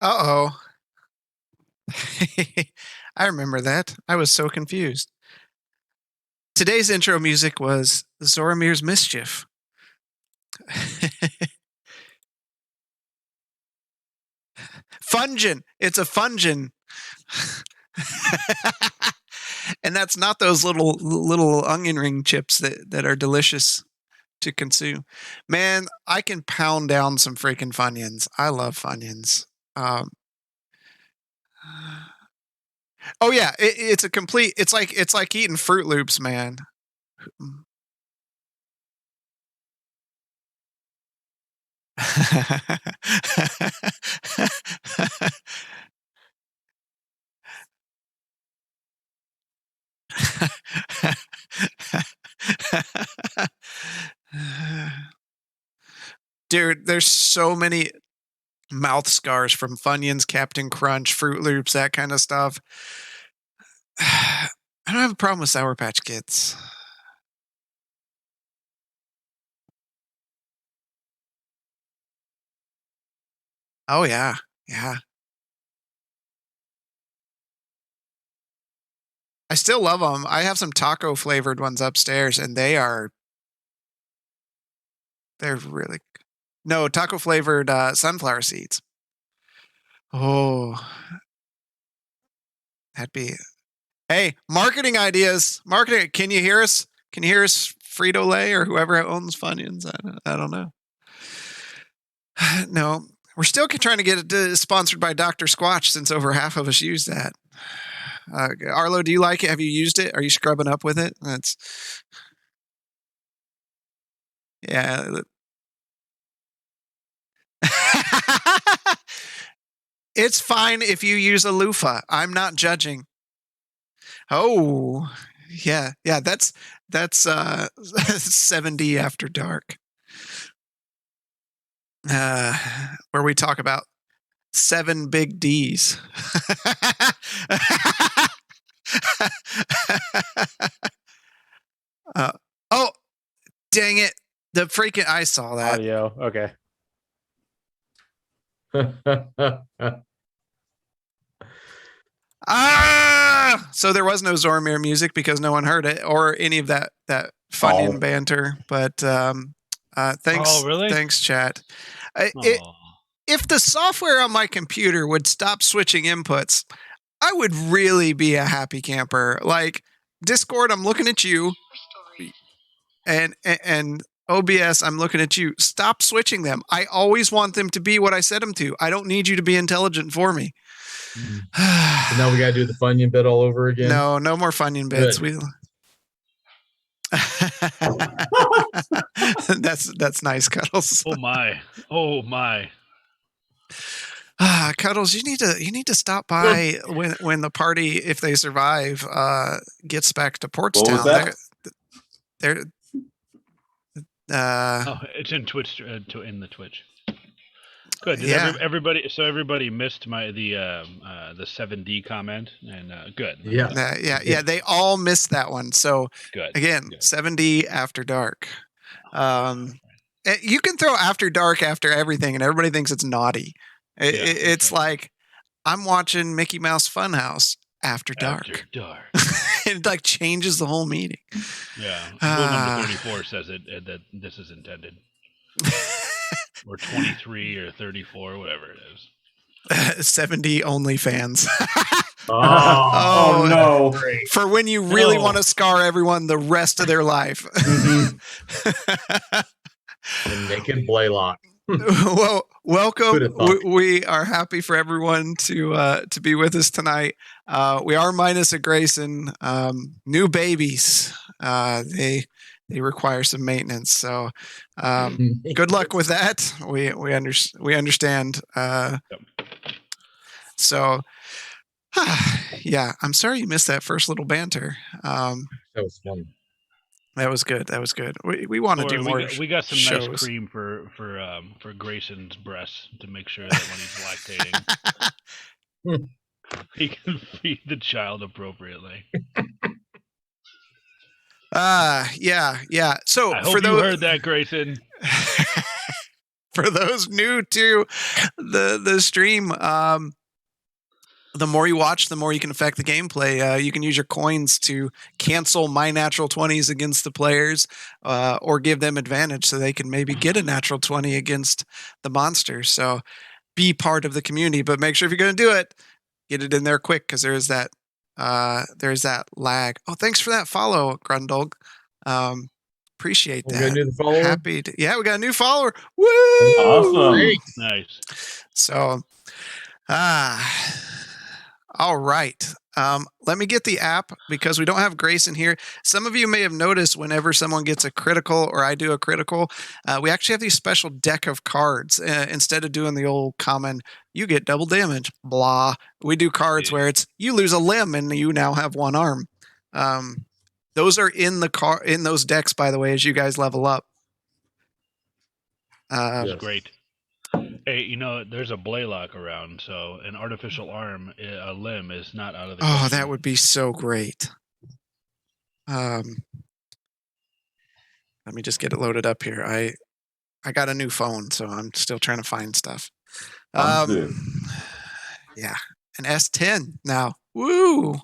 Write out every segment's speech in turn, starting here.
Uh-oh. I remember that. I was so confused. Today's intro music was Zoromir's Mischief. Fungin. It's a fungin. And that's not those little onion ring chips that are delicious to consume. Man, I can pound down some freaking Funyuns. I love Funyuns. Um, oh yeah, it's a complete. It's like eating Fruit Loops, man. Dude, there's so many mouth scars from Funyuns, Captain Crunch, Fruit Loops, that kind of stuff. I don't have a problem with Sour Patch Kids. Oh yeah, yeah. I still love them. I have some taco flavored ones upstairs, and they're really no taco flavored sunflower seeds. Oh, that'd be. Hey, marketing ideas. Marketing. Can you hear us? Can you hear us, Frito Lay or whoever owns Funyuns? I don't know. No, we're still trying to get it sponsored by Dr. Squatch since over half of us use that. Arlo, do you like it? Have you used it? Are you scrubbing up with it? That's yeah. It's fine if you use a loofah. I'm not judging. Oh, yeah, yeah. That's 7D After Dark, where we talk about 7 big D's. Oh, dang it! The freaking I saw that. Audio. Okay. So there was no Zoromir music because no one heard it or any of that Funyun banter. But thanks, Oh, really? thanks, chat. If the software on my computer would stop switching inputs, I would really be a happy camper. Like Discord, I'm looking at you, and OBS, I'm looking at you. Stop switching them. I always want them to be what I set them to. I don't need you to be intelligent for me. So now we got to do the Funyun bit all over again. No more Funyun bits. That's nice, Cuddles. Oh my. Cuddles, you need to stop by when the party, if they survive, gets back to Portstown. They're it's in Twitch in the Twitch. Good. Everybody missed the 7D comment, and good. Yeah. They all missed that one. So good. Again, good. 7D After Dark. You can throw After Dark after everything, and everybody thinks it's naughty. It's like I'm watching Mickey Mouse Funhouse After Dark. After Dark. It like changes the whole meaning. Yeah. Rule number 34 says that this is intended. Or 23 or 34, whatever it is. 70 OnlyFans. Oh no. For when you really want to scar everyone the rest of their life. The naked Blaylock. Well, welcome. We are happy for everyone to be with us tonight. We are minus a Grayson. New babies. They require some maintenance. So good luck with that. We understand. So yeah, I'm sorry you missed that first little banter. That was fun. That was good. We want to do more. We got some shows. Nice cream for Grayson's breasts to make sure that when he's lactating, he can feed the child appropriately. Yeah. So I hope you heard that, Grayson. For those new to the stream, the more you watch, the more you can affect the gameplay. You can use your coins to cancel my natural 20s against the players, or give them advantage so they can maybe get a natural 20 against the monsters. So be part of the community, but make sure if you're going to do it, get it in there quick, because there's that lag. Oh, thanks for that follow, Grundle. Appreciate that. We got a new follower? Happy to, yeah, we got a new follower. Woo! Awesome. Nice. So, all right. Let me get the app, because we don't have Grace in here. Some of you may have noticed whenever someone gets a critical or I do a critical, we actually have these special deck of cards. Instead of doing the old common, you get double damage, blah. We do cards where it's you lose a limb and you now have one arm. Those are in those decks, by the way, as you guys level up. That's great. Hey, there's a Blaylock around, so an artificial arm, a limb, is not out of the question. Oh, that would be so great. Let me just get it loaded up here. I got a new phone, so I'm still trying to find stuff. Yeah, an S10 now. Woo!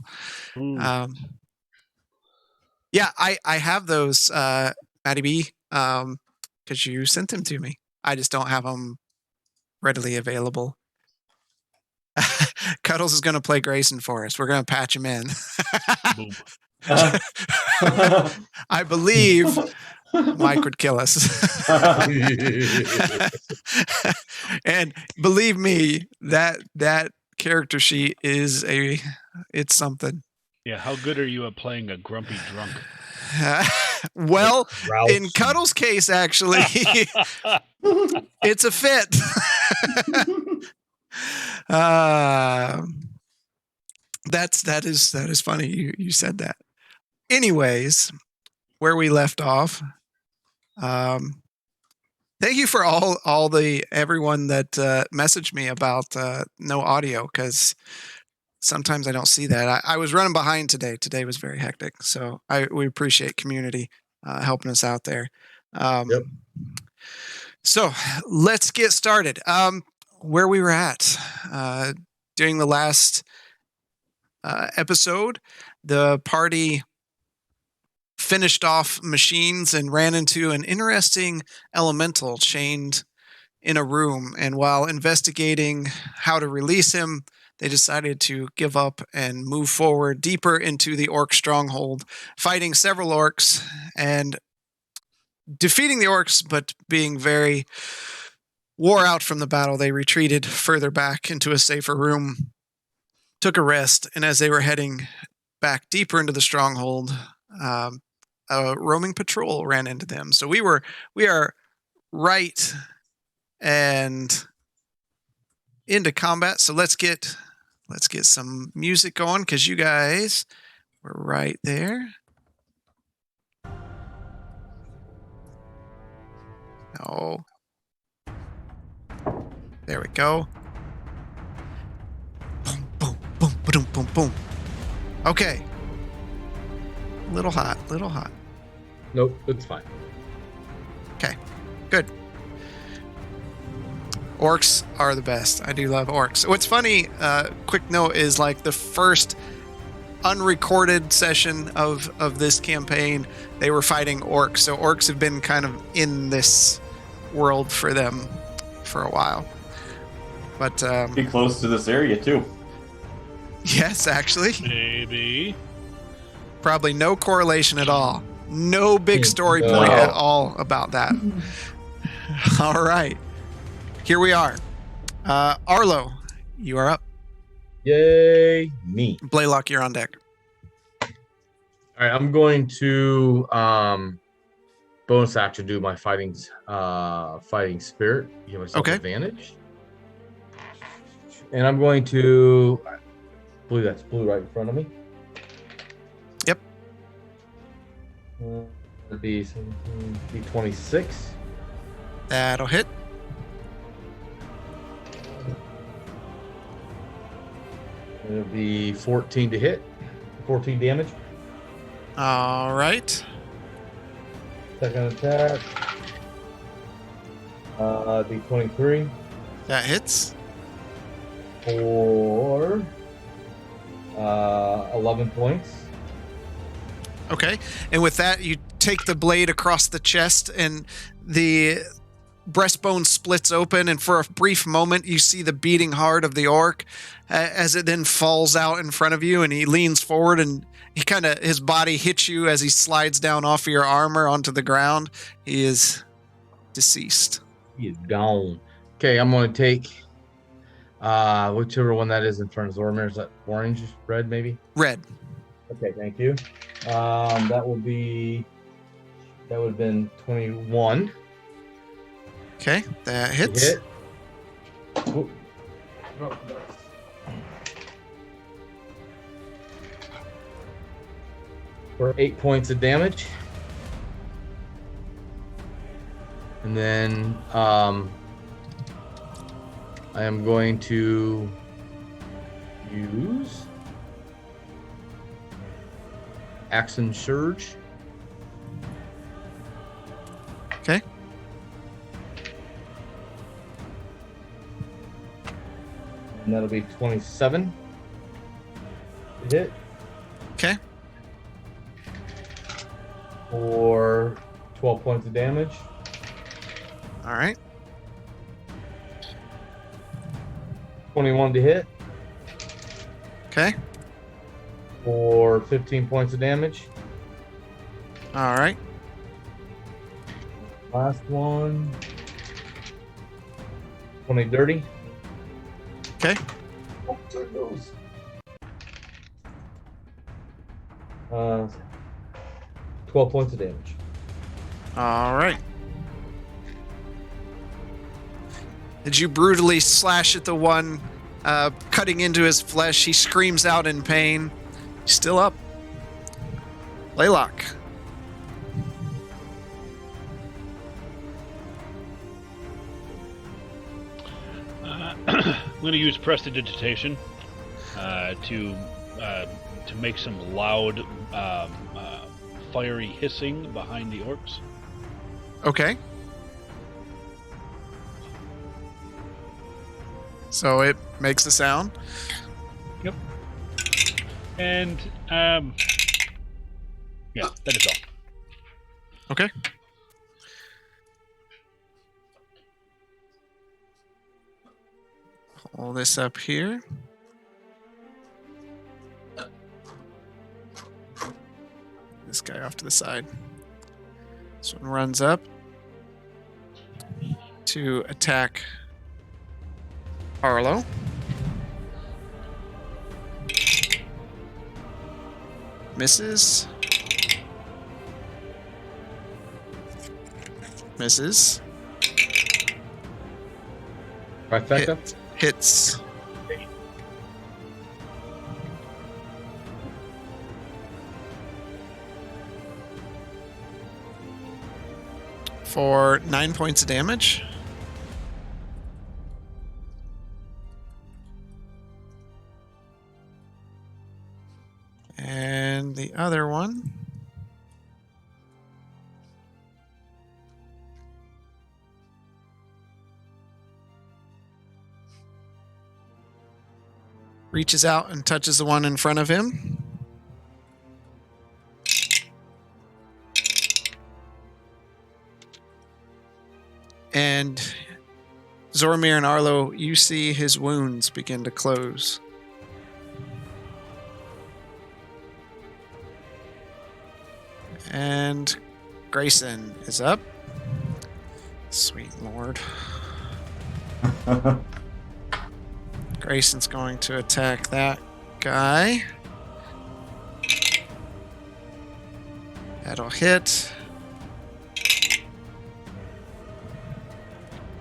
Yeah, I have those, Matty B, because you sent them to me. I just don't have them readily available. Cuddles is going to play Grayson for us. We're going to patch him in. I believe Mike would kill us. And believe me, that character sheet it's something. Yeah, how good are you at playing a grumpy drunk? Well, in Cuddles' case, actually, it's a fit. That is funny. You said that. Anyways, where we left off. Thank you for everyone that messaged me about no audio, because sometimes I don't see that. I was running behind today. Today was very hectic, so we appreciate community helping us out there. Yep. So let's get started. Where we were at during the last episode, the party finished off machines and ran into an interesting elemental chained in a room. And while investigating how to release him, they decided to give up and move forward deeper into the orc stronghold, fighting several orcs and defeating the orcs, but being very wore out from the battle. They retreated further back into a safer room, took a rest, and as they were heading back deeper into the stronghold, a roaming patrol ran into them. So we are right and into combat. So let's get some music going, because you guys were right there. No. There we go. Boom, boom, boom, boom, boom, boom. Okay. Little hot. Nope, it's fine. Okay, good. Orcs are the best. I do love orcs. What's funny, quick note, is like the first unrecorded session of this campaign, they were fighting orcs. So orcs have been kind of in this world for them for a while. But be close to this area too. Yes, actually. Maybe. Probably no correlation at all. No big story point at all about that. All right. Here we are. Arlo, you are up. Yay, me. Blaylock, you're on deck. All right, I'm going to bonus action do my fighting spirit. Give myself advantage. And I'm going to, I believe that's blue right in front of me. Yep. It'd be 26. That'll hit. It'll be 14 to hit. 14 damage. All right. Second attack. D23 That hits. for 11 points. Okay. And with that, you take the blade across the chest, and the breastbone splits open, and for a brief moment, you see the beating heart of the orc as it then falls out in front of you, and he leans forward, and his body hits you as he slides down off of your armor onto the ground. He is deceased. He is gone. Okay, I'm going to take whichever one that is in front of Zormir. Is that orange, red, maybe? Red. Okay, thank you. That would have been 21. Okay, that hits. Hit. For 8 points of damage. And then I am going to use Action Surge. Okay. And that'll be 27 to hit. Okay. For 12 points of damage. All right. 21 to hit. Okay. For 15 points of damage. All right. Last one. 20 dirty. Okay. Oh, there it goes. 12 points of damage. All right. As you brutally slash at the one, cutting into his flesh, he screams out in pain. He's still up. Laylock. I'm going to use Prestidigitation to make some loud, fiery hissing behind the orcs. Okay. So it makes a sound. Yep. And yeah, that is all. Okay. Pull this up here. This guy off to the side. This one runs up to attack Arlo. Misses. Misses. Trifecta? Hits. For 9 points of damage. And the other one. Reaches out and touches the one in front of him. And Zormir and Arlo, you see his wounds begin to close. And Grayson is up. Sweet Lord. Grayson's going to attack that guy. That'll hit.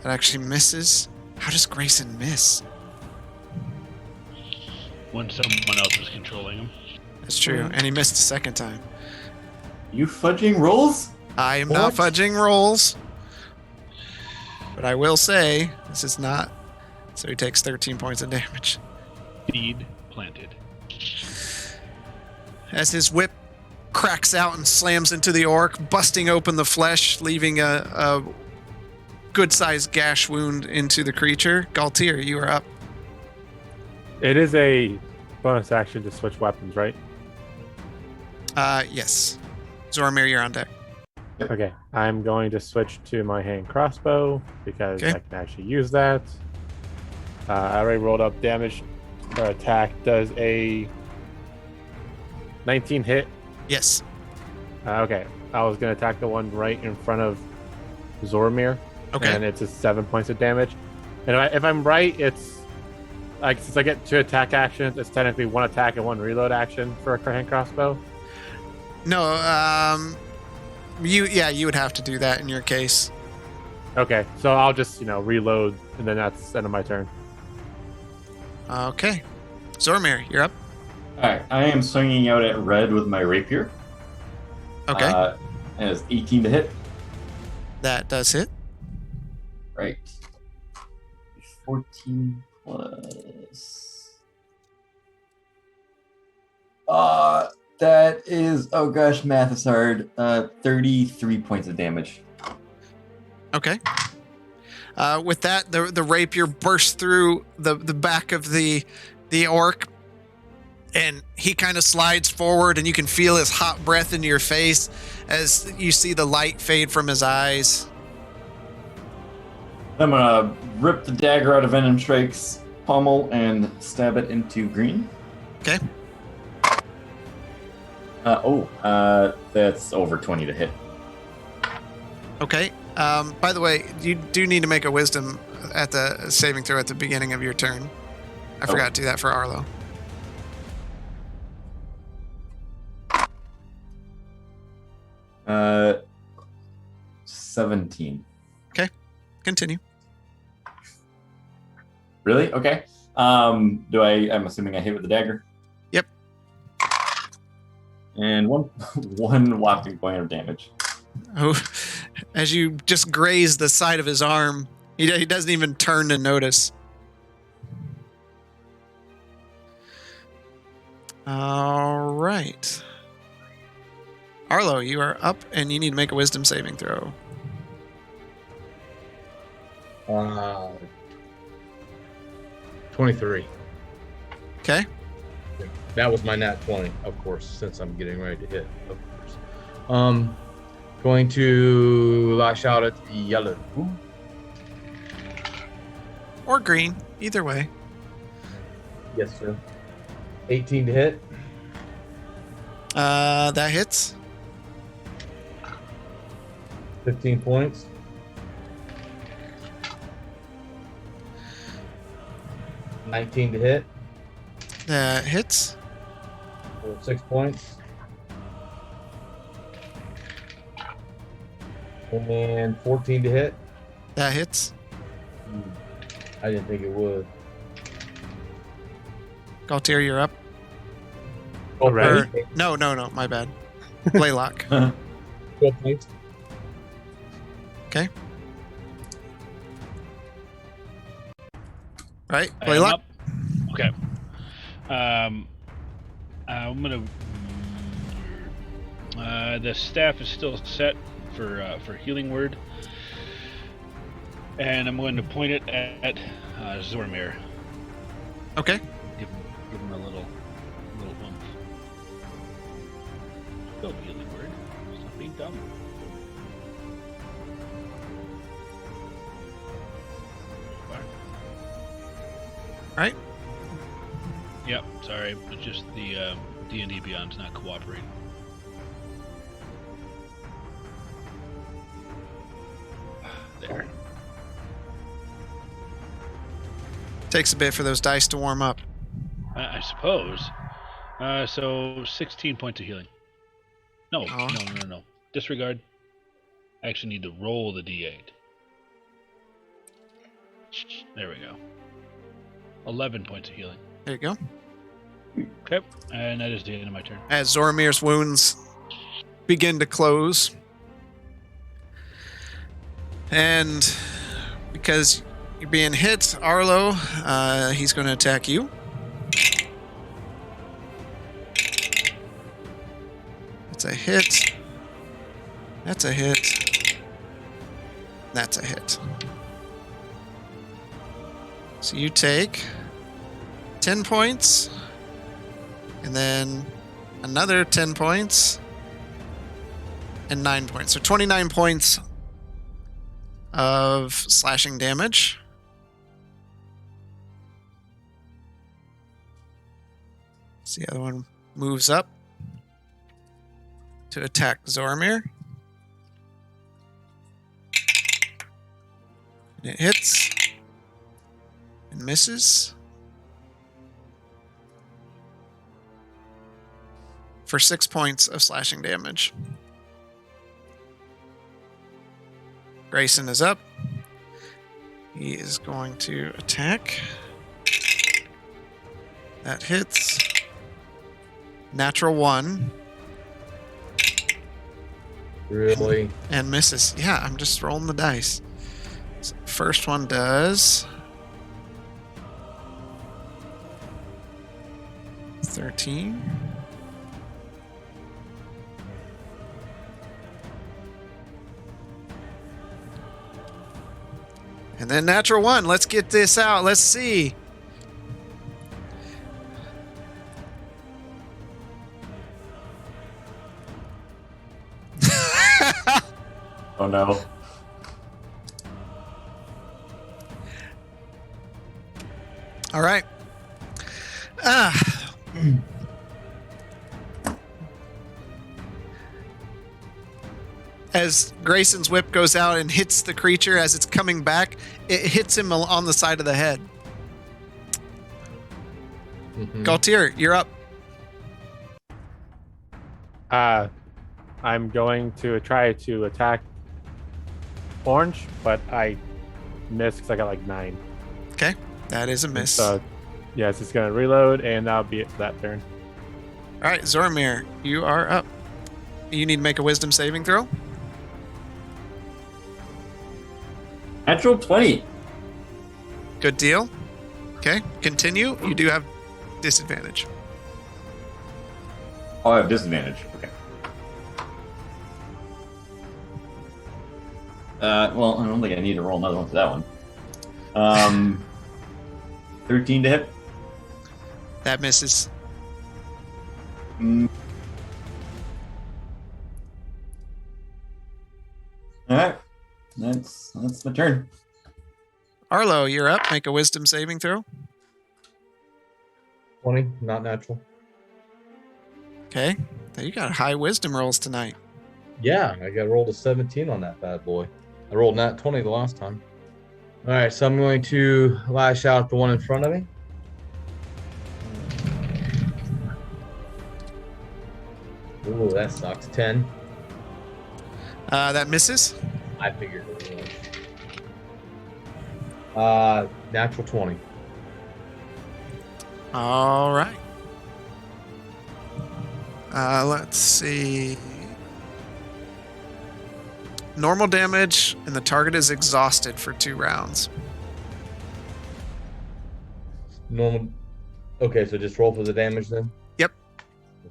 That actually misses. How does Grayson miss? When someone else is controlling him. That's true. And he missed a second time. You fudging rolls? I am not fudging rolls. But I will say, this is not. So he takes 13 points of damage. Seed planted. As his whip cracks out and slams into the orc, busting open the flesh, leaving a good-sized gash wound into the creature. Galtier, you are up. It is a bonus action to switch weapons, right? Yes. Zormir, you're on deck. Okay, I'm going to switch to my hand crossbow because Okay. I can actually use that. I already rolled up damage or attack. Does a 19 hit? Yes. Okay, I was going to attack the one right in front of Zormir. Okay. And it's a 7 points of damage. And if I'm right, it's like since I get 2 attack actions, it's technically 1 attack and 1 reload action for a hand crossbow. No, you would have to do that in your case. Okay, so I'll just reload, and then that's the end of my turn. Okay. Zormir, you're up. Alright, I am swinging out at red with my rapier. Okay. And it's 18 to hit. That does hit. Right. 14 plus. That is, oh gosh, math is hard. 33 points of damage. Okay. With that, the rapier bursts through the back of the orc, and he kind of slides forward, and you can feel his hot breath into your face as you see the light fade from his eyes. I'm gonna rip the dagger out of Venom Strike's pommel and stab it into green. Okay. That's over 20 to hit. Okay. By the way, you do need to make a wisdom at the saving throw at the beginning of your turn. I forgot to do that for Arlo. Uh, 17. Continue. Really? Okay. I'm assuming I hit with the dagger? Yep. And one whopping point of damage. Oh, as you just graze the side of his arm, he doesn't even turn to notice. All right. Arlo, you are up, and you need to make a wisdom saving throw. 23. Okay. That was my nat 20, of course, since I'm getting ready to hit, of course. Going to lash out at the yellow. Or green, either way. Yes, sir. 18 to hit. That hits. 15 points. $19 to hit. That hits. 6 points. And 14 to hit. That hits. I didn't think it would. Galtier, you're up. Already? No, my bad. Blaylock. 12 points. Okay. Right, I am Blaylock. up. Okay. I'm gonna. The staff is still set for healing word, and I'm going to point it at Zormir. Okay. Give him a little oomph. Go healing word. Stop being dumb. Right. Yep. Sorry, but just the D&D Beyond's not cooperating. There. Takes a bit for those dice to warm up. I suppose. So 16 points of healing. No, Oh. no. Disregard. I actually need to roll the D8. There we go. 11 points of healing. There you go. Okay, and that is the end of my turn. As Zoromir's wounds begin to close. And because you're being hit, Arlo, he's going to attack you. That's a hit. That's a hit. That's a hit. So you take 10 points, and then another 10 points, and 9 points. So 29 points of slashing damage. So the other one moves up to attack Zormir. And it hits and misses for 6 points of slashing damage. Grayson is up. He is going to attack. That hits. Natural 1. Really? And misses. Yeah, I'm just rolling the dice. So first one does 13. And then natural 1. Let's get this out. Let's see. Oh no. All right. As Grayson's whip goes out and hits the creature as it's coming back, it hits him on the side of the head. Galtier, you're up. I'm going to try to attack Orange, but I missed because I got like 9. Okay, that is a miss. So, yes, it's going to reload, and that'll be it for that turn. All right, Zormir, you are up. You need to make a wisdom saving throw. Natural 20. Good deal. Okay, continue. You do have disadvantage. Oh, I have disadvantage. Okay. Well, I don't think I need to roll another one for that one. 13 to hit. That misses. All right. That's my turn. Arlo, you're up. Make a wisdom saving throw. 20, not natural. Okay. You got high wisdom rolls tonight. Yeah, I got rolled a 17 on that bad boy. I rolled nat 20 the last time. All right, so I'm going to lash out the one in front of me. Ooh, that sucks. 10. That misses. I figured it was. Natural 20. All right. Let's see. Normal damage, and the target is exhausted for 2 rounds. Normal. Okay, so just roll for the damage then? Yep.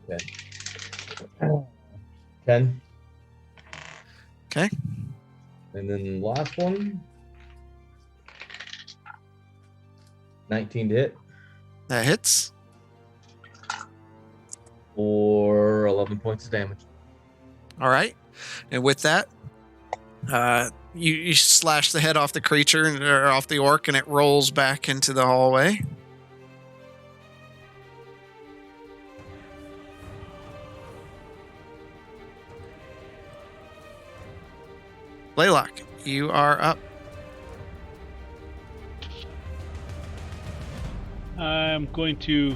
Okay. 10. Okay. And then the last one. 19 to hit. That hits. For 11 points of damage. All right. And with that, you slash the head off the creature or off the orc, and it rolls back into the hallway. Blaylock, you are up. I'm going to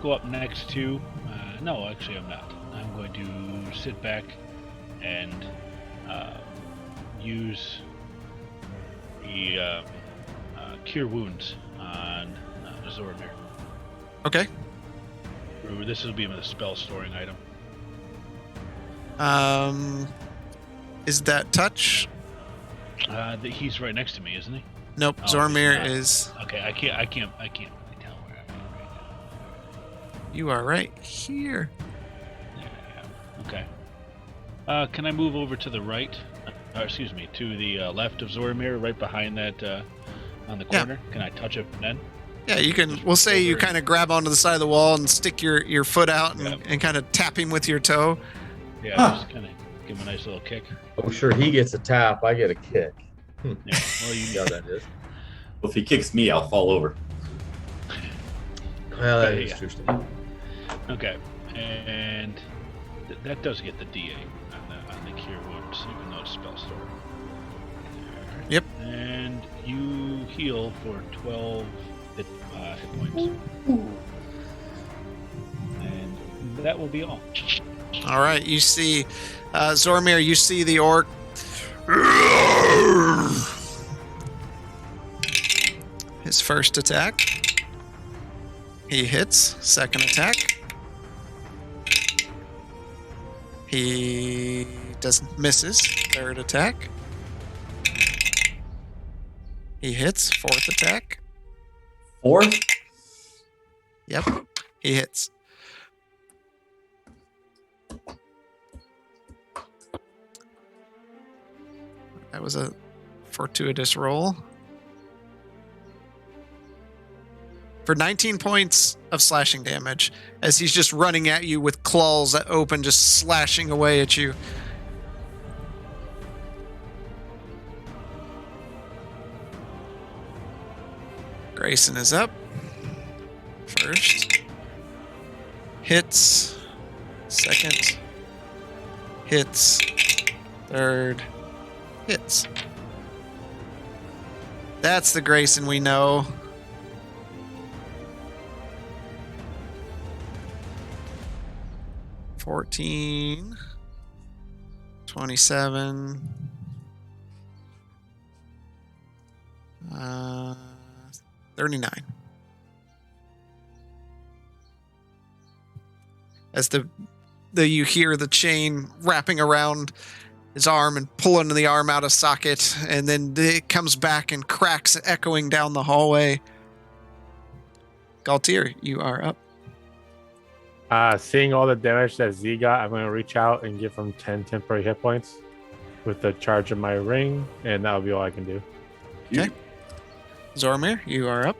go up next to. No, actually, I'm not. I'm going to sit back and use the Cure Wounds on Zormir. Okay. This will be a spell storing item. Is that touch? He's right next to me, isn't he? Nope. Oh, Zormir is. Okay, I can't really tell where I'm at right now. You are right here. There I am. Okay. Can I move over to the right excuse me, to the left of Zoramir, right behind that on the corner. Can I touch it then? Yeah, you can. We'll say you kind of grab onto the side of the wall and stick your foot out and kind of tap him with your toe. Yeah, just kind of give him a nice little kick. Oh, sure. He gets a tap. I get a kick. Yeah, well, You know how that is. Well, if he kicks me, I'll fall over. Well, that is interesting. Okay, and that does get the DA on the cure wounds, even though it's spell store. Yep. And you heal for 12 hit points. And that will be all. All right, you see, Zoramir, you see the orc. His first attack. He hits. Second attack. He misses. Third attack. He hits. Fourth attack. Fourth? Yep, he hits. That was a fortuitous roll. For 19 points of slashing damage, as he's just running at you with claws that open, just slashing away at you. Grayson is up. First. Hits. Second. Hits. Third. Hits. That's the Grayson we know. $14, 27, 39. As you hear the chain wrapping around his arm and pulling the arm out of socket, and then it comes back and cracks, echoing down the hallway. Galtier, you are up. Seeing all the damage that Z got, I'm going to reach out and give him 10 temporary hit points with the charge of my ring, and that'll be all I can do. Okay. Zoramir, you are up.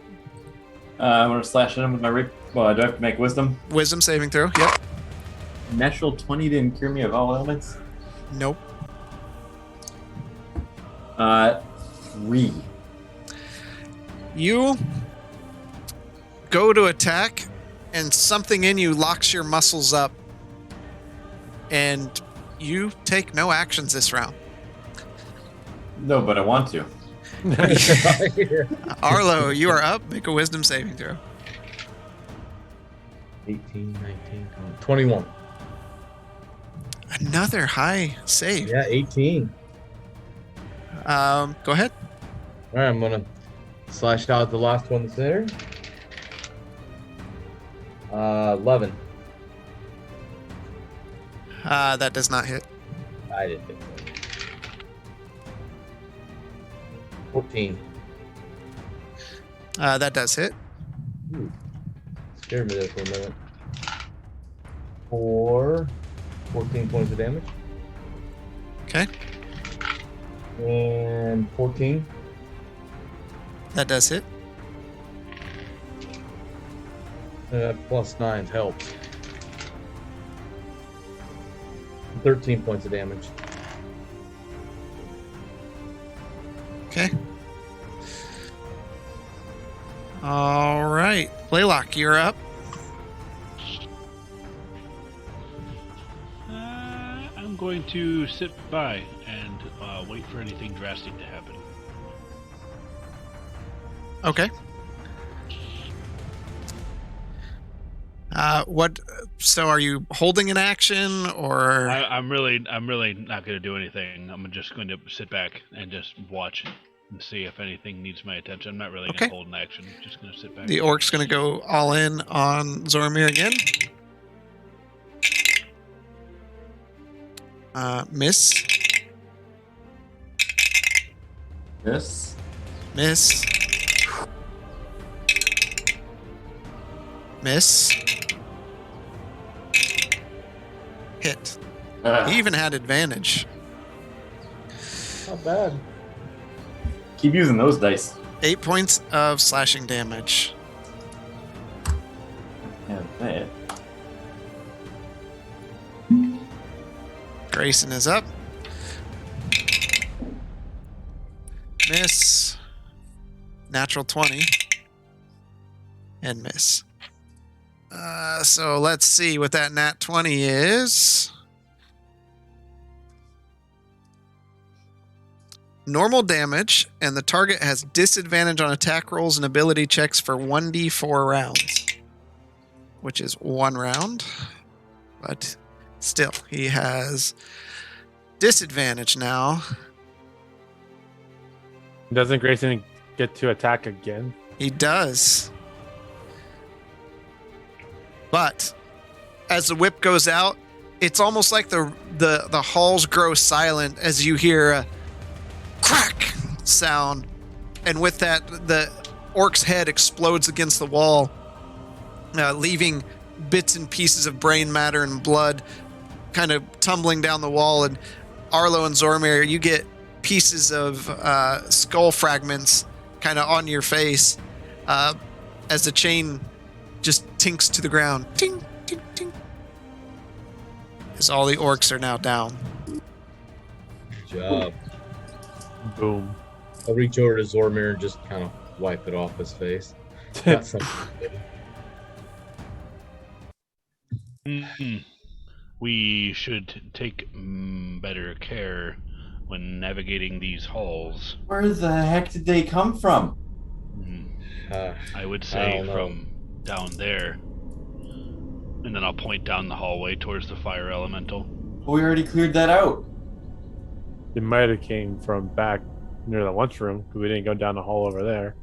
I'm going to slash at him with my ring. Well, do I have to make wisdom? Wisdom saving throw. Yep. Natural 20 didn't cure me of all ailments. Nope. 3. You go to attack, and something in you locks your muscles up, and you take no actions this round. No, but I want to. Arlo, you are up. Make a wisdom saving throw. 18, 19, 20, 21. Another high save. Yeah, 18. Go ahead. All right, I'm going to slash out the last one that's there. 11. That does not hit. I didn't hit that. 14. That does hit. Ooh. Scared me there for a minute. 14 points of damage. Okay. And 14. That does hit. Plus 9 helps. 13 points of damage. Okay. All right. Blaylock, you're up. I'm going to sit by and wait for anything drastic to happen. Okay. So are you holding an action, or? I'm really not going to do anything. I'm just going to sit back and just watch and see if anything needs my attention. I'm not really going to hold an action. I'm just going to sit back. The orc's going to go all in on Zoramir again. Miss. Miss. Miss. Miss. Hit. He even had advantage. Not bad. Keep using those dice. 8 points of slashing damage. Yeah, that. Grayson is up. Miss. Natural 20. And miss. So let's see what that nat 20 is. Normal damage, and the target has disadvantage on attack rolls and ability checks for 1d4 rounds, which is 1 round. But still, he has disadvantage now. Doesn't Grayson get to attack again? He does. But as the whip goes out, it's almost like the halls grow silent as you hear a crack sound, and with that, the orc's head explodes against the wall, leaving bits and pieces of brain matter and blood kind of tumbling down the wall. And Arlo and Zormir, you get pieces of skull fragments kind of on your face as the chain just tinks to the ground. Ting, ting, ting. As all the orcs are now down. Good job. Boom. I'll reach over to Zormir and just kind of wipe it off his face. Got something good. We should take better care when navigating these halls. Where the heck did they come from? I would I say don't know. from down there. And then I'll point down the hallway towards the fire elemental. We already cleared that out. It might have came from back near the lunchroom because we didn't go down the hall over there.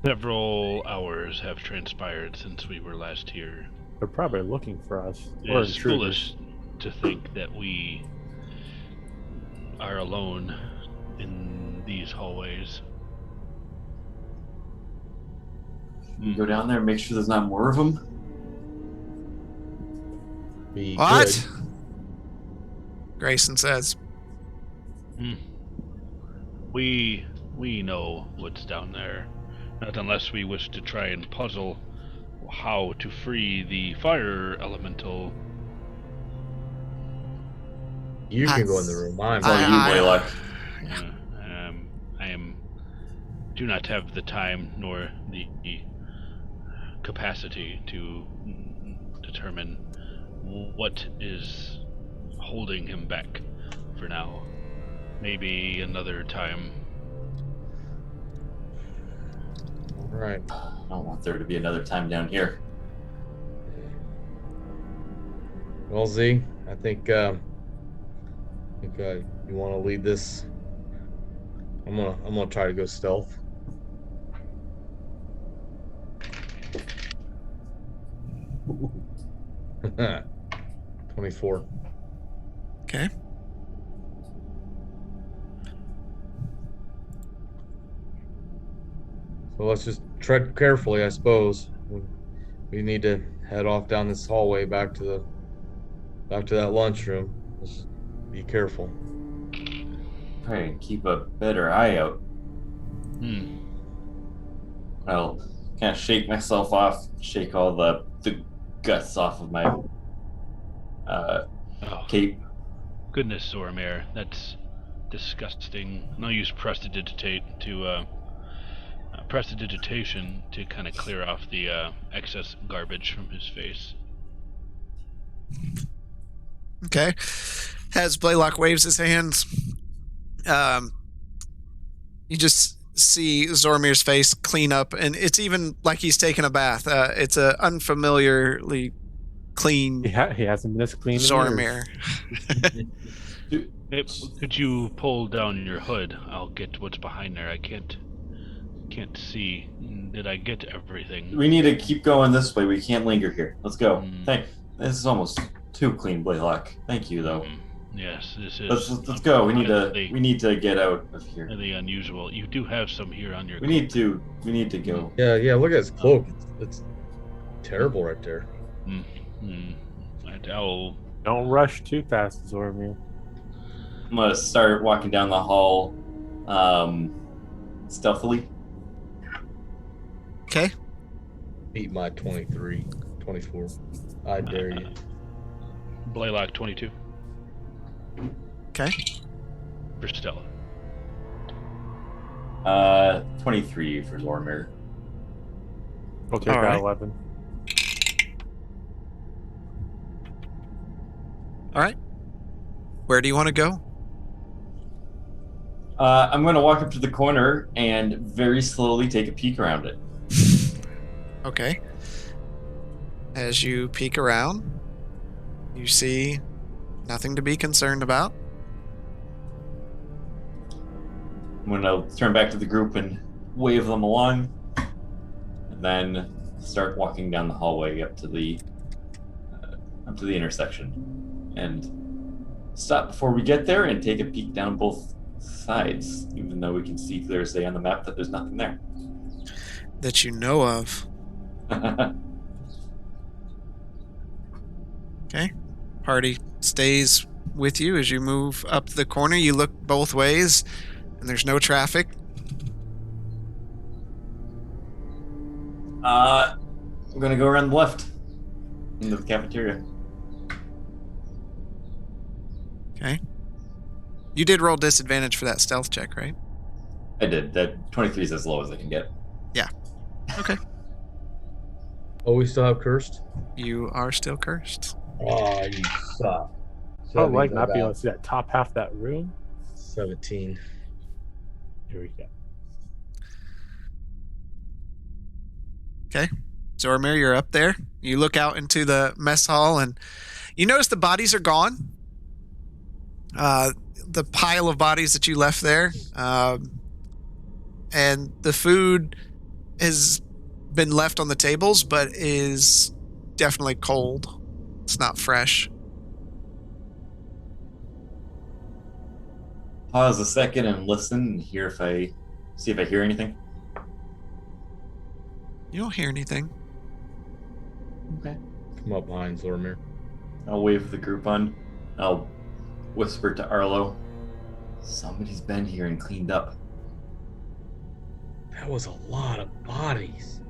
Several hours have transpired since we were last here. They're probably looking for us. It Or is intruders. foolish to think that we are alone in these hallways. You go down there and make sure there's not more of them. Be What? good. Grayson says. We know what's down there. Not unless we wish to try and puzzle how to free the fire elemental. You can go in the room. I'm It's all you, Blaylock. Do not have the time nor the capacity to determine what is holding him back for now. Maybe another time. all right. I don't want there to be another time down here. Well, Z, I think you want to lead this. I'm gonna try to go stealth. Ooh. 24. Okay. So let's just tread carefully, I suppose. We need to head off down this hallway back to that lunchroom. Just be careful. Try and keep a better eye out. I'll kind of shake myself off, shake all the guts off of my cape. Goodness, Zormir, that's disgusting. And I'll use prestidigitation to kind of clear off the excess garbage from his face. Okay. As Blaylock waves his hands, you just see Zormir's face clean up, and it's even like he's taken a bath. It's a unfamiliarly clean He hasn't been this clean in Zormir. Hey, could you pull down your hood? I'll get what's behind there. I can't see. Did I get everything? We need to keep going this way. We can't linger here. Let's go. Mm. This is almost too clean, Blaylock. Thank you, though. Yes, this is. Let's go. We need to get out of here. Really unusual. You do have some here on your. We need to go. Yeah. Look at his cloak. It's terrible right there. I'll Don't rush too fast, Zormir. I'm gonna start walking down the hall, stealthily. Okay. Beat my 23, 24. I dare you. Blaylock 22 Okay. for Stella. 23 for Lormir. We'll take All that right. 11. All right. Where do you want to go? I'm going to walk up to the corner and very slowly take a peek around it. Okay. As you peek around, you see nothing to be concerned about. I'm going to turn back to the group and wave them along, and then start walking down the hallway up to the intersection, and stop before we get there and take a peek down both sides, even though we can see clear as day on the map that there's nothing there. That you know of. Okay. Party stays with you as you move up the corner. You look both ways, and there's no traffic. I'm going to go around the left into the cafeteria. Okay. You did roll disadvantage for that stealth check, right? I did. That 23 is as low as I can get. Yeah. Okay. Oh, we still have cursed? You are still cursed. Oh, you suck. So Oh, that like means I not being able got to see that top half of that room. 17. Here we go. Okay. Zormir, you're up there. You look out into the mess hall, and you notice the bodies are gone. The pile of bodies that you left there. And the food has been left on the tables, but is definitely cold. It's not fresh. Pause a second and listen and see if I hear anything. You don't hear anything. Okay. Come up behind Zormir. I'll wave the group on. I'll whisper to Arlo. Somebody's been here and cleaned up. That was a lot of bodies.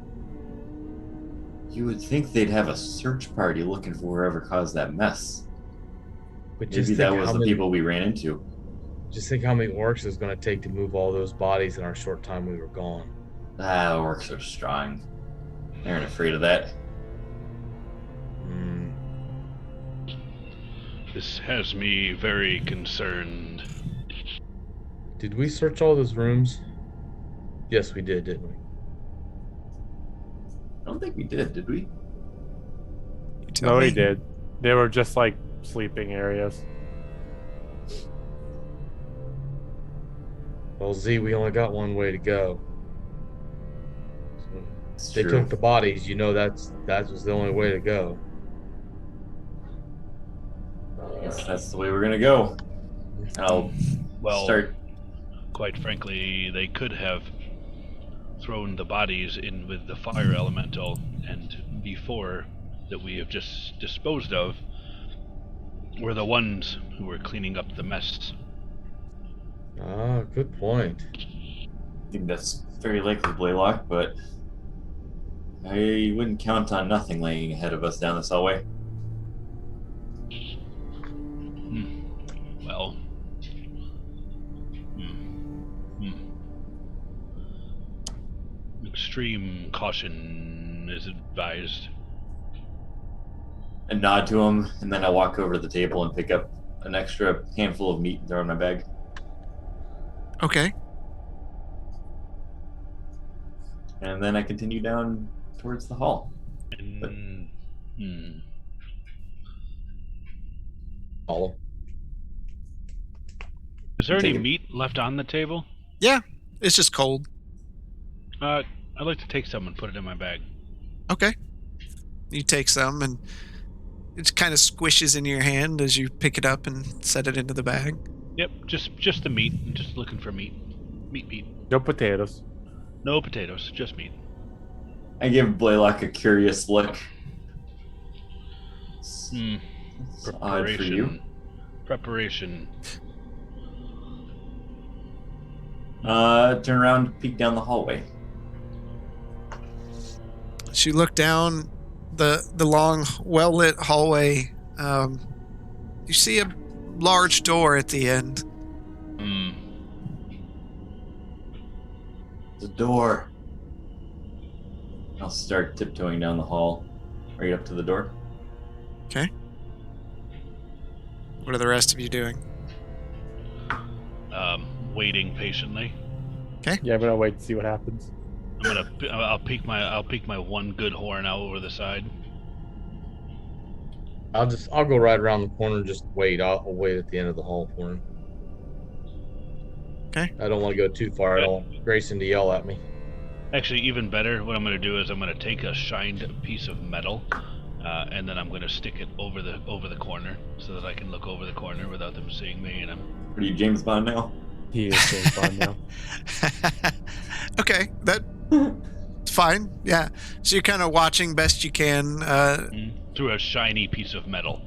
You would think they'd have a search party looking for whoever caused that mess. But Maybe that was the people we ran into. Just think how many orcs it's going to take to move all those bodies in our short time we were gone. Orcs are strong. They aren't afraid of that. This has me very concerned. Did we search all those rooms? Yes, we did, didn't we? I don't think we did we? You tell No, me. he did. They were just like sleeping areas. Well, Z, we only got one way to go. So It's they true. took the bodies. You know that was the only way to go. I guess that's the way we're gonna go. I'll Well, start. quite frankly, they could have thrown the bodies in with the fire elemental, and before that we have just disposed of were the ones who were cleaning up the mess. Ah, good point. I think that's very likely, Blaylock, but I wouldn't count on nothing laying ahead of us down this hallway. Well, extreme caution is advised. I nod to him, and then I walk over to the table and pick up an extra handful of meat and throw in my bag. Okay. And then I continue down towards the hall. And, Hollow. Is there any Take it. meat left on the table? Yeah, it's just cold. I'd like to take some and put it in my bag. Okay. You take some, and it kind of squishes in your hand as you pick it up and set it into the bag. Yep, just the meat. I'm just looking for meat. Meat. No potatoes. No potatoes, just meat. I give Blaylock a curious look. It's odd for you. Preparation. Turn around, peek down the hallway. As you look down the long, well-lit hallway, you see a large door at the end. Hmm. The door. I'll start tiptoeing down the hall, right up to the door. Okay. What are the rest of you doing? Waiting patiently. Yeah, I'm gonna wait to see what happens. I'll peek my one good horn out over the side. I'll go right around the corner and just wait. I'll wait at the end of the hall for him. Okay. I don't want to go too far. I don't want Grayson to yell at me. Actually, even better, what I'm going to do is I'm going to take a shined piece of metal, and then I'm going to stick it over the corner so that I can look over the corner without them seeing me. And Are you James Bond now? He is James Bond now. Okay, that's fine. Yeah. So you're kind of watching best you can. through a shiny piece of metal.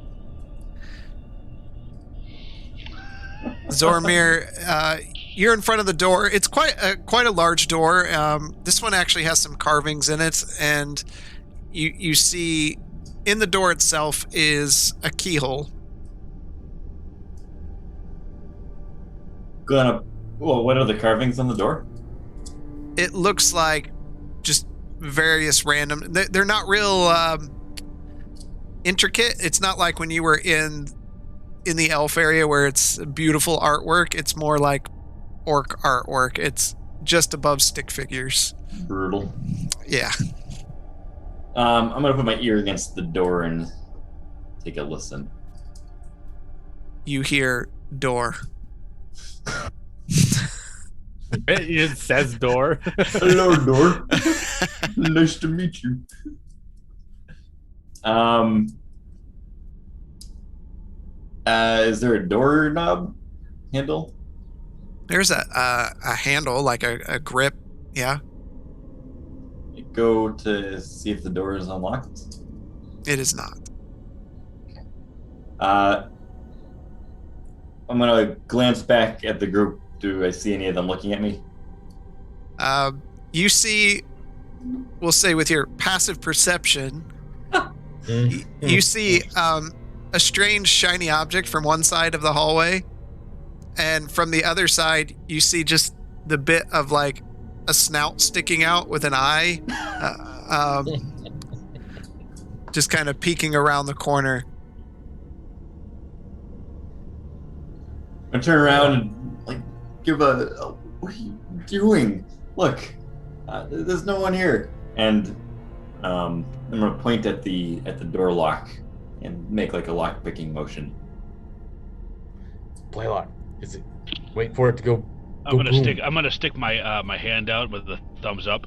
Zormir, you're in front of the door. It's quite a large door. This one actually has some carvings in it, and you see in the door itself is a keyhole. Well, what are the carvings on the door? It looks like just various random. They're not real intricate. It's not like when you were in the elf area where it's beautiful artwork. It's more like orc artwork. It's just above stick figures. Brutal. Yeah. I'm gonna put my ear against the door and take a listen. You hear door. It just says door. Hello, door. Nice to meet you. Is there a doorknob handle? There's a handle, like a grip. Yeah, Go to see if the door is unlocked. it is not. I'm gonna glance back at the group. Do I see any of them looking at me? You see, we'll say with your passive perception, you see a strange shiny object from one side of the hallway, and from the other side, you see just the bit of like a snout sticking out with an eye, just kind of peeking around the corner. I turn around and like give a what are you doing? Look, there's no one here. And I'm gonna point at the door lock and make like a lock picking motion. Play lock. Is it? Wait for it to go. I'm gonna stick my my hand out with the thumbs up.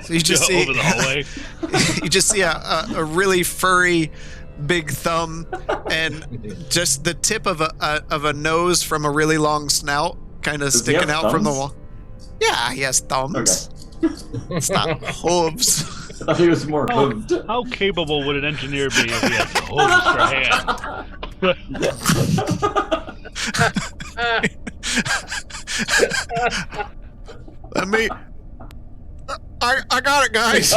So you just see over the hallway. you just see a really furry big thumb and just the tip of a nose from a really long snout kind of Does he sticking have out from the thumbs? wall. Yeah, he has thumbs. Okay. It's not hooves. I thought he was more hooved. How capable would an engineer be if he had hooves for hands? Let me. I got it, guys.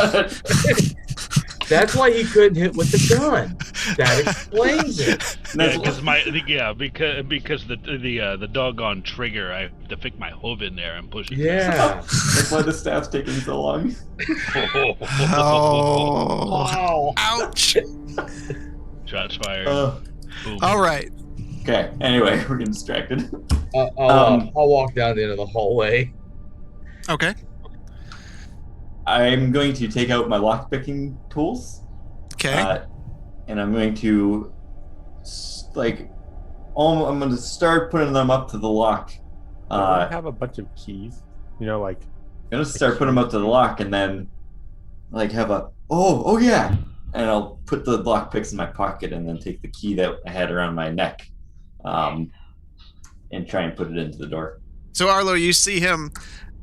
That's why he couldn't hit with the gun. That explains it. Because the doggone trigger, I have to stick my hoof in there and push it. Yeah. That's why the staff's taking so long. Oh. Wow. Ouch. Shots fired. Boom. All right. Okay. Anyway, we're getting distracted. I'll walk down the end of the hallway. Okay. I'm going to take out my lockpicking tools. Okay. And I'm going to I'm going to start putting them up to the lock. I have a bunch of keys. You know, like I'm going to start putting them up to the lock and then like have oh yeah. And I'll put the lockpicks in my pocket and then take the key that I had around my neck and try and put it into the door. So Arlo, you see him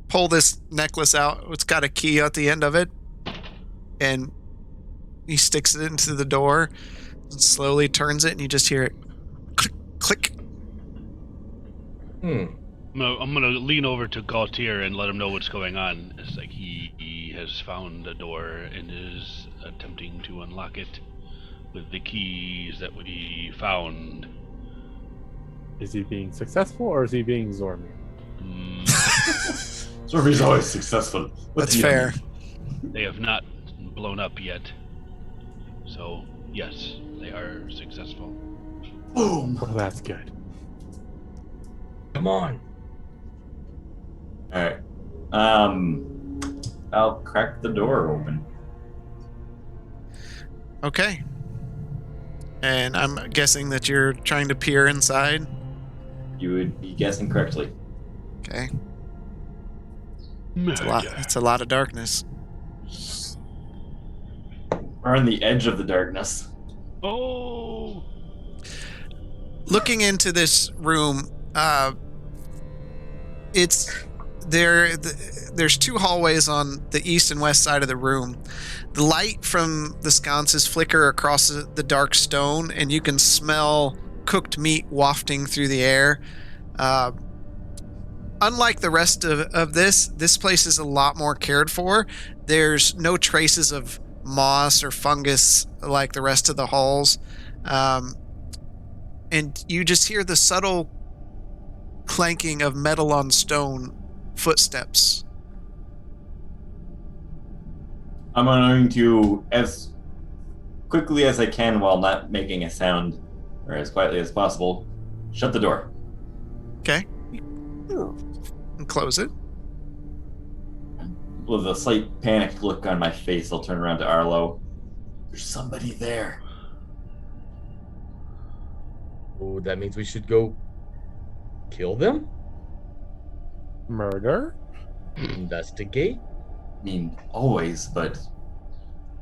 pull this necklace out. It's got a key at the end of it, and he sticks it into the door and slowly turns it, and you just hear it click, click. I'm gonna lean over to Gaultier and let him know what's going on. It's like he has found a door and is attempting to unlock it with the keys that we found. Is he being successful or is he being Zormir? Zormier's always successful. That's fair. They have not blown up yet. So, yes, they are successful. Boom! Well, that's good. Come on. Alright. I'll crack the door open. Okay. And I'm guessing that you're trying to peer inside. You would be guessing correctly. Okay. It's a lot of darkness. We're on the edge of the darkness. Oh! Looking into this room, there's two hallways on the east and west side of the room. The light from the sconces flicker across the dark stone, and you can smell cooked meat wafting through the air. Unlike the rest of this place is a lot more cared for. There's no traces of moss or fungus like the rest of the halls. And you just hear the subtle clanking of metal on stone footsteps. I'm going to, as quickly as I can while not making a sound, or as quietly as possible, shut the door. Okay. And close it. With a slight panicked look on my face, I'll turn around to Arlo. There's somebody there. Oh, that means we should go kill them? Murder? Investigate? I mean, always, but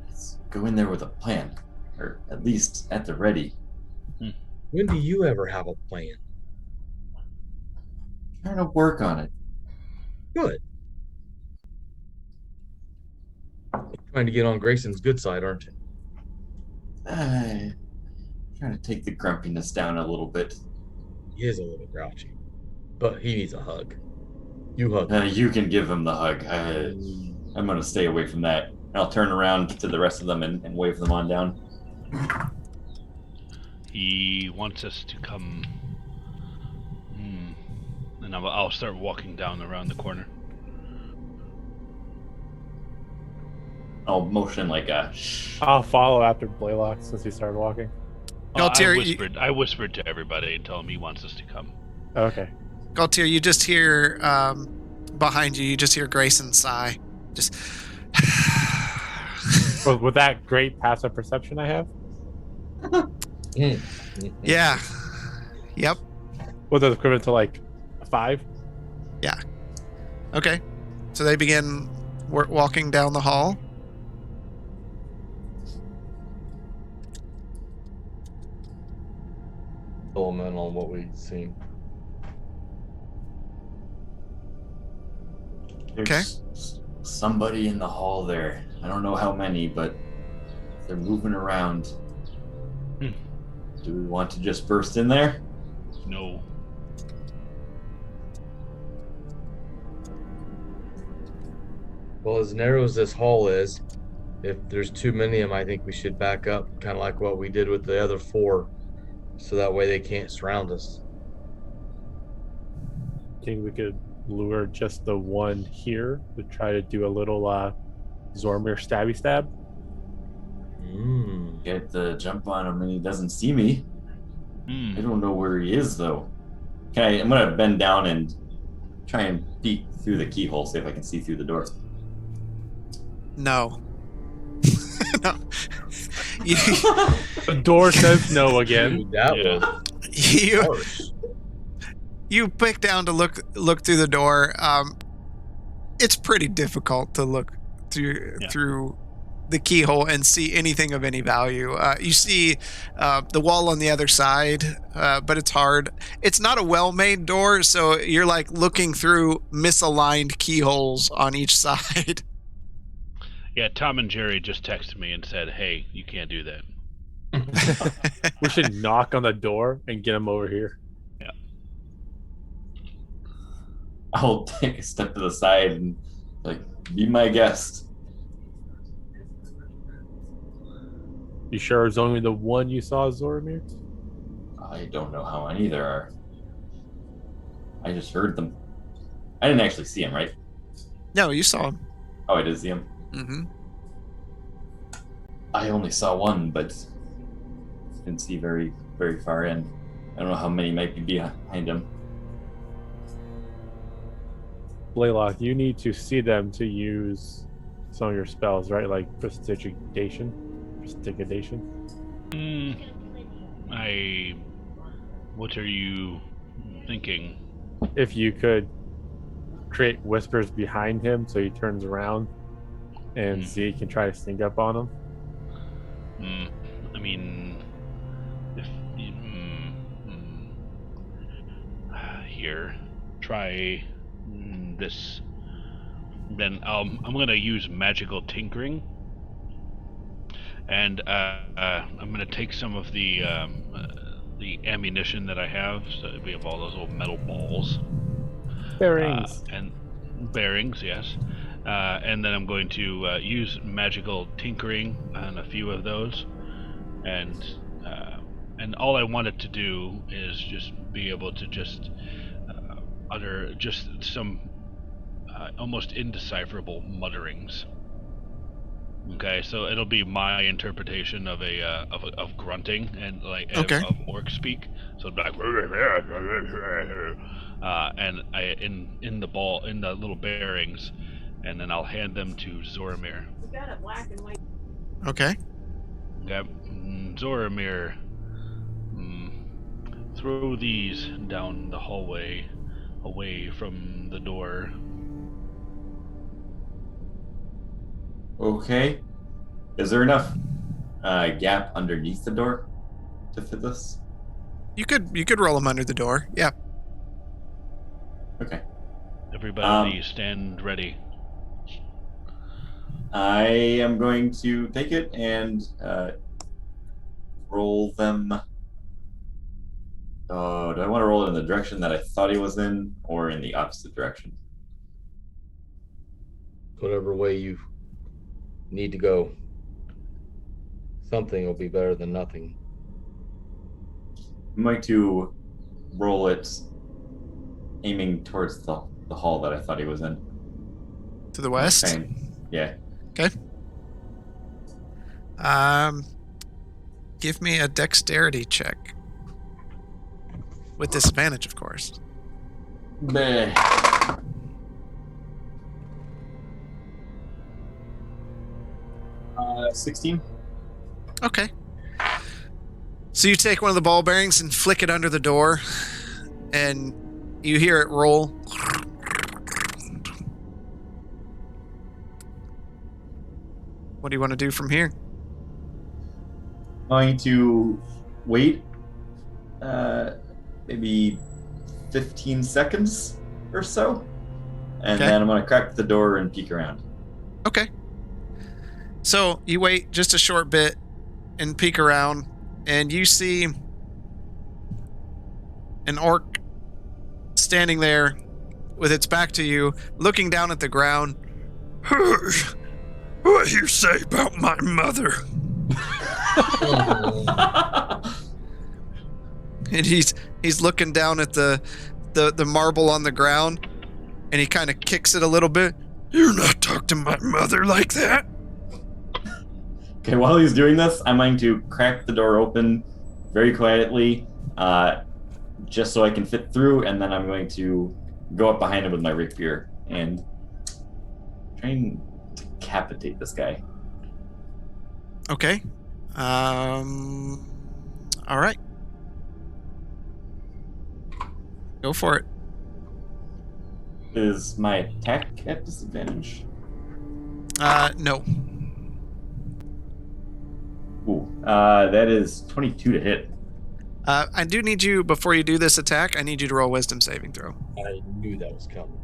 let's go in there with a plan. Or at least at the ready. When do you ever have a plan? Trying to work on it. Good. Trying to get on Grayson's good side, aren't you? Trying to take the grumpiness down a little bit. He is a little grouchy, but he needs a hug. You hug. You can give him the hug. I'm going to stay away from that. I'll turn around to the rest of them and wave them on down. He wants us to come. And I'll start walking down around the corner. I'll motion like a shh. I'll follow after Blaylock since he started walking. Gaultier, I whispered to everybody and told him he wants us to come. Okay. Gaultier, you just hear behind you. You just hear Grayson sigh. Just. Well, with that great passive perception I have, Yeah. Yep. was it equivalent to like a 5? Yeah. Okay. So they begin walking down the hall. Fill him in on what we've seen. There's somebody in the hall there. I don't know how many, but they're moving around. Do we want to just burst in there? No. Well, as narrow as this hall is, if there's too many of them, I think we should back up, kind of like what we did with the other 4, so that way they can't surround us. Think we could lure just the one here to try to do a little Zormir stabby stab? Get the jump on him and he doesn't see me. I don't know where he is, though. I'm going to bend down and try and peek through the keyhole, see if I can see through the door. No. No. The door says no again. Dude, that was harsh. You pick down to look through the door. It's pretty difficult to look through the keyhole and see anything of any value. You see the wall on the other side, but it's hard. It's not a well-made door, so you're like looking through misaligned keyholes on each side. Yeah, Tom and Jerry just texted me and said, "Hey, you can't do that." We should knock on the door and get him over here. Yeah. I'll take a step to the side and like be my guest. You sure it's only the one you saw, Zoramir? I don't know how many there are. I just heard them. I didn't actually see him, right? No, you saw him. Oh, I did see him. Mm-hmm. I only saw one, but didn't see very, very far in. I don't know how many might be behind him. Blaylock, you need to see them to use some of your spells, right? Like prestidigitation. What are you thinking? If you could create whispers behind him so he turns around and Z can try to sneak up on him. I mean, if here, try this. Then I'm gonna use magical tinkering, and I'm gonna take some of the ammunition that I have. So we have all those little metal balls. Bearings. And bearings, yes. And then I'm going to use magical tinkering on a few of those, and all I wanted to do is just be able to just utter just some almost indecipherable mutterings. Okay, so it'll be my interpretation of of grunting and like Okay. of orc speak. So it'll be like, and I in the little bearings, and then I'll hand them to Zoramir. We got a black and white. Okay. Okay, Zoramir, throw these down the hallway, away from the door. Okay. Is there enough gap underneath the door to fit this? You could roll him under the door. Yeah. Okay. Everybody, stand ready. I am going to take it and roll them. Oh, do I want to roll it in the direction that I thought he was in, or in the opposite direction? Whatever way you need to go. Something will be better than nothing. I'm going to roll it aiming towards the hall that I thought he was in. To the west. Same. Yeah. Okay. Give me a dexterity check. With disadvantage, of course. Bleh. 16. Okay. So you take one of the ball bearings and flick it under the door, and you hear it roll. What do you want to do from here? Going to wait maybe 15 seconds or so, and Okay. then I'm going to crack the door and peek around. Okay. So you wait just a short bit and peek around, and you see an orc standing there with its back to you, looking down at the ground. What do you say about my mother? And he's looking down at the marble on the ground, and he kind of kicks it a little bit. You're not talking to my mother like that. Okay, while he's doing this, I'm going to crack the door open very quietly, just so I can fit through, and then I'm going to go up behind him with my rapier and try and decapitate this guy. Okay. All right. Go for it. Is my attack at disadvantage? No. Ooh, that is 22 to hit. I do need you, before you do this attack, I need you to roll a wisdom saving throw. I knew that was coming.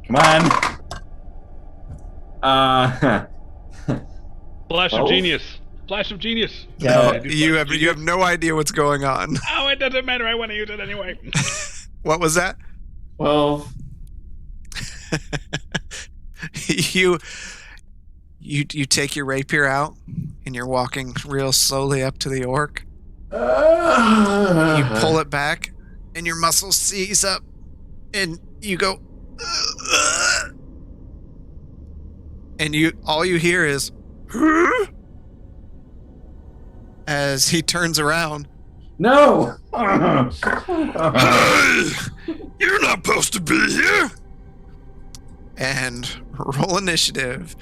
Come on. Flash of 12? genius. Flash of genius. Yeah, No, you have no idea what's going on. Oh, it doesn't matter. I want to use it anyway. What was that? 12. You take your rapier out and you're walking real slowly up to the orc. You pull it back and your muscles seize up and you go and all you hear is as he turns around. No! Hey! You're not supposed to be here! And roll initiative.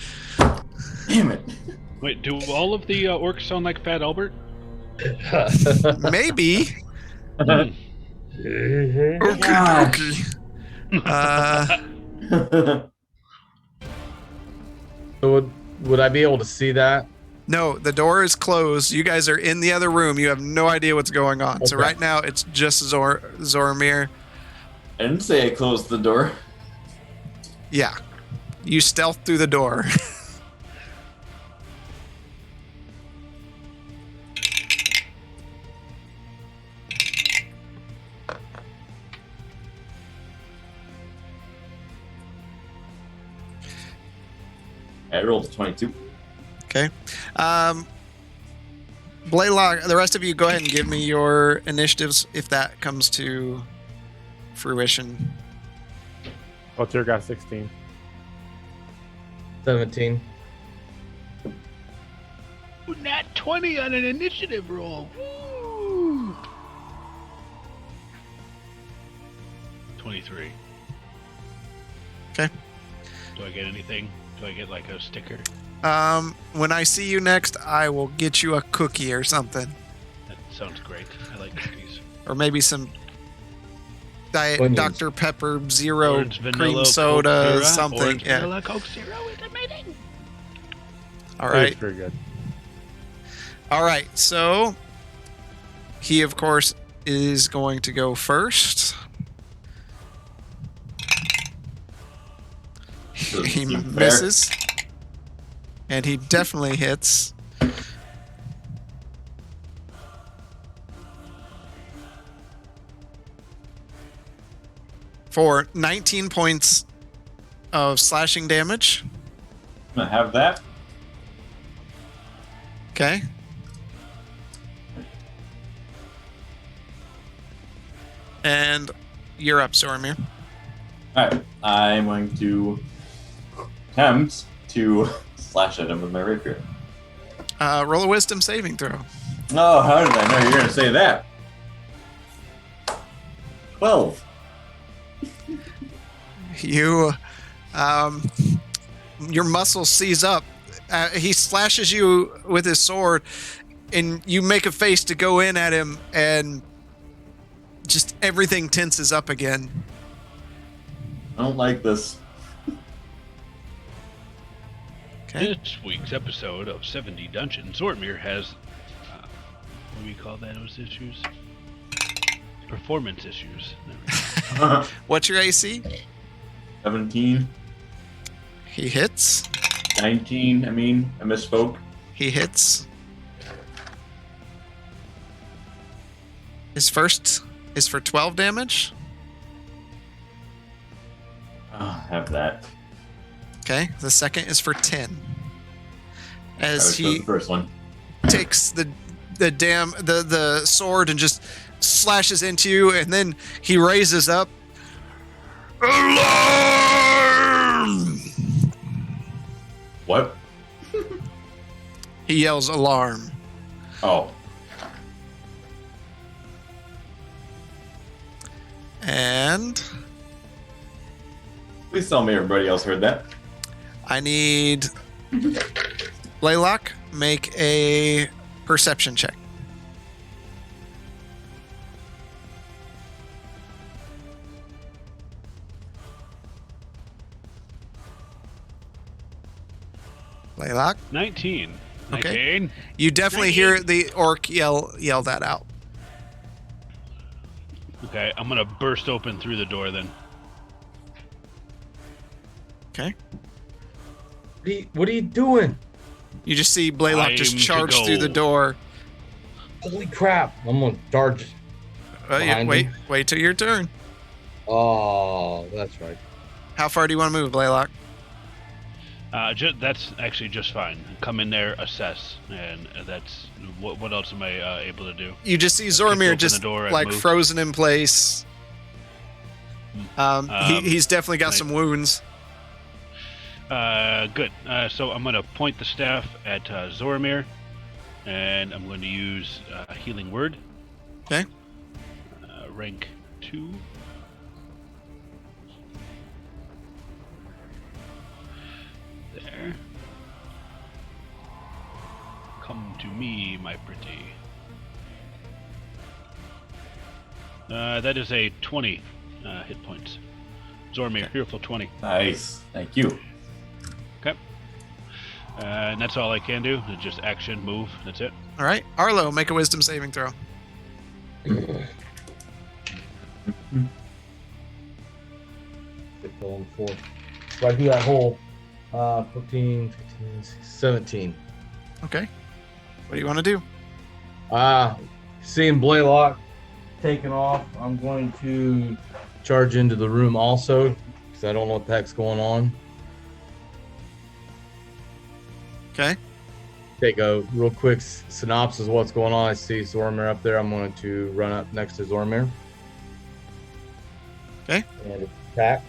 Damn it. Wait, do all of the orcs sound like Fat Albert? Maybe. Hmm. Okay. So would I be able to see that? No, the door is closed. You guys are in the other room. You have no idea what's going on. So Okay. right now it's just Zoromir. I didn't say I closed the door. Yeah. You stealth through the door. I rolled a 22. Okay. Blaylock, the rest of you go ahead and give me your initiatives if that comes to fruition. What's your guy? 16. 17. Nat 20 on an initiative roll. Woo! 23. Okay. Do I get anything? Do I get like a sticker? When I see you next, I will get you a cookie or something. That sounds great. I like cookies. Or maybe some Diet Onions. Dr. Pepper Zero Orange, vanilla, cream Coke soda, Zero. something. Orange, Yeah. vanilla, Coke Zero is amazing. All right. It's pretty good. All right. So he, of course, is going to go first. Doesn't He seem fair. misses. And he definitely hits. For 19 points of slashing damage. I'm gonna have that. Okay. And you're up, Zoromir. Alright, I'm going to attempt to slash at him with my rapier. Roll a wisdom saving throw. Oh, how did I know you were going to say that? 12. You, your muscles seize up. He slashes you with his sword, and you make a face to go in at him, and just everything tenses up again. I don't like this. Okay. This week's episode of 70 Dungeons, Zortmir has, what do we call those issues? Performance issues. There we go. What's your AC? 17, He hits. 19, I misspoke. He hits. His first is for 12 damage. Oh, have that. Okay. The second is for 10. As That was he the first one. takes the sword and just slashes into you, and then he raises up. Alarm! What? He yells alarm. Oh. And Please tell me everybody else heard that. I need Blaylock, make a perception check. Blaylock, 19. Okay. 19. you definitely hear the orc yell that out. Okay, I'm gonna burst open through the door then. Okay. What are you doing? You just see Blaylock just Time to charge go. through the door. Holy crap! I'm gonna charge. Behind Wait, him. wait till your turn. Oh, that's right. How far do you want to move, Blaylock? That's actually just fine. Come in there, assess, and that's what else am I able to do? You just see open Zormir the just door and like move. frozen in place. He's definitely got nice. some wounds. Good. So I'm going to point the staff at Zormir, and I'm going to use a healing word. Okay. Rank 2. There. Come to me, my pretty. That is a 20 hit points. Zormir, fearful 20. Nice. Thank you. Okay. And that's all I can do. It's just action, move. That's it. All right, Arlo, make a wisdom saving throw. Going for right through that hole. 14, 15, 17. Okay. What do you want to do? Seeing Blaylock taking off, I'm going to charge into the room also because I don't know what the heck's going on. Okay. Take a real quick synopsis of what's going on. I see Zormir up there. I'm going to run up next to Zormir. Okay. And attack.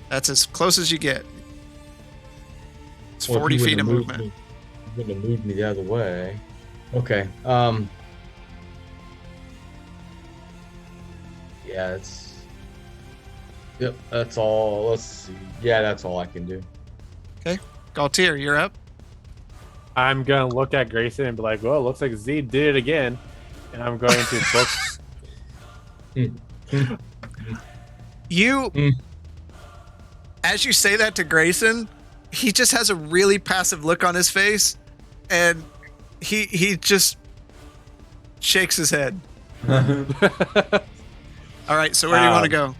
That's as close as you get. It's Well, if 40 he feet wouldn't of have moved movement. He wouldn't have moved me the other way. Okay. Yeah, it's. Yep, that's all. Let's see. Yeah, that's all I can do. Galtier, you're up. I'm gonna look at Grayson and be like, "Well, it looks like Z did it again," and I'm going to book. You, as you say that to Grayson, he just has a really passive look on his face, and he just shakes his head. All right, so where do you want to go?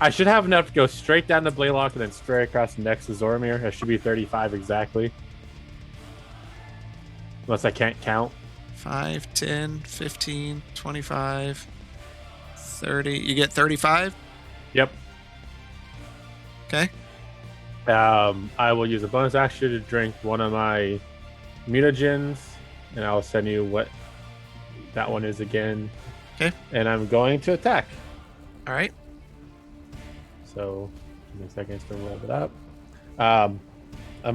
I should have enough to go straight down to Blaylock and then straight across next to Zormir. That should be 35 exactly. Unless I can't count. 5, 10, 15, 25, 30. You get 35? Yep. Okay. I will use a bonus action to drink one of my mutagens, and I'll send you what that one is again. Okay. And I'm going to attack. All right. So, give me a second to roll it up. I'm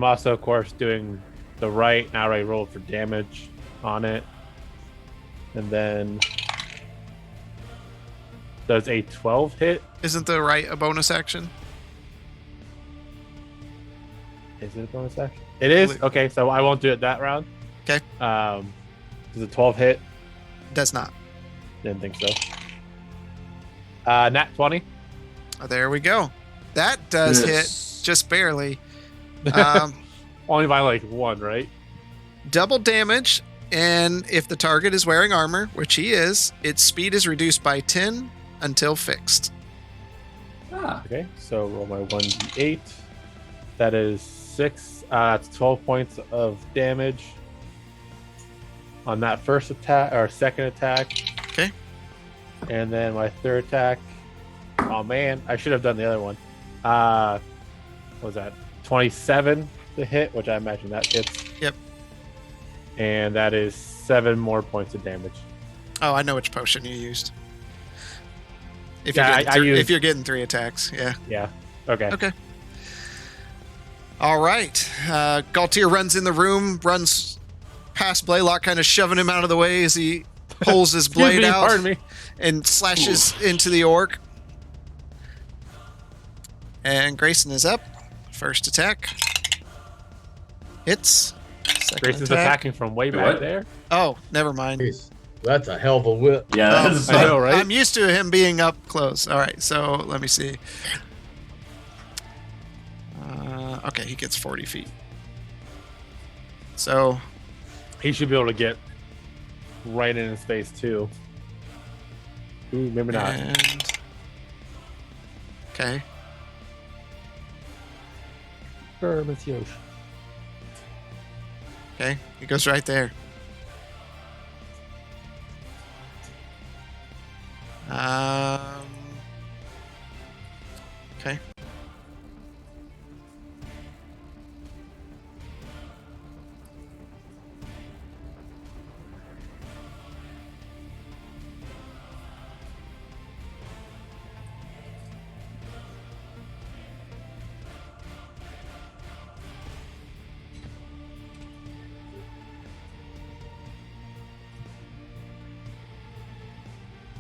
also, of course, doing the right. Now I rolled for damage on it. And then does a 12 hit? Isn't the right a bonus action? Is it a bonus action? It is? Okay, so I won't do it that round. Okay. Does a 12 hit? Does not. Didn't think so. Nat 20. Oh, there we go. That does hit just barely. Only by like one, right? Double damage, and if the target is wearing armor, which he is, its speed is reduced by 10 until fixed. Okay, so roll my 1d8. That is 6. That's 12 points of damage on that first attack or second attack. Okay. And then my third attack. Oh man, I should have done the other one. What was that? 27 to hit, which I imagine that hits. Yep. And that is 7 more points of damage. Oh, I know which potion you used. If Yeah, you're getting I used- if you're getting 3 attacks, yeah. Yeah. Okay. Okay. All right. Galtier runs in the room, runs past Blaylock, kind of shoving him out of the way as he pulls his Excuse blade me, out pardon me. and slashes into the orc. And Grayson is up. First attack. Hits. Second Grayson's attack. attacking from way back What? there. Oh, never mind. Jeez, that's a hell of a whip. Yeah, Oh, that's I know, right? I'm used to him being up close. All right, so let me see. Okay, he gets 40 feet. So, He should be able to get right in his face too. Ooh, maybe not. and okay, Okay, he goes right there. Okay.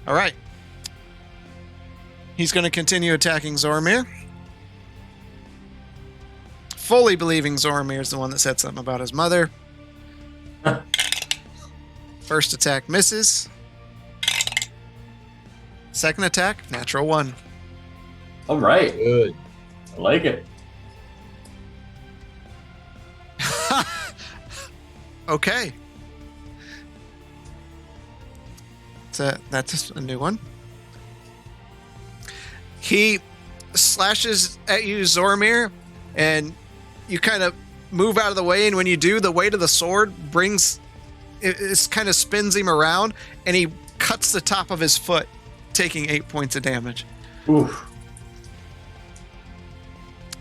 All right. He's going to continue attacking Zoromir. Fully believing Zoromir is the one that said something about his mother. First attack misses. Second attack, natural 1. All right. Good. I like it. Okay. So that's a new one. He slashes at you, Zoromir, and you kind of move out of the way, and when you do, the weight of the sword it kind of spins him around, and he cuts the top of his foot, taking 8 points of damage. Oof.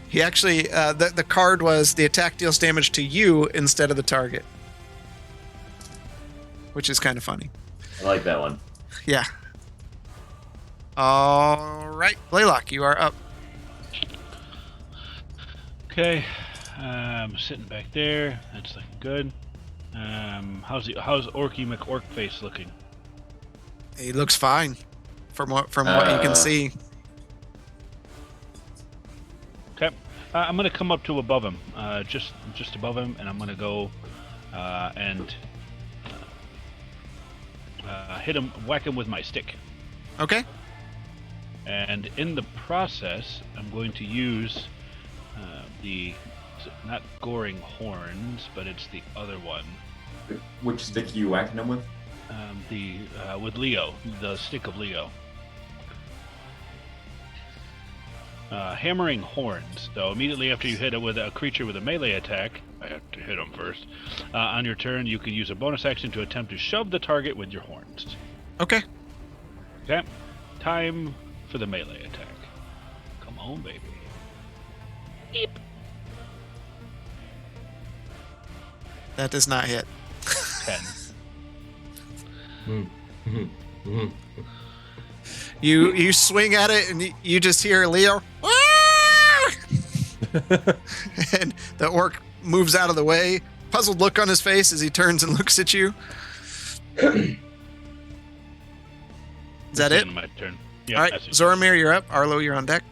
He actually, the card was the attack deals damage to you instead of the target, which is kind of funny. I like that one. Yeah. All right, Blaylock, you are up. Okay, sitting back there. That's looking good. How's Orky McOrkface looking? He looks fine, from what you can see. Okay, I'm gonna come up to above him, just above him, and I'm gonna go and whack him with my stick. Okay. And in the process, I'm going to use not goring horns, but it's the other one. Which stick are you whacking him with? With Leo, the stick of Leo. Hammering horns. So immediately after you hit it with a creature with a melee attack, I have to hit him first. On your turn, you can use a bonus action to attempt to shove the target with your horns. Okay. Okay. Time for the melee attack. Come on, baby. Eep. That does not hit. 10. You swing at it, and you just hear Leo. "Ah!" And the orc moves out of the way. Puzzled look on his face as he turns and looks at you. Is that it? My turn. Yeah, All right, that's it. Zoromir, you're up. Arlo, you're on deck.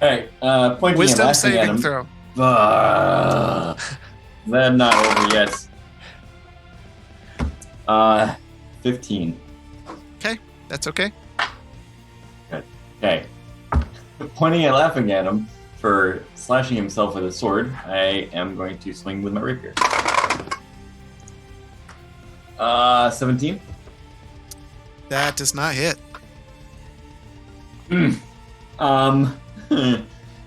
All right. Pointing and Wisdom laughing at saving him. throw. Then not over yet. 15. That's okay. Okay. Pointing and laughing at him for slashing himself with a sword, I am going to swing with my rapier. 17. That does not hit. I'm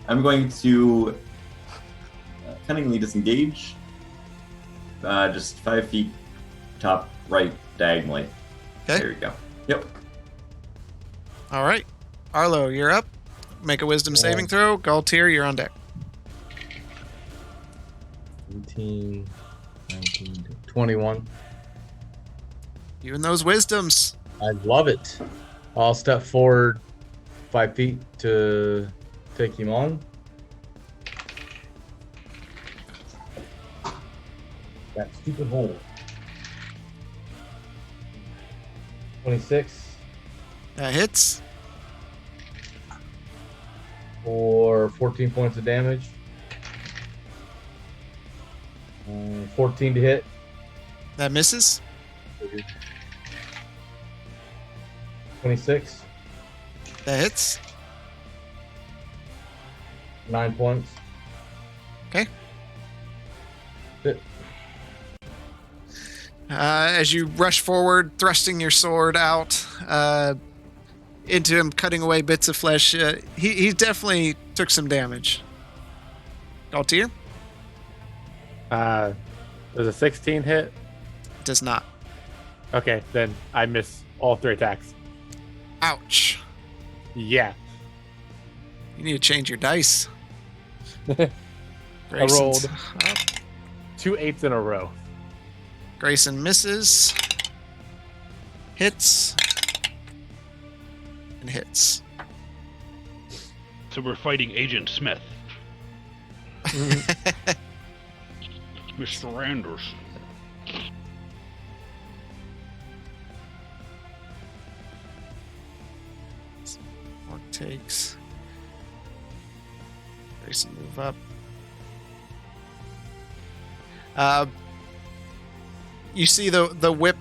going to cunningly disengage. Just 5 feet top right diagonally. Okay. There we go. Yep. All right. Arlo, you're up. Make a wisdom saving throw. Galtier, you're on deck. 18, 19, 21. You and those wisdoms. I love it. I'll step forward 5 feet to take him on. That stupid hole. 26 That hits. for 14 points of damage. 14 to hit. That misses. 26. That hits. 9 points. Okay. Hit. As you rush forward, thrusting your sword out into him, cutting away bits of flesh, he definitely took some damage. Galtier? Does a 16 hit? Does not. Okay, then I miss all 3 attacks. Ouch. Yeah. You need to change your dice. I Grayson's rolled up. 2 8s in a row. Grayson misses. Hits. And hits. So we're fighting Agent Smith. Mr. Anderson. Orc takes. Grayson move up. You see the whip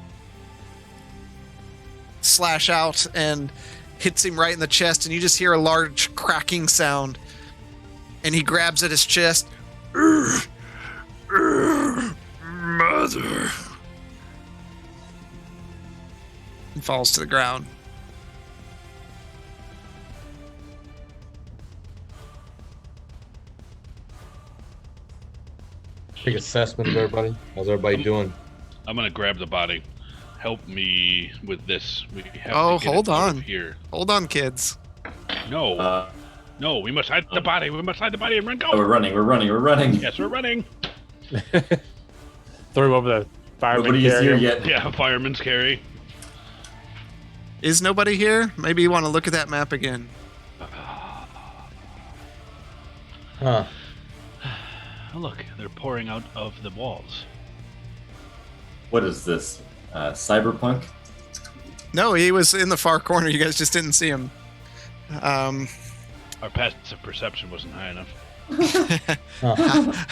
slash out and hits him right in the chest, and you just hear a large cracking sound. And he grabs at his chest. Mother. And falls to the ground. Take assessment of everybody. How's everybody doing? I'm gonna grab the body. Help me with this. We have Oh, to get hold it out on. of here. Hold on, kids. No. No, we must hide the body. We must hide the body and run. Go. Oh, we're running. Yes, we're running. Throw him over the fireman. Nobody is here carrier. yet. Yeah, fireman's carry. Is nobody here? Maybe you want to look at that map again. Huh. Oh, look, they're pouring out of the walls. What is this? Cyberpunk? No, he was in the far corner. You guys just didn't see him. Our passive perception wasn't high enough.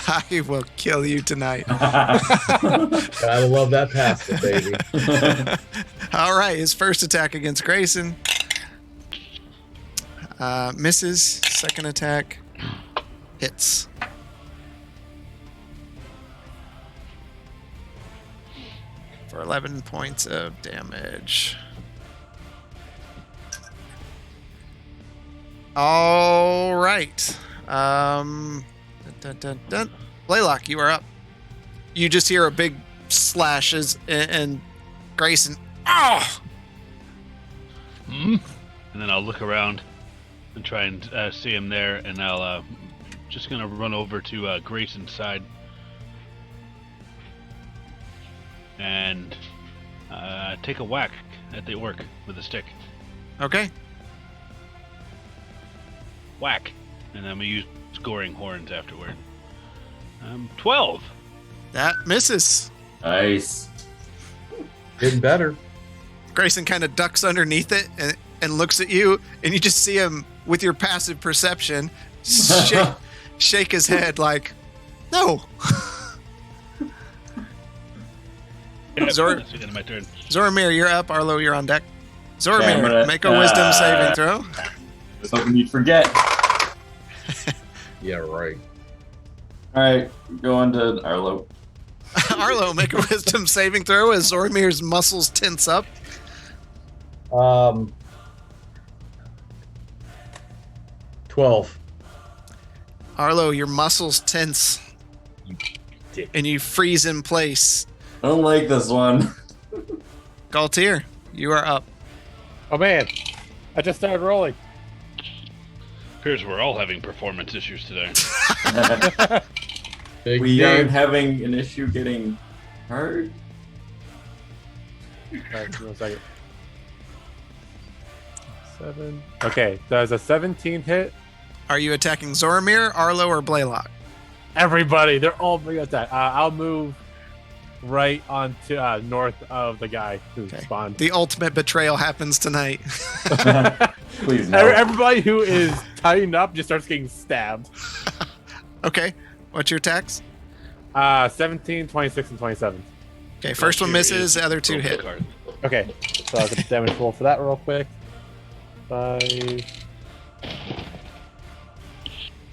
I will kill you tonight. I love that passive, baby. All right, his first attack against Grayson. Misses. Second attack. Hits. For 11 points of damage. All right. Blaylock, you are up. You just hear a big slashes and Grayson. Oh! And then I'll look around and try and see him there, and I'll just gonna run over to Grayson's side and take a whack at the orc with a stick. Okay. Whack, and then I'm gonna use scoring horns afterward. 12. That misses. Nice. Getting better. Grayson kind of ducks underneath it and looks at you, and you just see him with your passive perception shake his head like, no. That's the end of my turn. Zoramir, you're up. Arlo, you're on deck. Zoramir, Okay, I'm gonna- make a wisdom saving throw. I was hoping you'd forget. Yeah, right. All right, go on to Arlo. Arlo, make a wisdom saving throw as Zoramir's muscles tense up. 12. Arlo, your muscles tense. dick. And you freeze in place. I don't like this one. Galtier, you are up. Oh man, I just started rolling. Appears we're all having performance issues today. Big We game. aren't having an issue getting hurt. Alright, give me 1 second. 7. Okay, does a 17 hit? Are you attacking Zoramir, Arlo, or Blaylock? Everybody, they're all bring attack. I'll move right onto north of the guy who spawned. The ultimate betrayal happens tonight. Please no. Everybody who is tightened up just starts getting stabbed. Okay, what's your attacks? 17, 26, and 27. Okay, first one misses, the other two hit. Card. Okay, so I'll get the damage roll for that real quick. 5,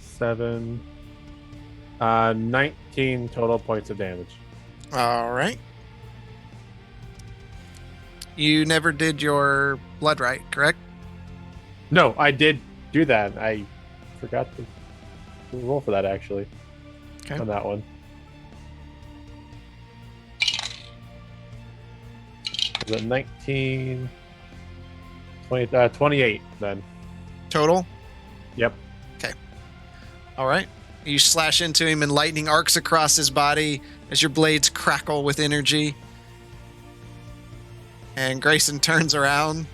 7, 19 total points of damage. All right. You never did your blood right, correct? No, I did do that. I forgot to roll for that actually. Okay. On that one. Was it 19, 20, 28 then? Total? Yep. All right. You slash into him and lightning arcs across his body as your blades crackle with energy. And Grayson turns around.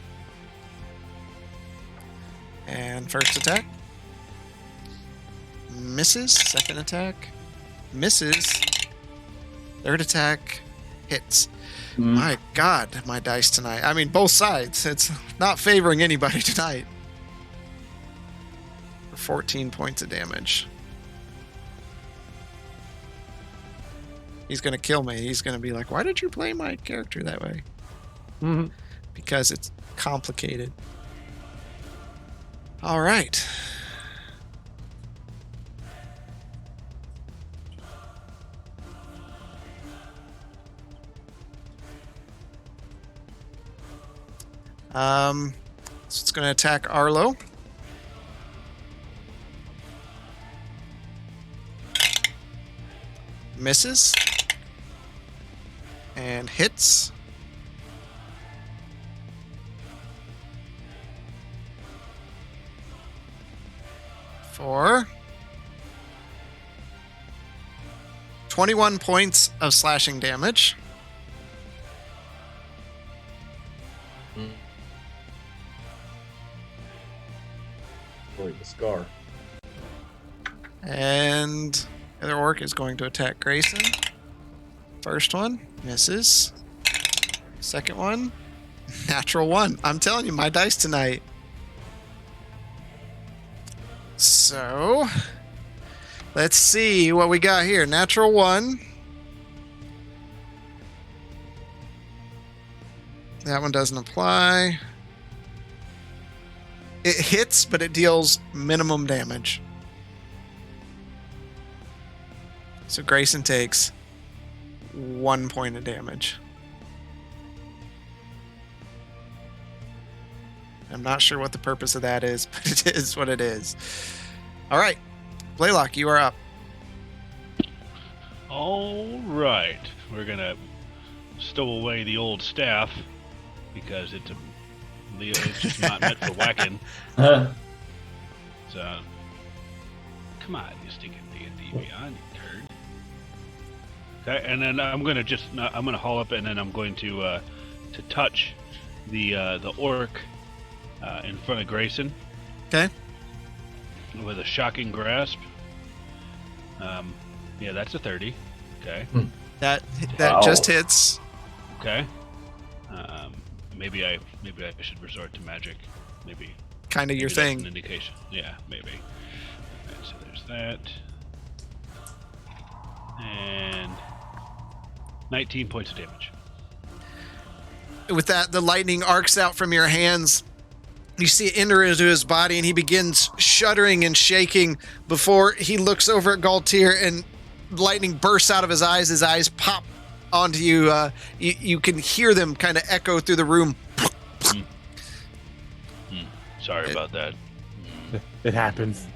And first attack. Misses. Second attack. Misses. Third attack. Hits. My God, my dice tonight. I mean, both sides. It's not favoring anybody tonight. For 14 points of damage. He's going to kill me. He's going to be like, why did you play my character that way? Mm-hmm. Because it's complicated. All right. So it's going to attack Arlo. Misses. And hits. For 21 points of slashing damage. Boy, the scar. And the other orc is going to attack Grayson. First one misses. Second one, natural 1. I'm telling you, my dice tonight. So, let's see what we got here. Natural 1. That one doesn't apply. It hits, but it deals minimum damage. So Grayson takes 1 point of damage. I'm not sure what the purpose of that is, but it is what it is. All right. Blaylock, you are up. All right. We're going to stow away the old staff because it's just not meant for whacking. So, come on, you stinking D&D beyond, you turd. Okay, and then I'm going to haul up and then I'm going to touch the orc in front of Grayson. Okay. With a shocking grasp. Yeah, that's a 30. Okay. That Wow. just hits. Okay. Maybe I should resort to magic. Maybe. Kind of your Maybe that's thing. an indication. Yeah, maybe. Alright, so there's that. And 19 points of damage. With that, the lightning arcs out from your hands. You see it enter into his body, and he begins shuddering and shaking before he looks over at Galtier, and lightning bursts out of his eyes. His eyes pop onto you. You can hear them kind of echo through the room. Sorry about that. It happens.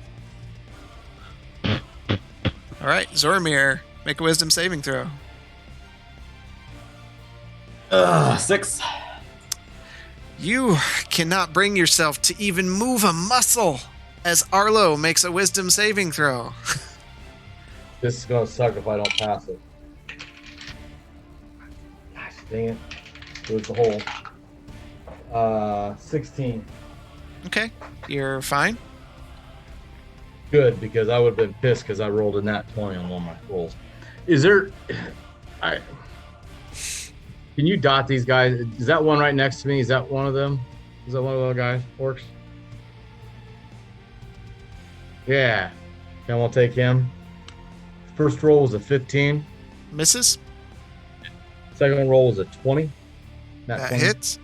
All right, Zormir, make a wisdom saving throw. 6. You cannot bring yourself to even move a muscle as Arlo makes a wisdom saving throw. This is gonna suck if I don't pass it. Gosh dang it. Towards the hole. 16. Okay, you're fine. Good, because I would have been pissed because I rolled a nat 20 on one of my rolls. Is there... Can you dot these guys? Is that one right next to me? Is that one of them? Is that one of the guys? Orcs? Yeah. Okay, we'll take him. First roll was a 15. Misses. Second roll was a 20. Nat That 20. hits.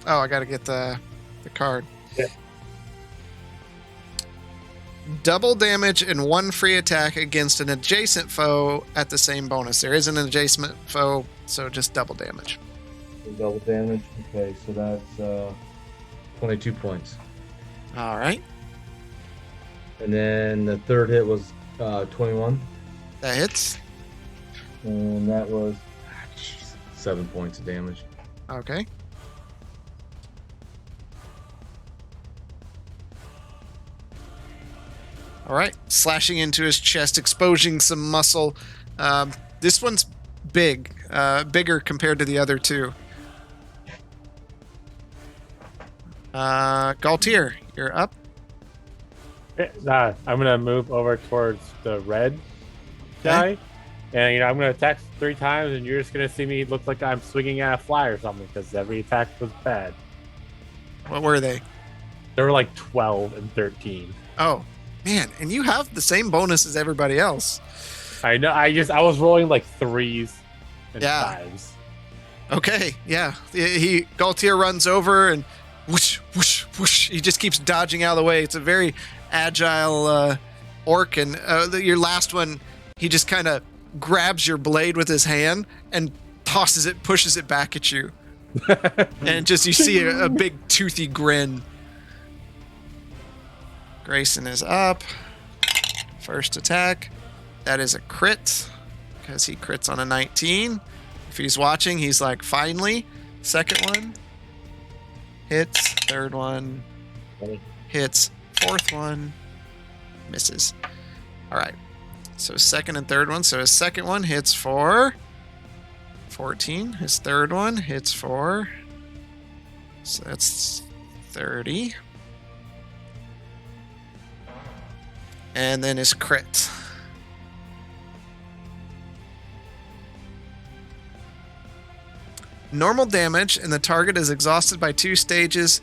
Oh, I got to get the card. Yeah. double damage and 1 free attack against an adjacent foe at the same bonus. There isn't an adjacent foe, so just double damage. Double damage. Okay, so that's 22 points. All right. And then the third hit was 21. That hits. And that was 7 points of damage. Okay. All right. Slashing into his chest, exposing some muscle. This one's big, bigger compared to the other two. Galtier, you're up. I'm gonna move over towards the red guy, and I'm gonna attack 3 times, and you're just gonna see me look like I'm swinging at a fly or something because every attack was bad. What were they? They were like 12 and 13. Oh, man, and you have the same bonus as everybody else. I know. I was rolling like 3s and Yeah. 5s. Okay, yeah. Galtier runs over and whoosh, whoosh, whoosh. He just keeps dodging out of the way. It's a very agile orc, and your last one, he just kind of grabs your blade with his hand and pushes it back at you. And just you see a big toothy grin. Grayson is up. First attack. That is a crit because he crits on a 19. If he's watching, he's like, finally. Second one. Hits. Third one. Hits. Fourth one. Misses. All right. So second and third one. So his second one hits for 14. His third one hits for... So that's 30. And then his crit. Normal damage, and the target is exhausted by 2 stages.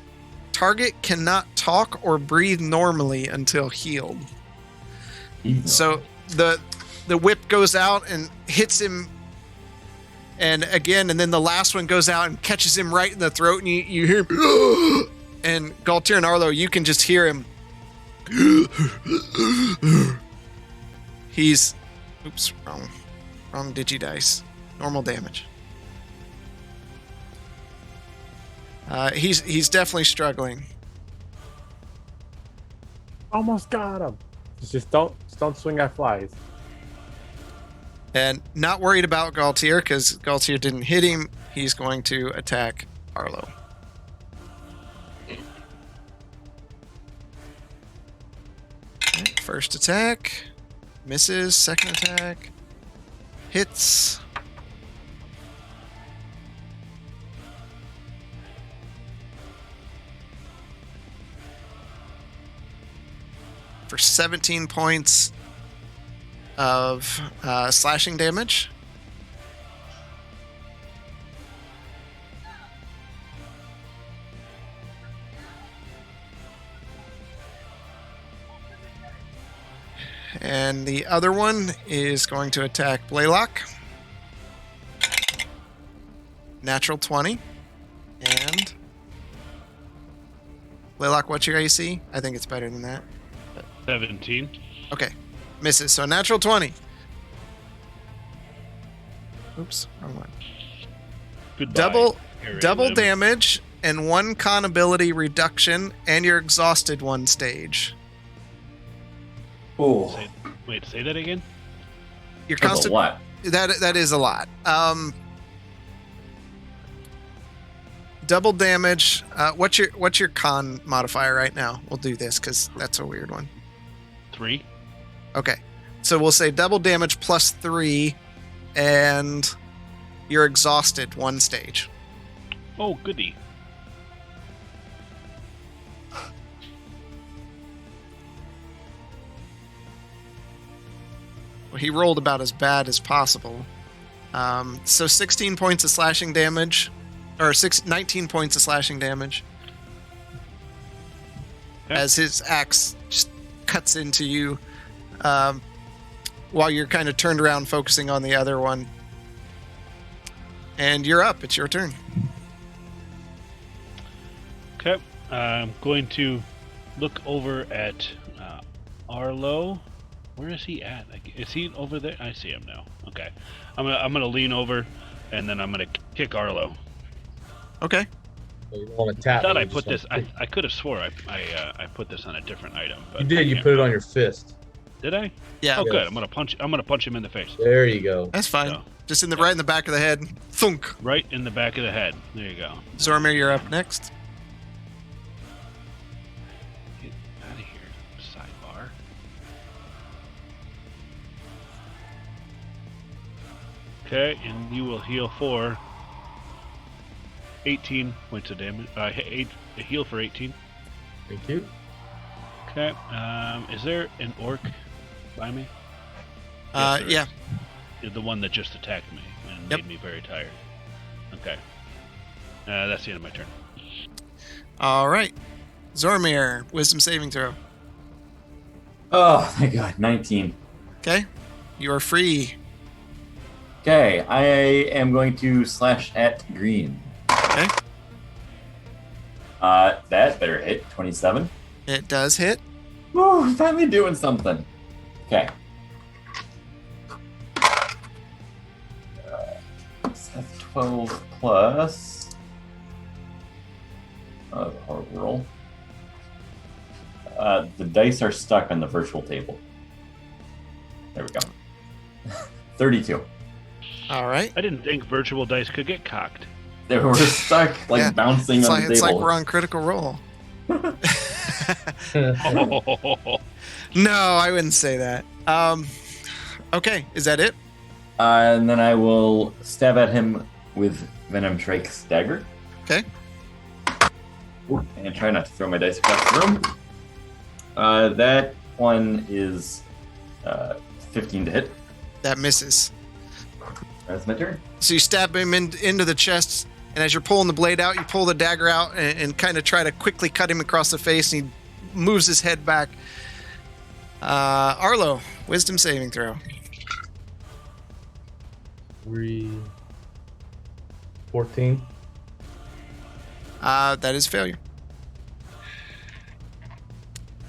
Target cannot talk or breathe normally until healed. So the whip goes out and hits him, and then the last one goes out and catches him right in the throat, and you hear him. And Galtier and Arlo, you can just hear him. He's, oops, wrong digidice. Normal damage. He's definitely struggling. Almost got him. Just don't swing at flies. And not worried about Galtier because Galtier didn't hit him. He's going to attack Arlo. Okay, first attack. Misses. Second attack. Hits. For 17 points of slashing damage. And the other one is going to attack Blaylock. Natural 20. And Blaylock, what's your AC? I think it's better than that. 17. Okay. Misses. So natural 20. Oops. Wrong one. Goodbye. Double damage and 1 con ability reduction, and you're exhausted 1 stage. Oh, Wait, say that again? Your that's a constant lot. that is a lot. Double damage. What's your con modifier right now? We'll do this because that's a weird one. 3. Okay. So we'll say double damage plus 3, and you're exhausted 1 stage. Oh, goody. Well, he rolled about as bad as possible. So 16 points of slashing damage, or 19 points of slashing damage. Okay. As his axe just cuts into you, while you're kind of turned around focusing on the other one. And you're up. It's your turn. Okay. I'm going to look over at Arlo. Where is he at? Is he over there? I see him now. Okay. I'm gonna lean over, and then I'm gonna kick Arlo. Okay. You don't want to I tap. thought me, I you put just this. wanna I could have swore I put this on a different item. But You did. You can't put it on remember. your fist. Did I? Yeah. Oh, good. Yes. I'm gonna punch him in the face. There you go. That's fine. So, Just right in the back of the head. Thunk. right in the back of the head. There you go. Zormir, you're up next. Get out of here. Sidebar. Okay, and you will heal for 18 points of damage. Heal for 18. Thank you. Okay. Is there an orc by me? Yes, there Yeah. is. The one that just attacked me and Yep. made me very tired. Okay. That's the end of my turn. All right. Zormir, wisdom saving throw. Oh, thank God. 19. Okay. You are free. Okay, I am going to slash at green. Okay. That better hit. 27. It does hit. Woo, finally doing something. Okay. That's 12 plus. Oh, that's a horrible roll. The dice are stuck on the virtual table. There we go. 32. All right. I didn't think virtual dice could get cocked. They were stuck, like Yeah, bouncing on the it's like table. we're on Critical Role. No, I wouldn't say that. Okay, is that it? And then I will stab at him with Venom Trake's dagger. Okay. And try not to throw my dice across the room. That one is 15 to hit. That misses. That's my turn. So you stab him into the chest, and as you're pulling the blade out, you pull the dagger out and kind of try to quickly cut him across the face, and he moves his head back. Arlo, wisdom saving throw. 14. That is failure.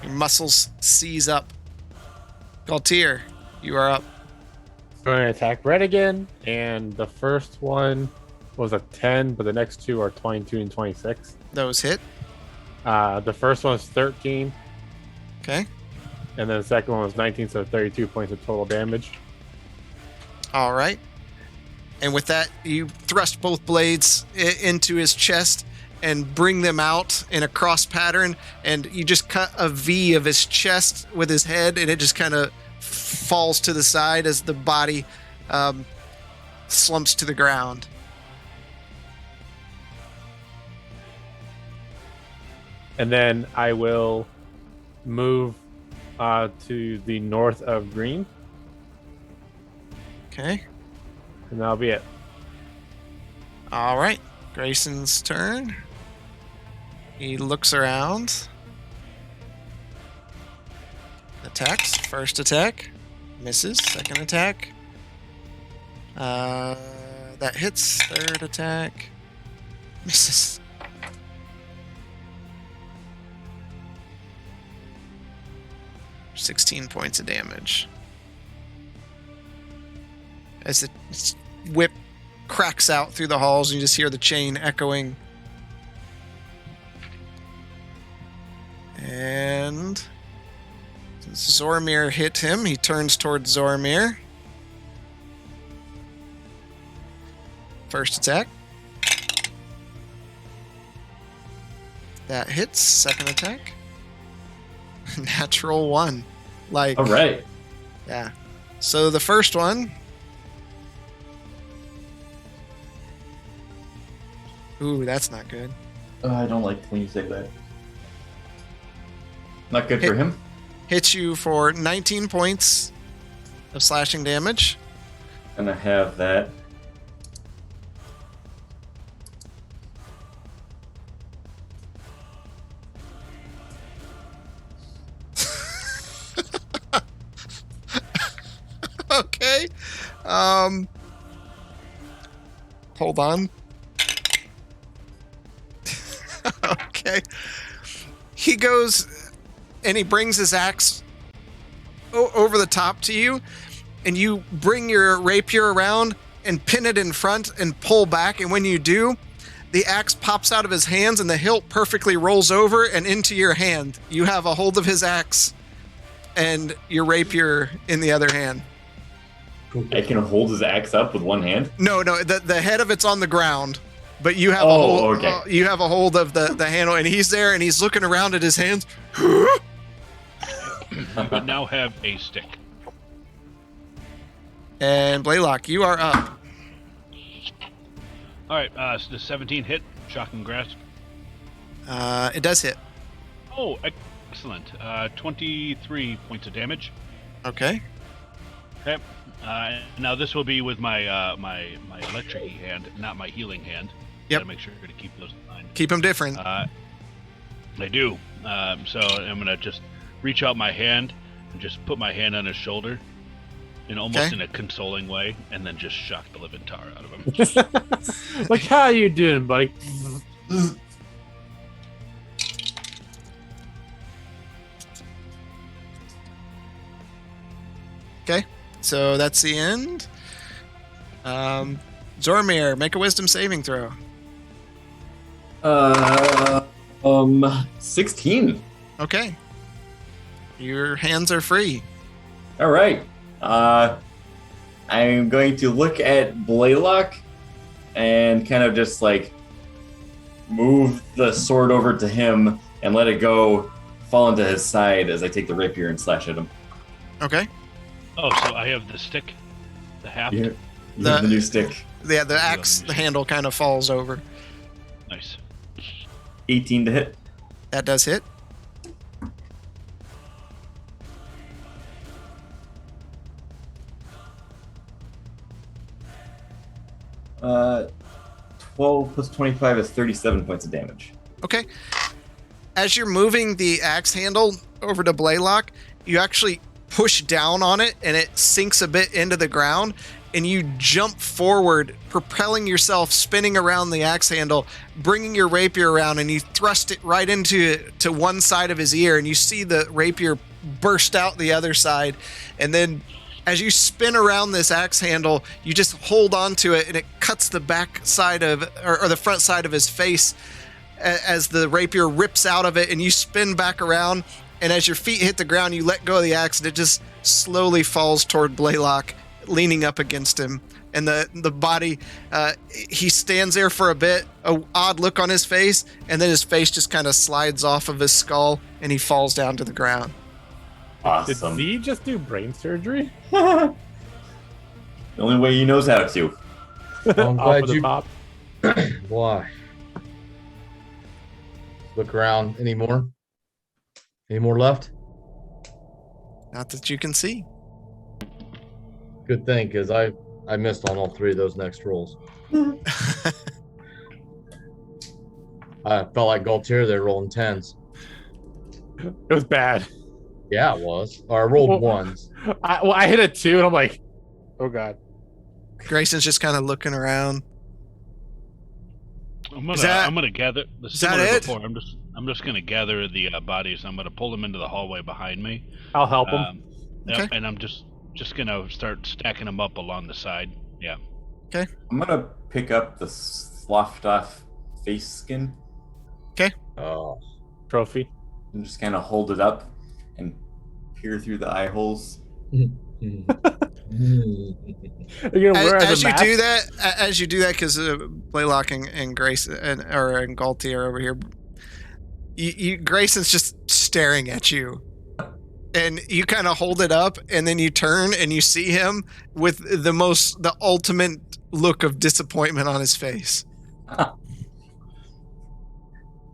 Your muscles seize up. Galtier, you are up. Going to attack Red again, and the first one was a 10, but the next two are 22 and 26. Those hit. The first one was 13, Okay. and then the second one was 19, so 32 points of total damage. All right. And with that, you thrust both blades into his chest and bring them out in a cross pattern, and you just cut a V of his chest with his head, and it just kind of falls to the side as the body slumps to the ground. And then I will move to the north of green, Okay. and that'll be it. All right. Grayson's turn. He looks around. Attacks. First attack. Misses. Second attack. That hits. Third attack. Misses. $16 points of damage. As the whip cracks out through the halls, and you just hear the chain echoing. And Zormir hit him. He turns towards Zormir. First attack. That hits. Second attack. Natural 1. Like, All right. yeah. So the first one. Ooh, that's not good. I don't like when you say that. Not good for him. Hits you for 19 points of slashing damage. And I have that. Okay. Hold on. Okay. He goes and he brings his axe over the top to you, and you bring your rapier around and pin it in front and pull back. And when you do, the axe pops out of his hands and the hilt perfectly rolls over and into your hand. You have a hold of his axe and your rapier in the other hand. I can hold his axe up with one hand? No, the head of it's on the ground, but you have you have a hold of the handle, and he's there and he's looking around at his hands. You would now have a stick. And Blaylock, you are up. All right, so the 17 hit, shocking grasp. It does hit. Oh, excellent. 23 points of damage. Okay. Okay. Now this will be with my my electric hand, not my healing hand. Yep. Gotta make sure to keep those in mind. Keep them different. I do. So I'm gonna just reach out my hand and just put my hand on his shoulder, almost in a consoling way, and then just shock the living tar out of him. Like, how you doing, buddy? Okay. So that's the end. Zormir, make a wisdom saving throw. 16. Okay. Your hands are free. All right. I'm going to look at Blaylock and kind of just like move the sword over to him and let it go, fall into his side as I take the rapier and slash at him. Okay. Oh, so I have the stick, the haft. You have the new stick. Yeah, the axe, the handle kind of falls over. Nice. 18 to hit. That does hit. Uh, 12 plus 25 is 37 points of damage. Okay. As you're moving the axe handle over to Blaylock, you actually push down on it and it sinks a bit into the ground, and you jump forward, propelling yourself, spinning around the axe handle, bringing your rapier around, and you thrust it right into one side of his ear, and you see the rapier burst out the other side. And then as you spin around this axe handle, you just hold on to it, and it cuts the back side of, or the front side of his face as the rapier rips out of it, and you spin back around. And as your feet hit the ground, you let go of the axe, and it just slowly falls toward Blaylock, leaning up against him. And the body, he stands there for a bit, an odd look on his face, and then his face just kind of slides off of his skull, and he falls down to the ground. Awesome. Did he just do brain surgery? The only way he knows how to. I'm glad you. Top. Why? Look around. Any more? Any more left? Not that you can see. Good thing, because I missed on all three of those next rolls. I felt like Galtier there rolling tens. It was bad. Yeah, it was. Or I rolled ones. I hit a 2, and I'm like, oh god. Grayson's just kind of looking around. I'm gonna gather. Is that it? Before, I'm just gonna gather the bodies. I'm gonna pull them into the hallway behind me. I'll help him. Okay. And I'm just gonna start stacking them up along the side. Yeah. Okay. I'm gonna pick up the sloughed off face skin Oh. Trophy. and just kind of hold it up and peer through the eye holes. Are you gonna wear it As you do that, because Blaylock and Grace and Galti are over here, Grayson's just staring at you, and you kind of hold it up, and then you turn and you see him with the ultimate look of disappointment on his face. I'm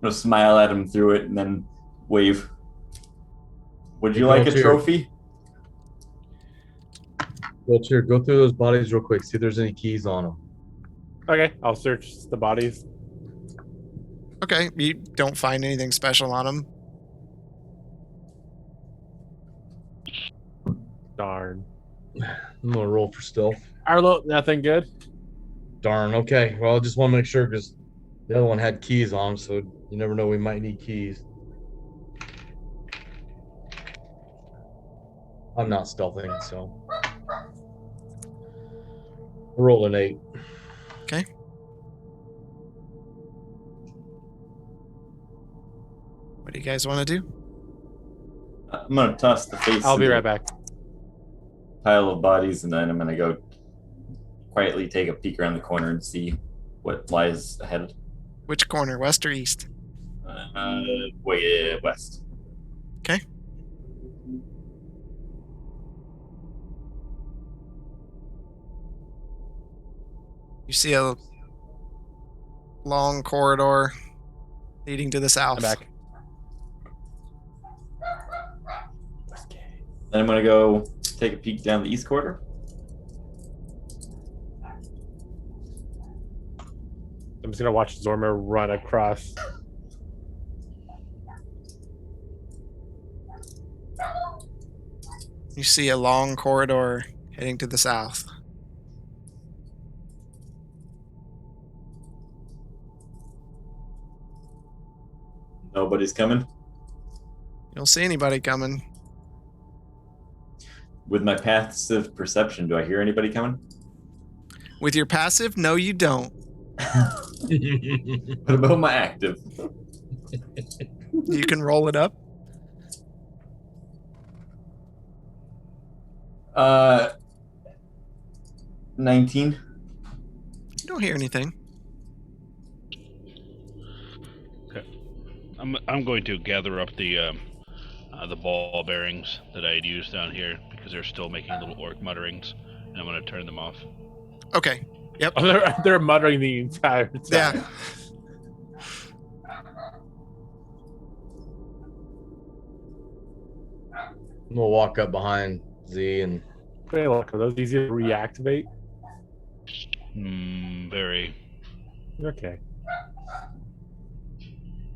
gonna smile at him through it and then wave. Would you like a trophy? Galtier, go through those bodies real quick. See if there's any keys on them. Okay, I'll search the bodies. Okay, you don't find anything special on him. Darn. I'm gonna roll for stealth. Arlo, nothing good. Darn. Okay. Well, I just want to make sure because the other one had keys on, so you never know. We might need keys. I'm not stealthing, so roll an 8. Okay. What do you guys want to do? I'm gonna toss the face. I'll be in right the back. Pile of bodies, and then I'm gonna go quietly take a peek around the corner and see what lies ahead. Which corner, west or east? Way west. Okay. You see a long corridor leading to the south. I'm back. Then I'm gonna go take a peek down the east corridor. I'm just gonna watch Zormer run across. You see a long corridor heading to the south. Nobody's coming. You don't see anybody coming. With my passive perception, do I hear anybody coming? With your passive, no, you don't. What about my active? You can roll it up. 19. You don't hear anything. Okay. I'm going to gather up the ball bearings that I had used down here because they're still making little orc mutterings, and I'm going to turn them off. Okay. Yep. Oh, they're muttering the entire time. Yeah. We'll walk up behind Z and Hey, look, are those easy to reactivate? Very. Okay.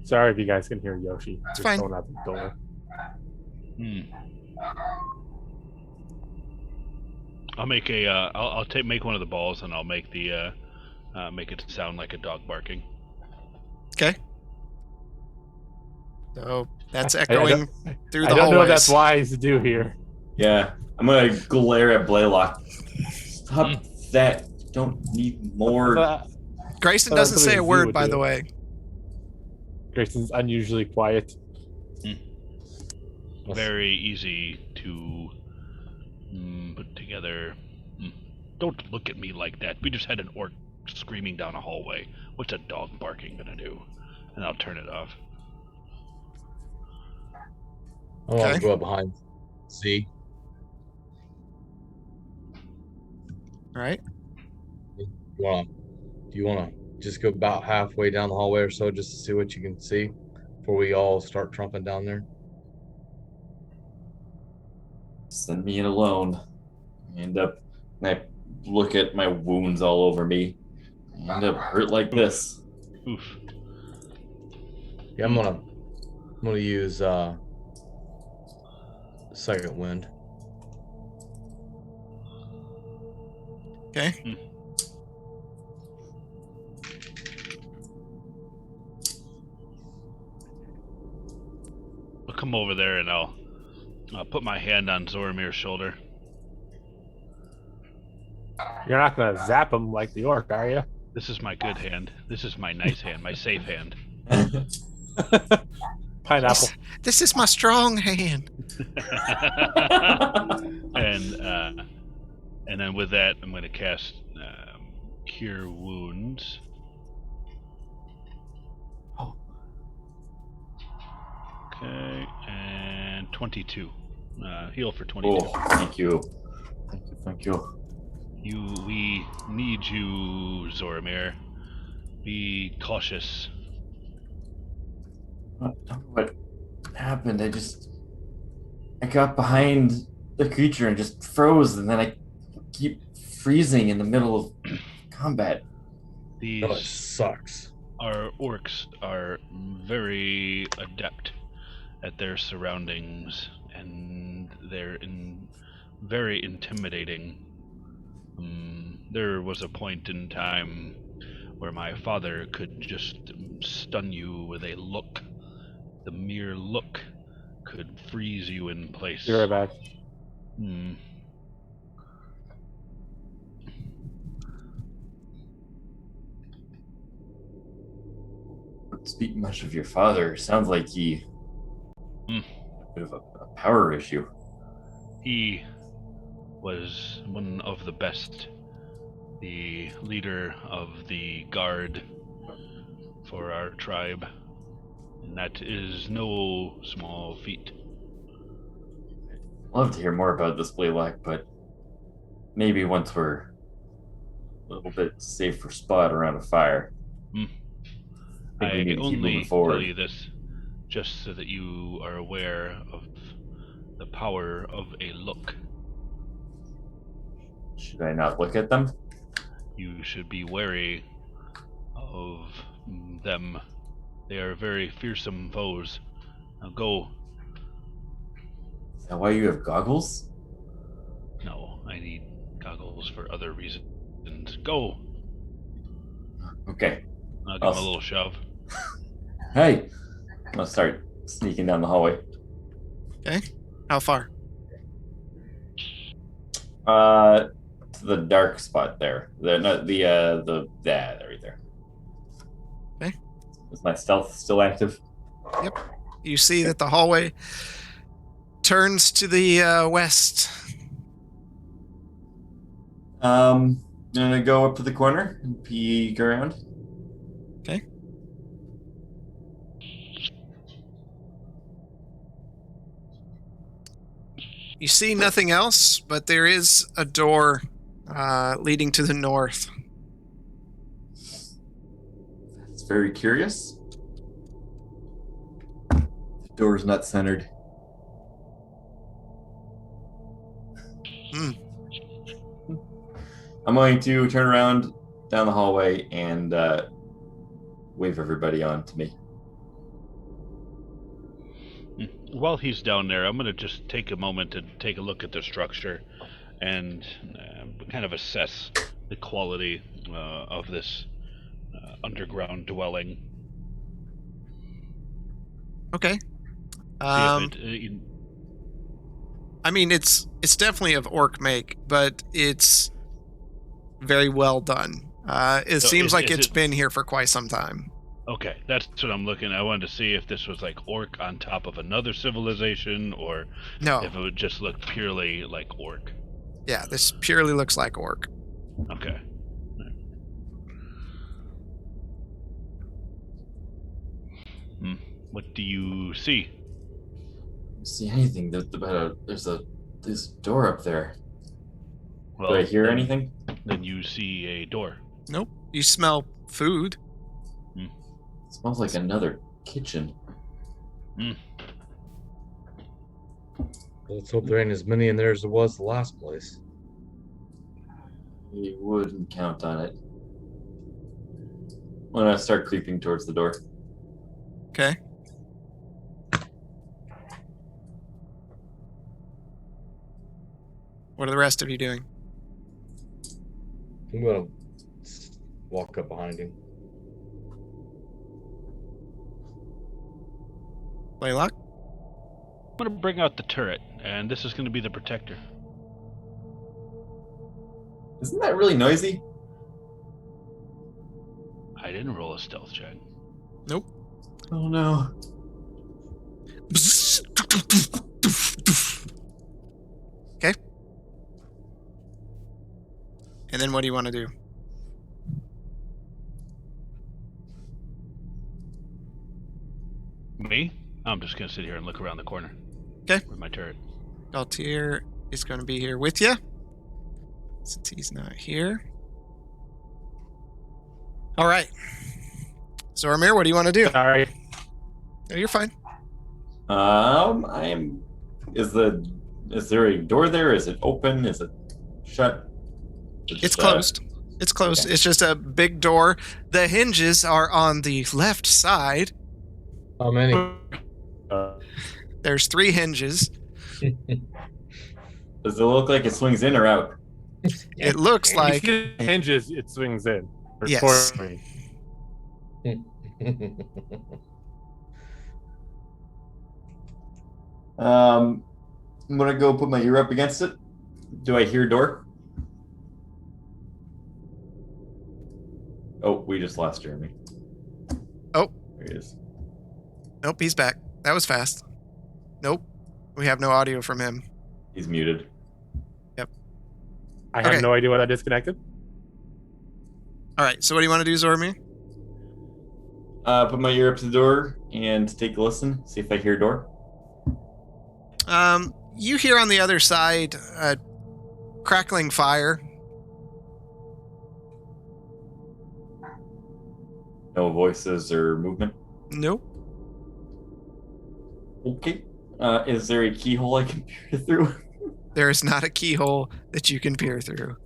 Sorry if you guys can hear Yoshi. It's Just fine. going out the door. I'll make a. I'll make one of the balls and I'll make the make it sound like a dog barking. Okay. So that's I echoing through the I don't know if hallways. that's wise to do here. Yeah, I'm gonna glare at Blaylock. Stop that! Don't need more. Grayson Oh, doesn't that's say a something Z word, would by do. the way. Grayson's unusually quiet. Very easy to put together. Don't look at me like that. We just had an orc screaming down a hallway. What's a dog barking gonna do? And I'll turn it off. I want Okay. to go up behind Z. All right. Do you want to just go about halfway down the hallway or so just to see what you can see before we all start trumping down there? Send me in alone. And I look at my wounds all over me. I end up hurt like this. Oof. Yeah, I'm gonna use second wind. Okay. I'll come over there and I'll put my hand on Zoromir's shoulder. You're not going to zap him like the orc, are you? This is my good hand. This is my nice hand, my safe hand. Pineapple. This is my strong hand. And then with that, I'm going to cast Cure Wounds. Oh. Okay, and 22. Heal for 22. Oh, thank you. Thank you. We need you, Zoromir. Be cautious. What happened? I got behind the creature and just froze, and then I keep freezing in the middle of combat. These Oh, it sucks. Our orcs are very adept at their surroundings, and they're very intimidating. There was a point in time where my father could just stun you with a look. The mere look could freeze you in place. You're right back. Hmm. Don't speak much of your father. Sounds like he Hmm. a bit of a power issue. He was one of the best, the leader of the guard for our tribe, and that is no small feat. I'd love to hear more about this Blaylock, but maybe once we're a little bit safer spot around a fire. Hmm. I think we I need to keep moving only forward. tell you this just so that you are aware of the power of a look. Should I not look at them? You should be wary of them. They are very fearsome foes. Now go. Is that why you have goggles? No, I need goggles for other reasons. Go. Okay. I'll give him a little shove. Hey! I'm gonna start sneaking down the hallway. Okay. How far? To the dark spot there. Right there. Okay. Is my stealth still active? Yep. You see that the hallway turns to the west. I'm gonna go up to the corner and peek around. Okay. You see nothing else, but there is a door leading to the north. It's very curious. The door's not centered. Hmm. I'm going to turn around down the hallway and wave everybody on to me. While he's down there, I'm going to just take a moment to take a look at the structure and kind of assess the quality of this underground dwelling. Okay. See if it, I mean, it's definitely of orc make, but it's very well done. It So seems like is it's it- been here for quite some time. okay, that's what I'm looking at. I wanted to see if this was like orc on top of another civilization, or No. if it would just look purely like orc. Yeah, this purely looks like orc. Okay. What do you see? Don't see anything. There's this door up there. Well, Do I hear then- anything? Then you see a door. Nope. You smell food. It smells like another kitchen. Let's hope there ain't as many in there as there was the last place. You wouldn't count on it. I'm gonna start creeping towards the door. Okay. What are the rest of you doing? I'm gonna walk up behind him. Blaylock? I'm going to bring out the turret, and this is going to be the protector. Isn't that really noisy? I didn't roll a stealth check. Nope. Oh no. Okay. And then what do you want to do? Me? I'm just going to sit here and look around the corner. Okay. With my turret. Galtier is going to be here with you, since he's not here. All right. So, Amir, what do you want to do? Sorry. No, you're fine. Is there a door there? Is it open? Is it shut? It's closed. It's closed. Okay. It's just a big door. The hinges are on the left side. How many? There's 3 hinges. Does it look like it swings in or out? It looks like You see the hinges, it swings in. Or Yes. toward me. I'm gonna go put my ear up against it. Do I hear a door? Oh, we just lost Jeremy. Oh. There he is. Nope, he's back. That was fast. Nope. We have no audio from him. He's muted. I have no idea what I disconnected. All right, so what do you want to do, Zormir? Put my ear up to the door and take a listen. See if I hear a door. You hear on the other side a crackling fire. No voices or movement. Nope. Okay. Is there a keyhole I can peer through? There is not a keyhole that you can peer through.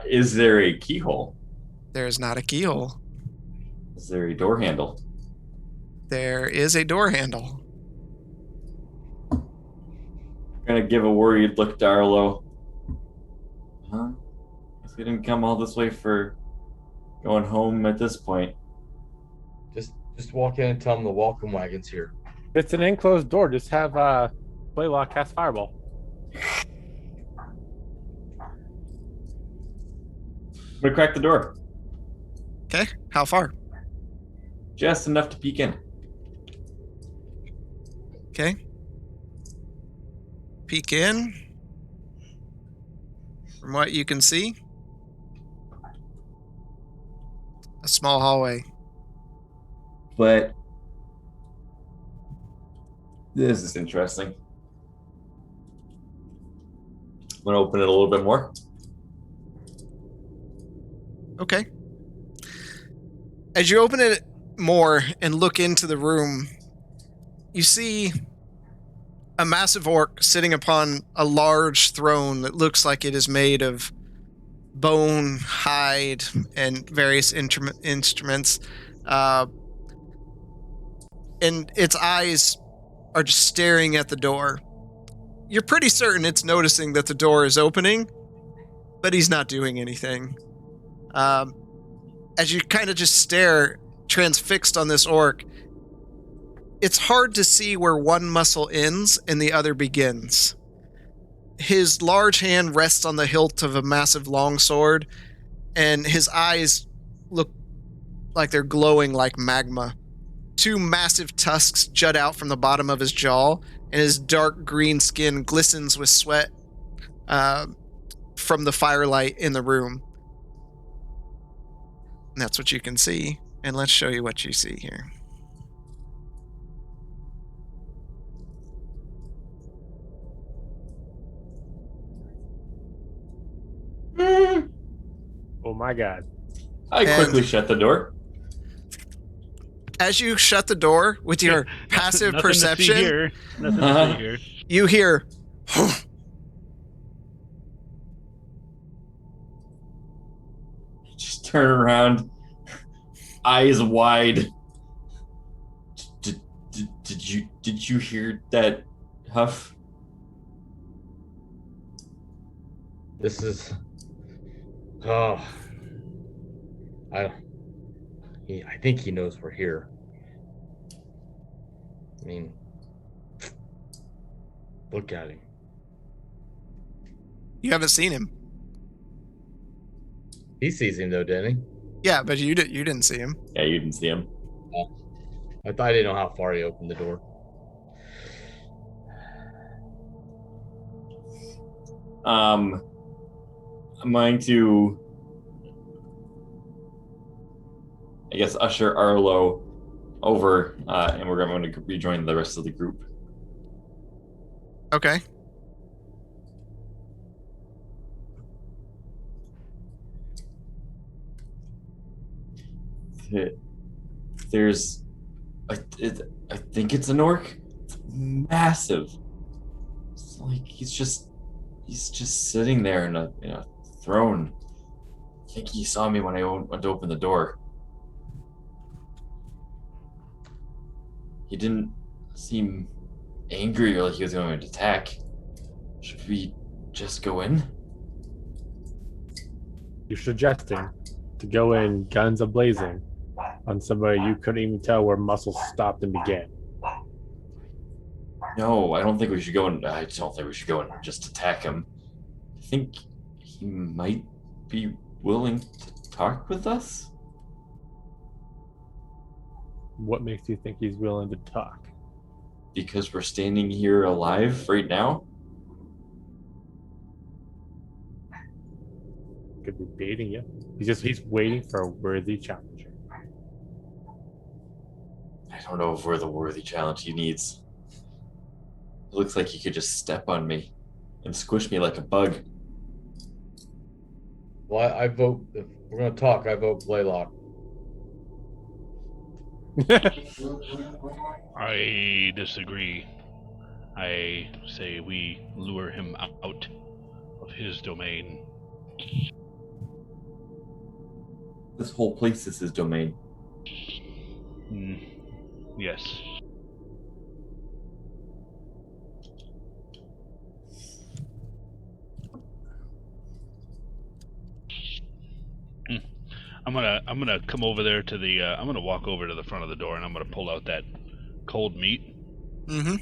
Is there a keyhole? There is not a keyhole. Is there a door handle? There is a door handle. I'm gonna give a worried look to Arlo. Huh? Guess we didn't come all this way for going home at this point. Just walk in and tell them the welcome wagon's here. It's an enclosed door. Just have Blaylock cast Fireball. I'm gonna crack the door. Okay, how far? Just enough to peek in. Okay. Peek in. From what you can see, a small hallway. But this is interesting. I'm gonna open it a little bit more. Okay. As you open it more and look into the room, you see a massive orc sitting upon a large throne that looks like it is made of bone, hide, and various instruments. And its eyes are just staring at the door. You're pretty certain it's noticing that the door is opening, but he's not doing anything. As you kind of just stare, transfixed on this orc, it's hard to see where one muscle ends and the other begins. His large hand rests on the hilt of a massive longsword, and his eyes look like they're glowing like magma. Two massive tusks jut out from the bottom of his jaw, and his dark green skin glistens with sweat from the firelight in the room. And that's what you can see. And let's show you what you see here. Oh my god. I quickly shut the door. As you shut the door with your passive Nothing perception, to see here. Nothing to see here. you hear Just turn around, eyes wide. Did you hear that, Huff? This is. Oh. I think he knows we're here. I mean, look at him. you haven't seen him. He sees him though, didn't he? Yeah, but you didn't see him. Yeah, you didn't see him. I thought I didn't know how far he opened the door. I'm going to, I guess, usher Arlo over, and we're going to rejoin the rest of the group. Okay. There's, I think it's an orc. It's massive. It's like he's just sitting there in a throne. I think he saw me when I went to open the door. He didn't seem angry or like he was going to attack. Should we just go in? You're suggesting to go in guns a-blazing on somebody you couldn't even tell where muscles stopped and began. No, I don't think we should go and I don't think we should go and just attack him. I think he might be willing to talk with us. What makes you think he's willing to talk? Because we're standing here alive right now? Could be baiting you. He's waiting for a worthy challenger. I don't know if we're the worthy challenge he needs. It looks like he could just step on me and squish me like a bug. Well, I vote. If we're gonna talk, I vote Blaylock. I disagree. I say we lure him out of his domain. This whole place is his domain. Yes. I'm gonna come over there to the. I'm gonna walk over to the front of the door and I'm gonna pull out that cold meat. Mm-hmm.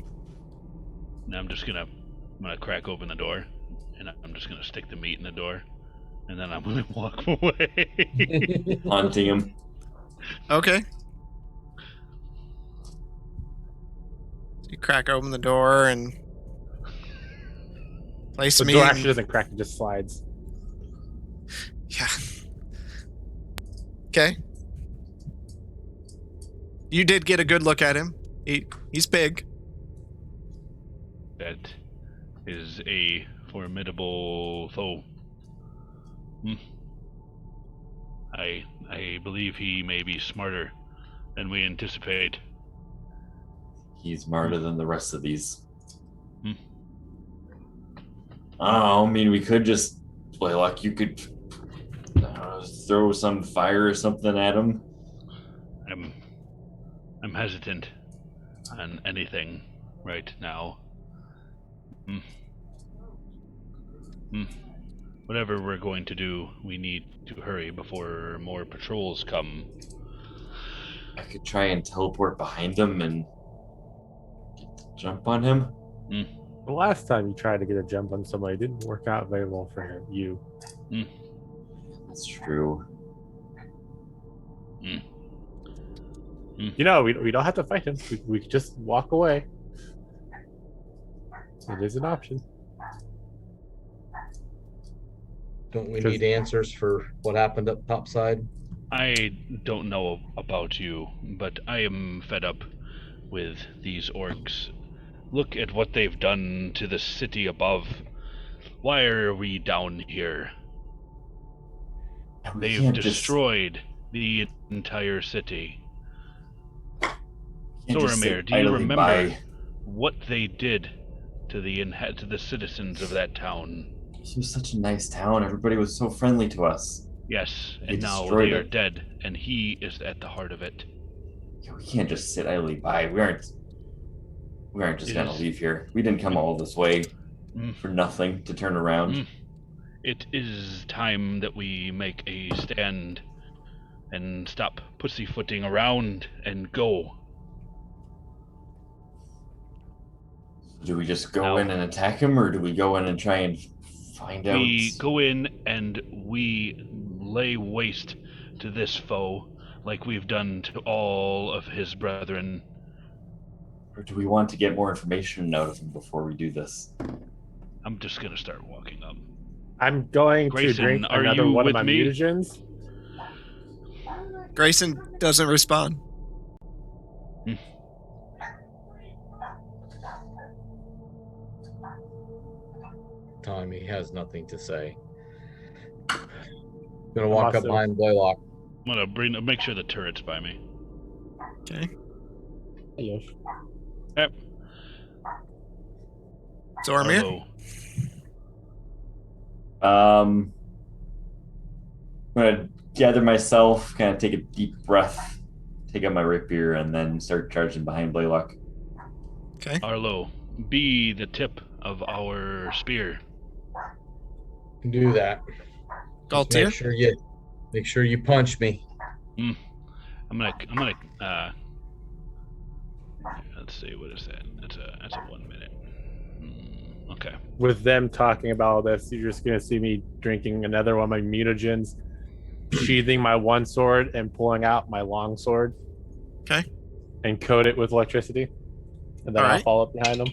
And I'm gonna crack open the door, and I'm just gonna stick the meat in the door, and then I'm gonna walk away. Haunting him. Okay. You crack open the door and place The me. door actually doesn't crack; it just slides. Yeah. Okay. You did get a good look at him. He's big. That is a formidable foe. I believe he may be smarter than we anticipate. He's smarter than the rest of these. Oh, I mean, we could just play like you could throw some fire or something at him. I'm hesitant on anything right now. Whatever we're going to do, we need to hurry before more patrols come. I could try and teleport behind him and jump on him. The last time you tried to get a jump on somebody, it didn't work out very well for him. You. That's true. You know, we don't have to fight him. We could just walk away. It is an option. Don't we need answers for what happened up topside? I don't know about you, but I am fed up with these orcs. Look at what they've done to the city above. Why are we down here? They've destroyed the entire city. Zoramir, do you remember what they did to the citizens of that town? It was such a nice town. Everybody was so friendly to us. Yes, and now they are dead, and he is at the heart of it. Yeah, we can't just sit idly by. We aren't just gonna leave here. We didn't come all this way for nothing to turn around. It is time that we make a stand and stop pussyfooting around and go. Do we just go in and attack him, or do we go in and try and find out? We go in and we lay waste to this foe like we've done to all of his brethren. Or do we want to get more information out of him before we do this? I'm just gonna start walking up. I'm going Grayson, to drink are another you one of with my me? mutagens. Grayson doesn't respond. Tommy has nothing to say. Gonna walk up behind Blaylock. I'm gonna make sure the turret's by me. Okay. Yes. Yep. Zoramir? Hello. I'm gonna gather myself, kind of take a deep breath, take out my rapier, and then start charging behind Blaylock. Okay. Arlo, be the tip of our spear. Can do that. Galtier? Make sure you punch me. I'm gonna let's see, what is that? That's a 1 minute. Okay. With them talking about all this, you're just gonna see me drinking another one of my mutagens, sheathing my one sword and pulling out my long sword. Okay. And coat it with electricity, and then All I'll right. follow up behind them.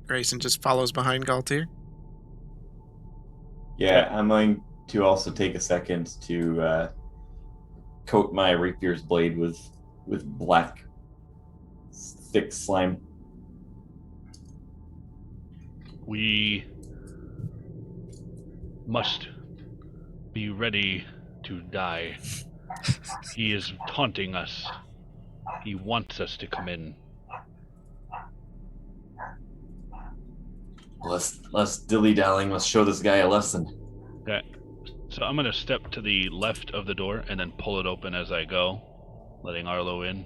Grayson just follows behind Galtier. Yeah, I'm going to also take a second to coat my rapier's blade with black, thick slime. We must be ready to die. He is taunting us. He wants us to come in. Less dilly-dallying. Let's show this guy a lesson. Okay. So I'm going to step to the left of the door and then pull it open as I go, letting Arlo in.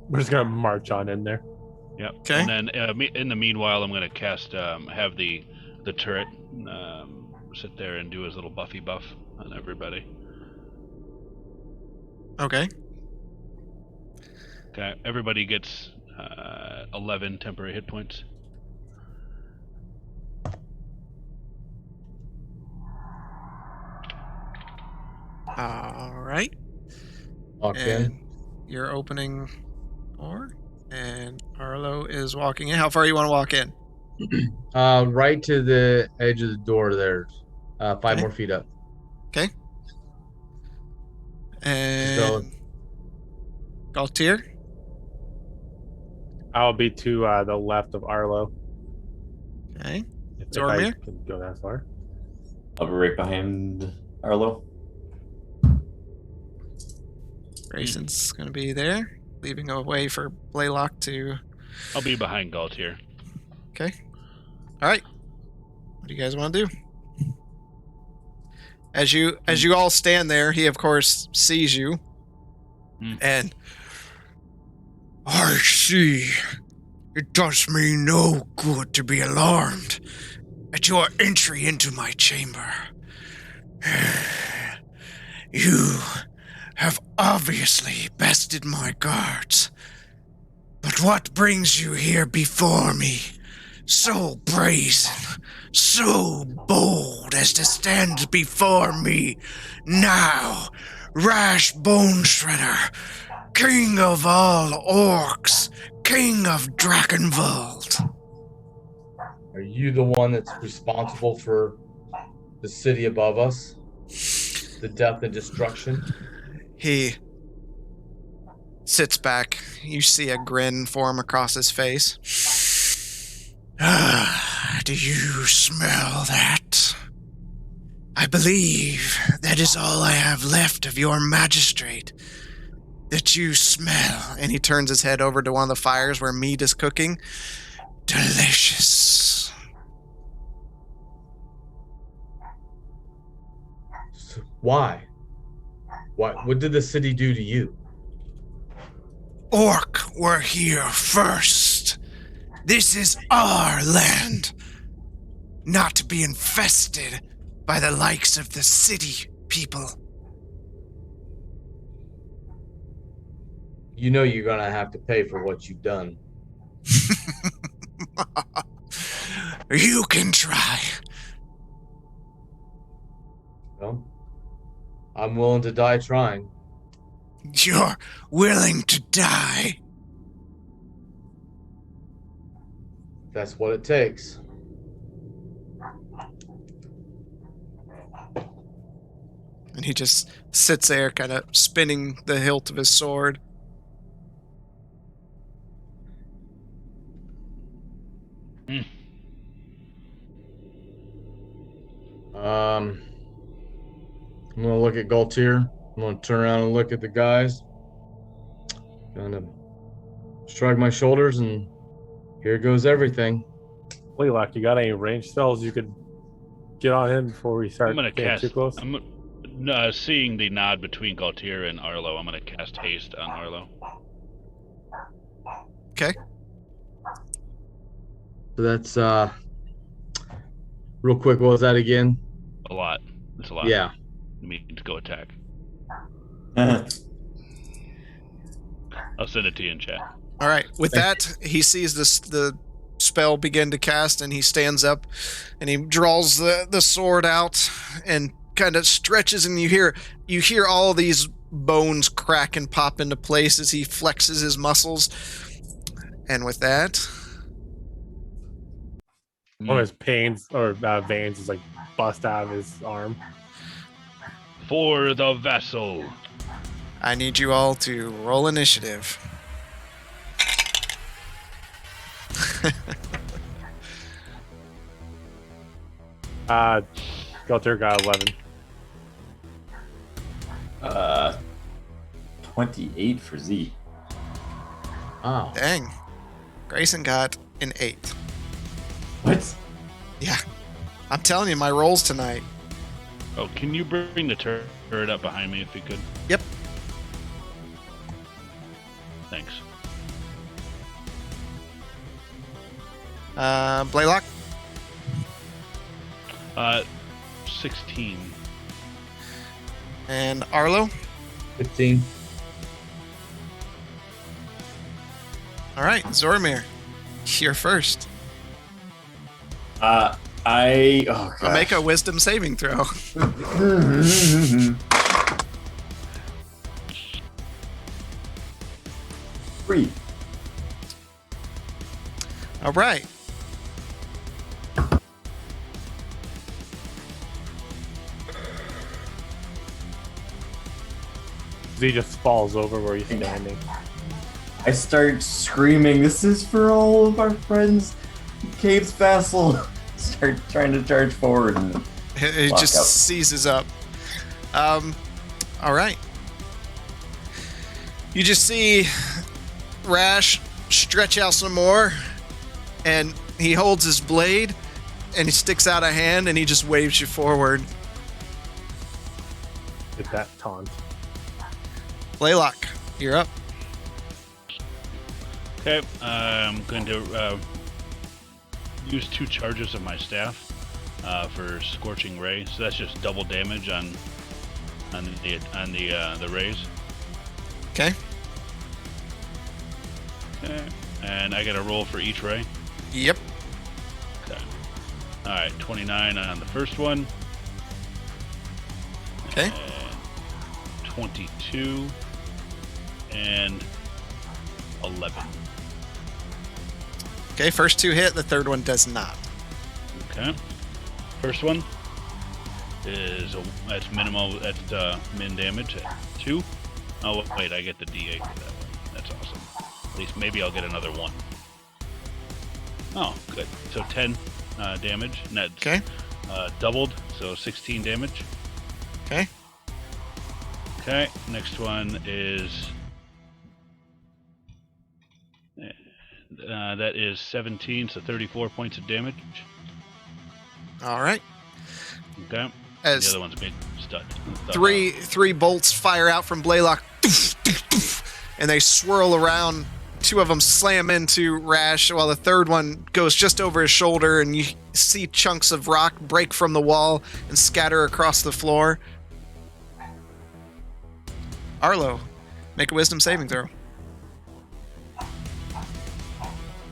We're just gonna march on in there. Yep. Okay. And then in the meanwhile, I'm going to cast, have the turret sit there and do his little buffy buff on everybody. Okay. Okay. Everybody gets 11 temporary hit points. All right. Walk And in. you're opening door, and Arlo is walking in. How far you want to walk in? Right to the edge of the door there. 5 Okay. more feet up. Okay. And Go. Galtier. I'll be to the left of Arlo. Okay. If I Zormir? can go that far. I'll be right behind Arlo. Grayson's going to be there, leaving a way for Blaylock to... I'll be behind Galtier. Okay. All right. What do you guys want to do? As you all stand there, he of course sees you, and I see. It does me no good to be alarmed at your entry into my chamber. You have obviously bested my guards, but what brings you here before me? So brazen, so bold as to stand before me now, rash bone shredder, king of all orcs, king of Drakenwald. Are you the one that's responsible for the city above us? The death and destruction? He sits back. You see a grin form across his face. Ah, do you smell that? I believe that is all I have left of your magistrate that you smell. And he turns his head over to one of the fires where meat is cooking. Delicious. So why? What did the city do to you? Orc were here first. This is our land. Not to be infested by the likes of the city people. You know you're gonna have to pay for what you've done. You can try. Well, I'm willing to die trying. You're willing to die. That's what it takes. And he just sits there, kind of spinning the hilt of his sword. I'm gonna look at Galtier. I'm gonna turn around and look at the guys. Gonna shrug my shoulders, and here goes everything. Blaylock, you got any range spells you could get on him before we start I'm gonna getting cast. too close? Seeing the nod between Galtier and Arlo, I'm gonna cast haste on Arlo. Okay. So that's real quick. What was that again? A lot. It's a lot. Yeah. I mean, to go attack. I'll send it to you in chat. All right. With that, he sees the spell begin to cast, and he stands up, and he draws the sword out, and kind of stretches, and you hear all these bones crack and pop into place as he flexes his muscles. And with that, One of his veins is like bust out of his arm. For the vessel. I need you all to roll initiative. Gelter got 11. 28 for Z. Oh. Dang. Grayson got an 8. What? Yeah. I'm telling you, my rolls tonight. Oh, can you bring the turret up behind me if you could? Yep. Thanks. Blaylock? 16. And Arlo? 15. All right, Zoramir, you're first. Oh gosh. I'll make a wisdom saving throw. 3. All right. Z just falls over where he's standing. I start screaming, "This is for all of our friends, Cave's vassal." Start trying to charge forward. And He Lock just up. seizes up. All right. You just see Rash stretch out some more, and he holds his blade, and he sticks out a hand, and he just waves you forward. Get that taunt. Blaylock, you're up. Okay, I'm going to use 2 charges of my staff for Scorching Ray. So that's just double damage on the rays. Okay. Okay, and I got to roll for each ray. Yep. Okay. All right, 29 on the first one. Okay. And 22 and 11. Okay, first 2 hit, the third one does not. Okay. First one is that's minimal. That's min damage at 2. Oh wait, I get the D8 for that one. That's awesome. At least maybe I'll get another 1. Oh, good. So 10 damage. And that's Okay. doubled, so 16 damage. Okay. Okay. Next one is that is 17, so 34 points of damage. All right. Okay. The As other one's a big stud. three bolts fire out from Blaylock, and they swirl around. 2 of them slam into Rash, while the third one goes just over his shoulder, and you see chunks of rock break from the wall and scatter across the floor. Arlo, make a wisdom saving throw.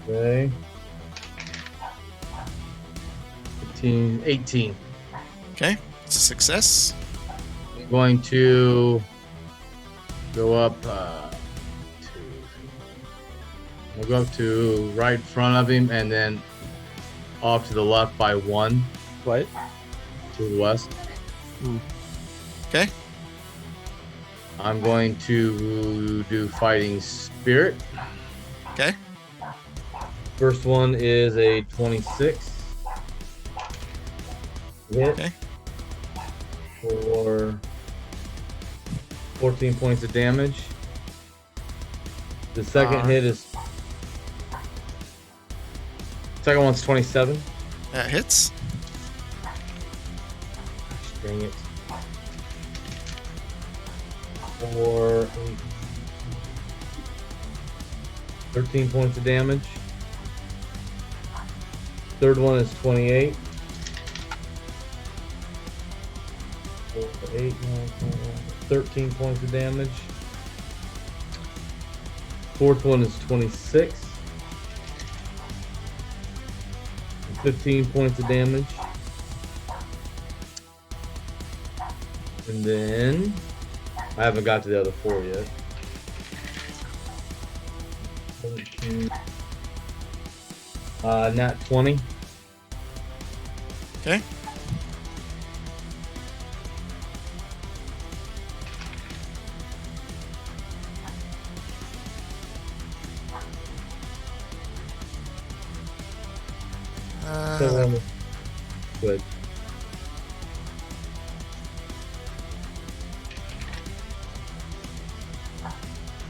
Okay. 18. Okay, it's a success. I'm going to go up I'll go up to right in front of him and then off to the left by 1 What? to the west. Okay. I'm going to do Fighting Spirit. Okay. First one is a 26. Hit. Okay. For 14 points of damage. The second hit is. Second one's 27. That hits. Dang it. For 13 points of damage. Third one is 28. 8, 9, 10, 13 points of damage. Fourth one is 26. 15 points of damage. And then I haven't got to the other 4 yet. 17. Nat 20. Okay. Good.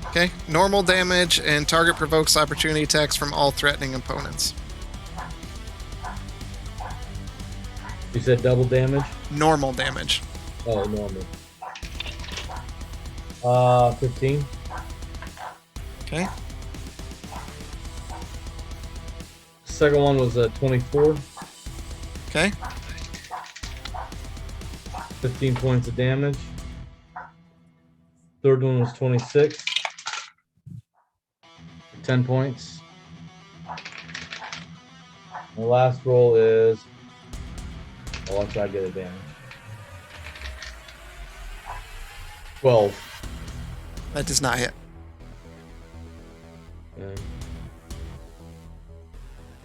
Okay. Normal damage and target provokes opportunity attacks from all threatening opponents. You said double damage? Normal damage. Oh, normal. 15. Okay. Second one was 24. Okay. 15 points of damage. Third one was 26. 10 points. The last roll is. I'll try to get it damage. 12. That does not hit. Okay.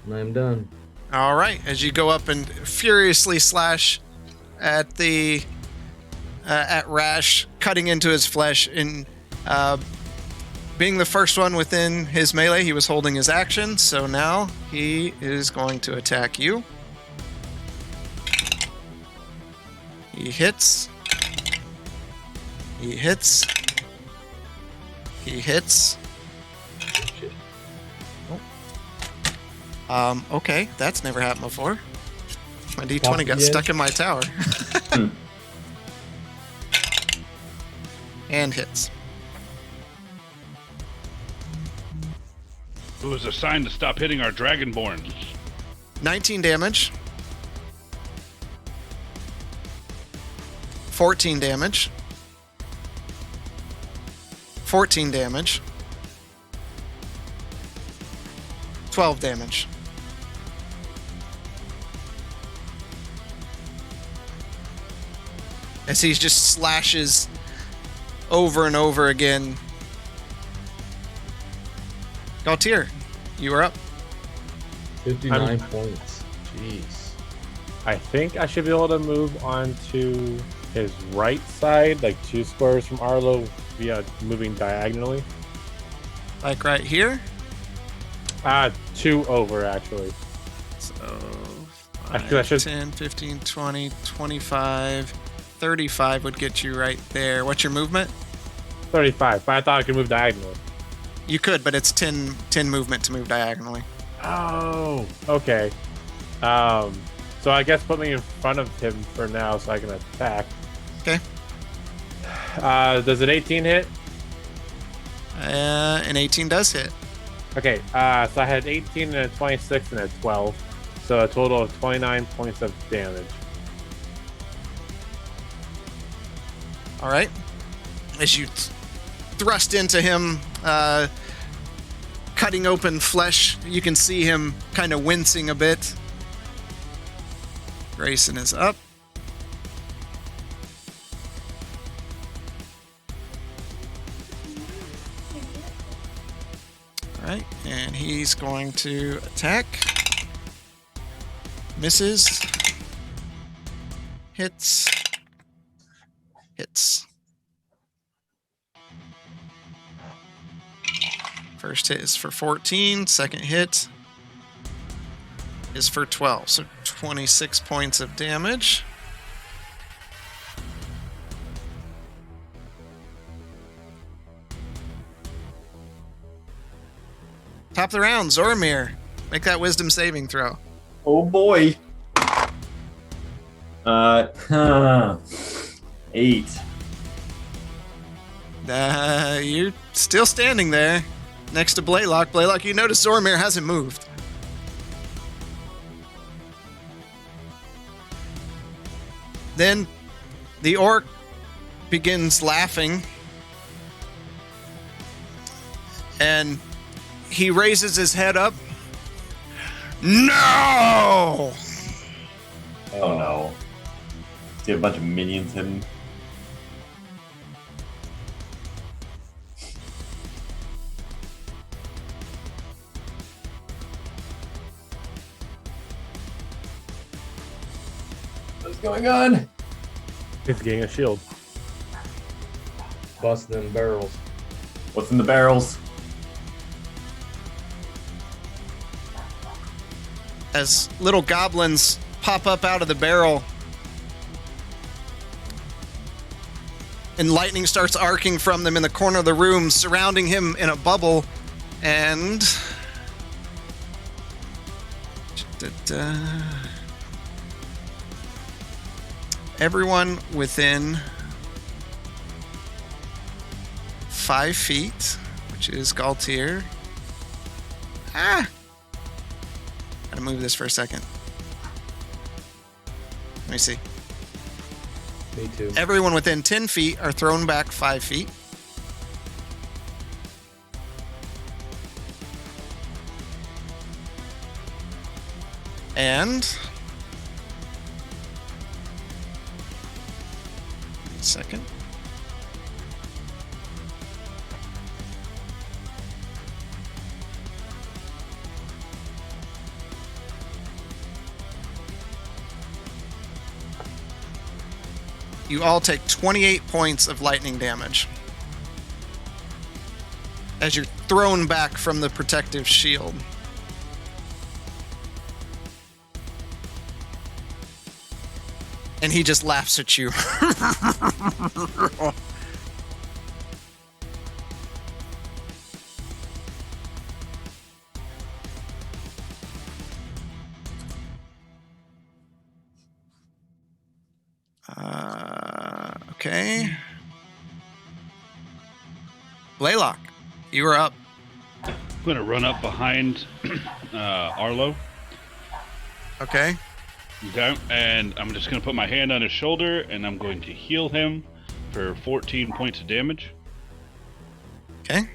And I'm done. All right. As you go up and furiously slash at the at Rash, cutting into his flesh, and being the first one within his melee, he was holding his action. So now he is going to attack you. He hits. He hits. He hits. Okay, that's never happened before. My D20 got stuck in my tower. And hits. It was a sign to stop hitting our Dragonborn. 19 damage. 14 damage. 14 damage. 12 damage. As he just slashes over and over again. Gautier, you are up. 59 points. Jeez. I think I should be able to move on to his right side, like 2 squares from Arlo, via moving diagonally. Like right here. 2 over, actually. So, I feel I 5, should- 10, 15, 20, 25, 35 would get you right there. What's your movement? 35, but I thought I could move diagonally. You could, but it's 10 movement to move diagonally. Oh, okay. So I guess put me in front of him for now so I can attack. Okay. Does an 18 hit? An 18 does hit. Okay, so I had 18 and a 26 and a 12. So a total of 29 points of damage. All right. As you thrust into him, cutting open flesh, you can see him kind of wincing a bit. Grayson is up. All right, and he's going to attack. Misses. Hits. Hits. First hit is for 14. Second hit is for 12. So 26 points of damage. Top of the round, Zormir. Make that wisdom saving throw. Oh boy. 8. You're still standing there next to Blaylock. Blaylock, you notice Zormir hasn't moved. Then the orc begins laughing. And he raises his head up. No! Oh no. See a bunch of minions hidden. What's going on? It's getting a shield. Bust them barrels. What's in the barrels? As little goblins pop up out of the barrel, and lightning starts arcing from them in the corner of the room, surrounding him in a bubble, and everyone within 5 feet, which is Galtier. Gotta move this for a second. Let me see. Me too. Everyone within 10 feet are thrown back 5 feet. And second. You all take 28 points of lightning damage as you're thrown back from the protective shield. And he just laughs at you. Okay. Blaylock, you are up. I'm going to run up behind Arlo. Okay. Okay, and I'm just going to put my hand on his shoulder, and I'm going to heal him for 14 points of damage. Okay.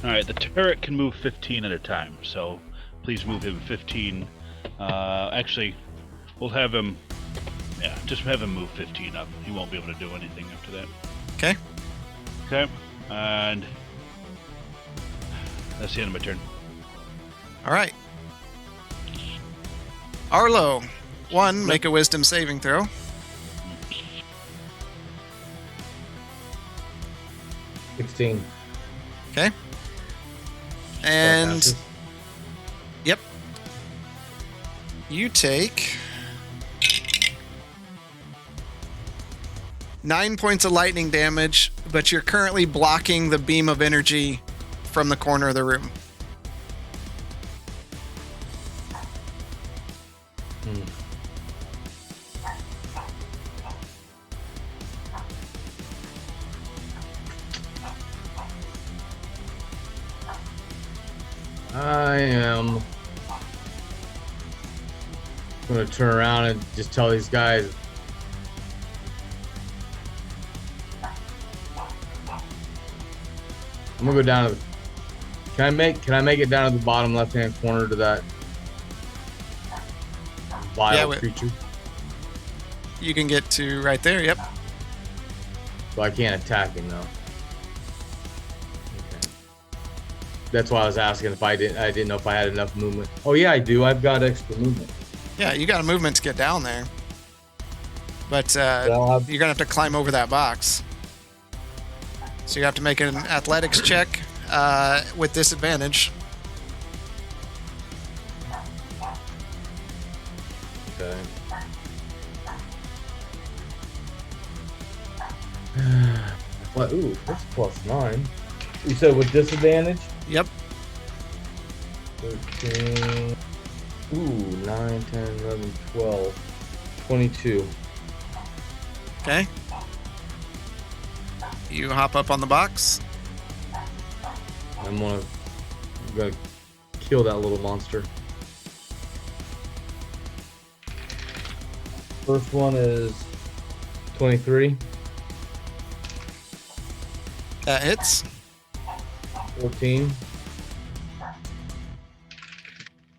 All right, the turret can move 15 at a time, so please move him 15. Actually, we'll have him... Yeah, just have him move 15 up. He won't be able to do anything after that. Okay. Okay, and that's the end of my turn. All right. Arlo, 1, make a wisdom saving throw. $16. Okay. And Passes. yep. You take 9 points of lightning damage, but you're currently blocking the beam of energy from the corner of the room. I am going to turn around and just tell these guys. I'm gonna go down to the, can I make it down to the bottom left hand corner to that vile creature? You can get to right there, yep. So I can't attack him though. Okay. That's why I was asking if I didn't know if I had enough movement. Oh yeah, I do. I've got extra movement. Yeah, you got a movement to get down there. But you're gonna have to climb over that box. So you have to make an athletics check with disadvantage. Okay. What? Ooh, that's +9. You said with disadvantage? Yep. 13. Ooh, 9, 10, 11, 12, 22. Okay. You hop up on the box. I'm gonna kill that little monster. First one is 23. That hits. 14.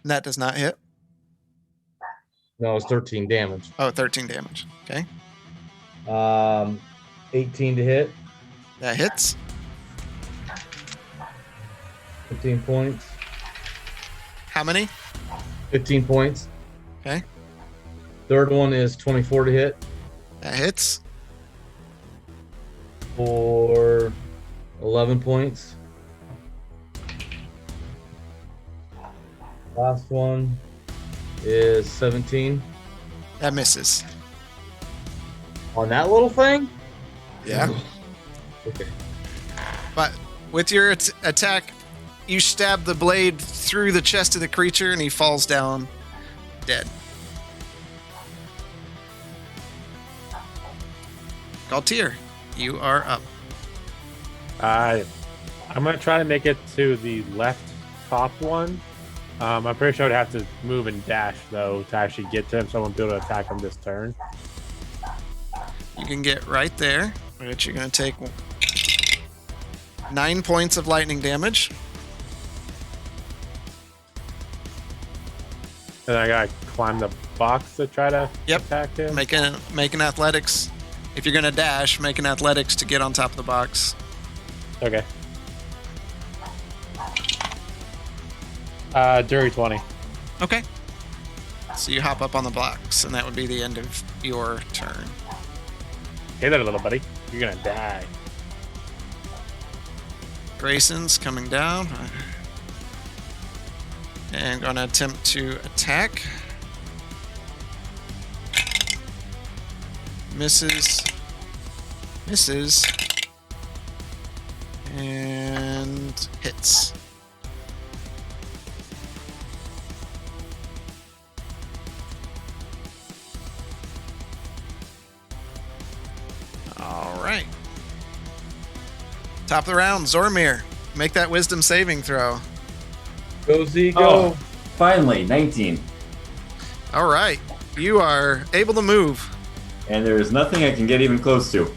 That does not hit. No, it's 13 damage. Oh, 13 damage. Okay. 18 to hit. That hits. 15 points. How many? 15 points. Okay. Third one is 24 to hit That hits. for 11 points. Last one is 17. That misses. On that little thing? Yeah. Okay. But with your attack, you stab the blade through the chest of the creature and he falls down dead. Galtier, you are up. I'm gonna try to make it to the left top one. I'm pretty sure I'd have to move and dash though to actually get to him, so I won't be able to attack him this turn. You can get right there, which you're going to take 9 points of lightning damage. And I gotta climb the box to try to Yep. attack him. Make an athletics. If you're going to dash, make an athletics to get on top of the box. Okay. Dirty 20. Okay. So you hop up on the box, and that would be the end of your turn. Hey there, little buddy. You're gonna die. Grayson's coming down. And going to attempt to attack. Misses. Misses. And hits. All right. Top of the round, Zormir. Make that wisdom saving throw. Go, Z, go. Oh, finally, 19. All right. You are able to move. And there is nothing I can get even close to.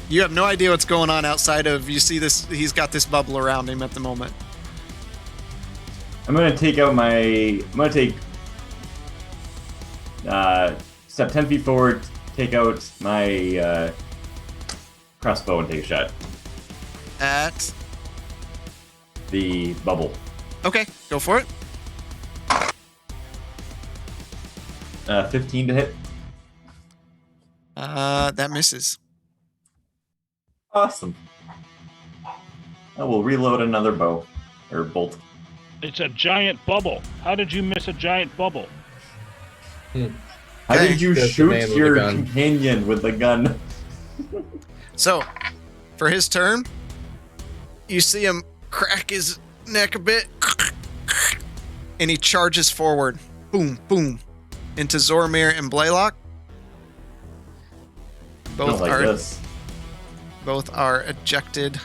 You have no idea what's going on outside of, you see this, he's got this bubble around him at the moment. I'm gonna take out my. I'm gonna take. Step 10 feet forward, take out my crossbow and take a shot. At, The bubble. okay, go for it. 15 to hit. That misses. Awesome. I will reload another bow. Or bolt. It's a giant bubble. How did you miss a giant bubble? How did you That's the shoot man with your the gun. companion with the gun? So, for his turn, you see him crack his neck a bit, and he charges forward. Boom, boom, into Zormir and Blaylock. Don't like this. Both are ejected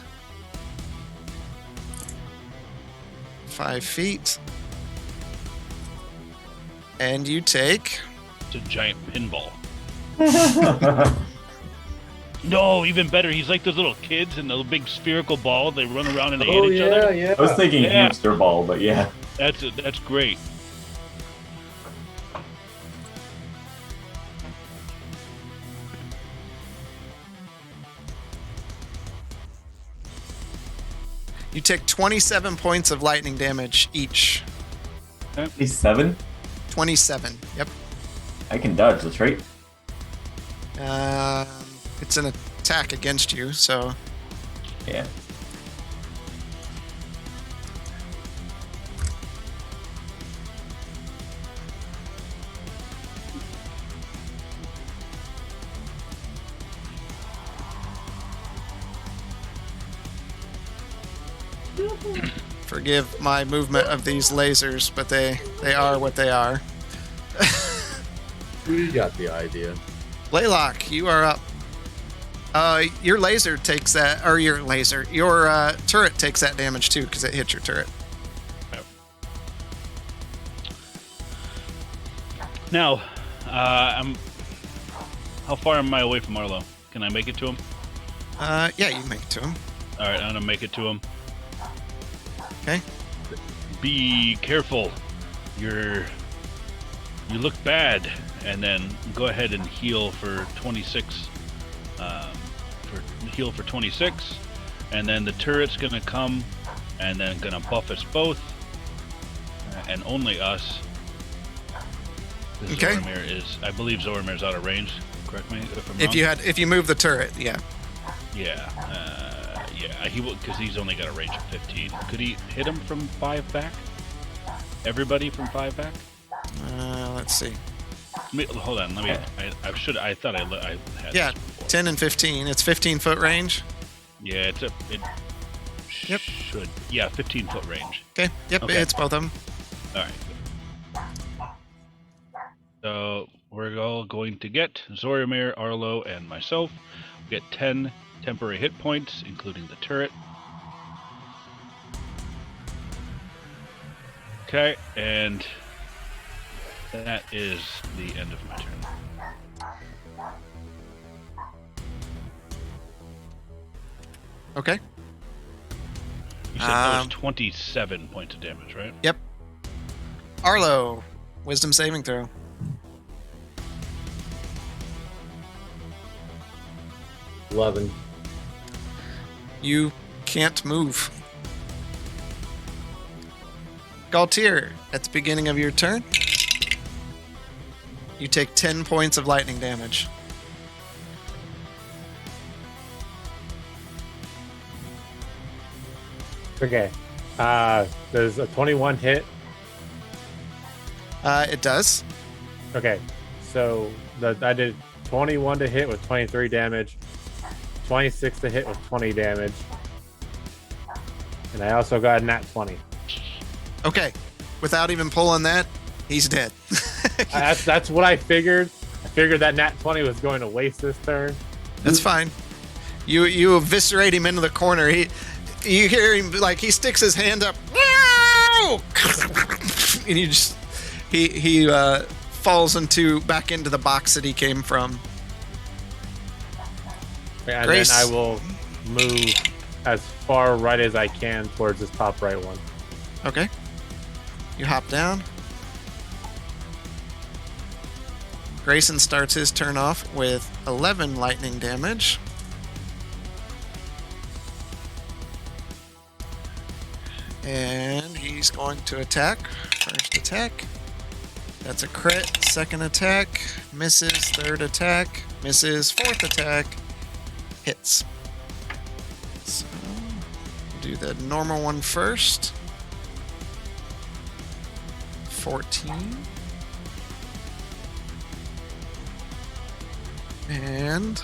5 feet. And you take... It's a giant pinball. No, even better. He's like those little kids in the big spherical ball. They run around and they hit each other. Yeah. I was thinking Yeah. hamster ball, but yeah. That's great. You take 27 points of lightning damage each. He's 7. 27. Yep. I can dodge, that's right. It's an attack against you, so Yeah. forgive my movement of these lasers, but they are what they are. We got the idea. Blaylock, you are up. Your laser takes that, or your turret takes that damage too, because it hit your turret. Now, I'm How far am I away from Arlo? Can I make it to him? Yeah, you can make it to him. All right, I'm gonna make it to him. Okay. Be careful. You look bad, and then go ahead and heal for 26. Heal for 26, and then the turret's gonna come, and then gonna buff us both, and only us. Okay. I believe Zoromir's out of range. Correct me if I'm wrong. If you move the turret, yeah. Yeah, he will, because he's only got a range of 15. Could he hit him from 5 back? Everybody from 5 back? Let's see. Hold on, let me. I thought I had. Yeah, this before. 10 and 15. It's 15-foot range. Yeah, Yep. should. Yeah, 15-foot range. Okay. Yep, Okay. it's both of them. All right. So we're all going to get Zoramir, Arlo, and myself. We get 10 temporary hit points, including the turret. Okay, and that is the end of my turn. Okay. You said that was 27 points of damage, right? Yep. Arlo, wisdom saving throw. $11. You can't move. Galtier, at the beginning of your turn, you take 10 points of lightning damage. Okay. Does a 21 hit? It does. Okay. So I did 21 to hit with 23 damage, 26 to hit with 20 damage, and I also got a nat 20. Okay. Without even pulling that, he's dead. That's what I figured. I figured that nat 20 was going to waste this turn. That's fine. You eviscerate him into the corner. You hear him, like, he sticks his hand up. And you just he falls back into the box that he came from. And Grace. then I will move as far right as I can towards this top right one. Okay. You hop down. Grayson starts his turn off with 11 lightning damage. And he's going to attack. First attack. That's a crit. Second attack. Misses. Third attack. Misses. Fourth attack. Hits. So, do the normal one first. 14. And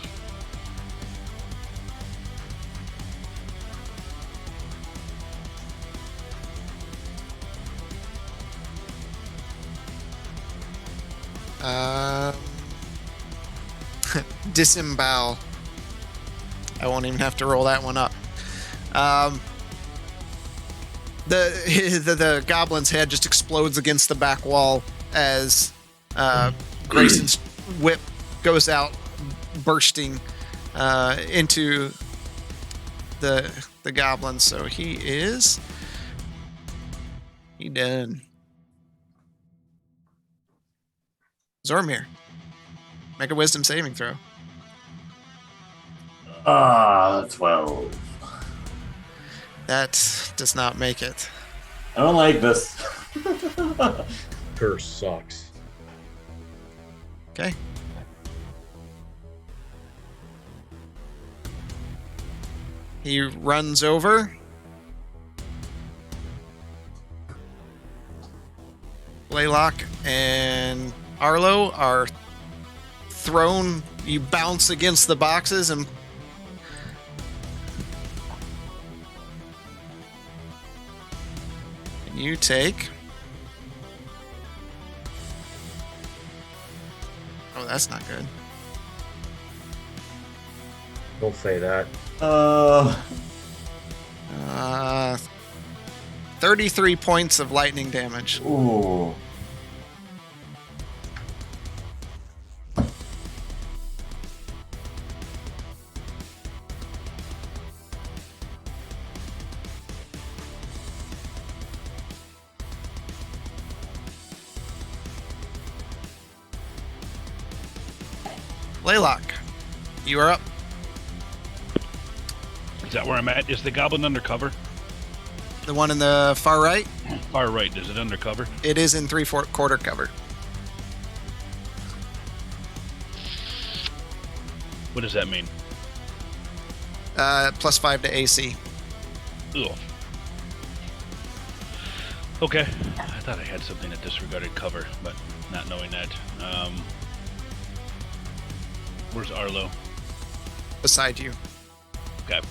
disembowel. I won't even have to roll that one up. The goblin's head just explodes against the back wall as Grayson's whip goes out, bursting into the goblin. So he done. Zormir, make a wisdom saving throw. 12. That does not make it. I don't like this. Curse sucks. Okay. He runs over. Blaylock and Arlo are thrown. You bounce against the boxes and you take. Oh, that's not good. Don't say that. 33 points of lightning damage. Ooh. Laylock, you are up. Is that where I'm at? Is the goblin undercover? The one in the far right, Far right. Is it undercover? it is in 3/4 cover. What does that mean? +5 to AC. Ugh. Okay. I thought I had something that disregarded cover, but not knowing that. Where's Arlo? Beside you. Okay.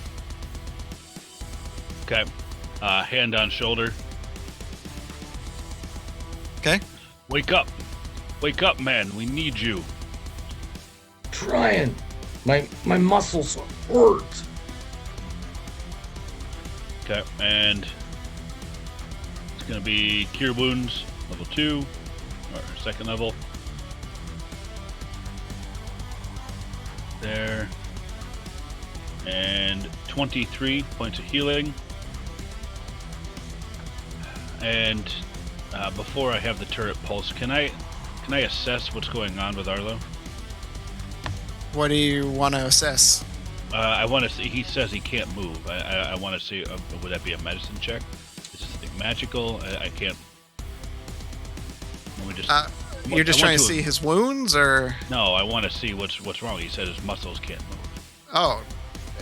Okay. Hand on shoulder. Okay. Wake up. Wake up, man. We need you. Trying. My muscles hurt. Okay. And it's going to be Cure Wounds, level 2, or second level. There. And 23 points of healing. And before I have the turret pulse, can I assess what's going on with Arlo? What do you want to assess? I want to see. He says he can't move. I want to see. Would that be a medicine check? Is this something magical? I can't. Let me just. You're just trying to see his wounds, or? No, I want to see what's wrong. He said his muscles can't move. Oh,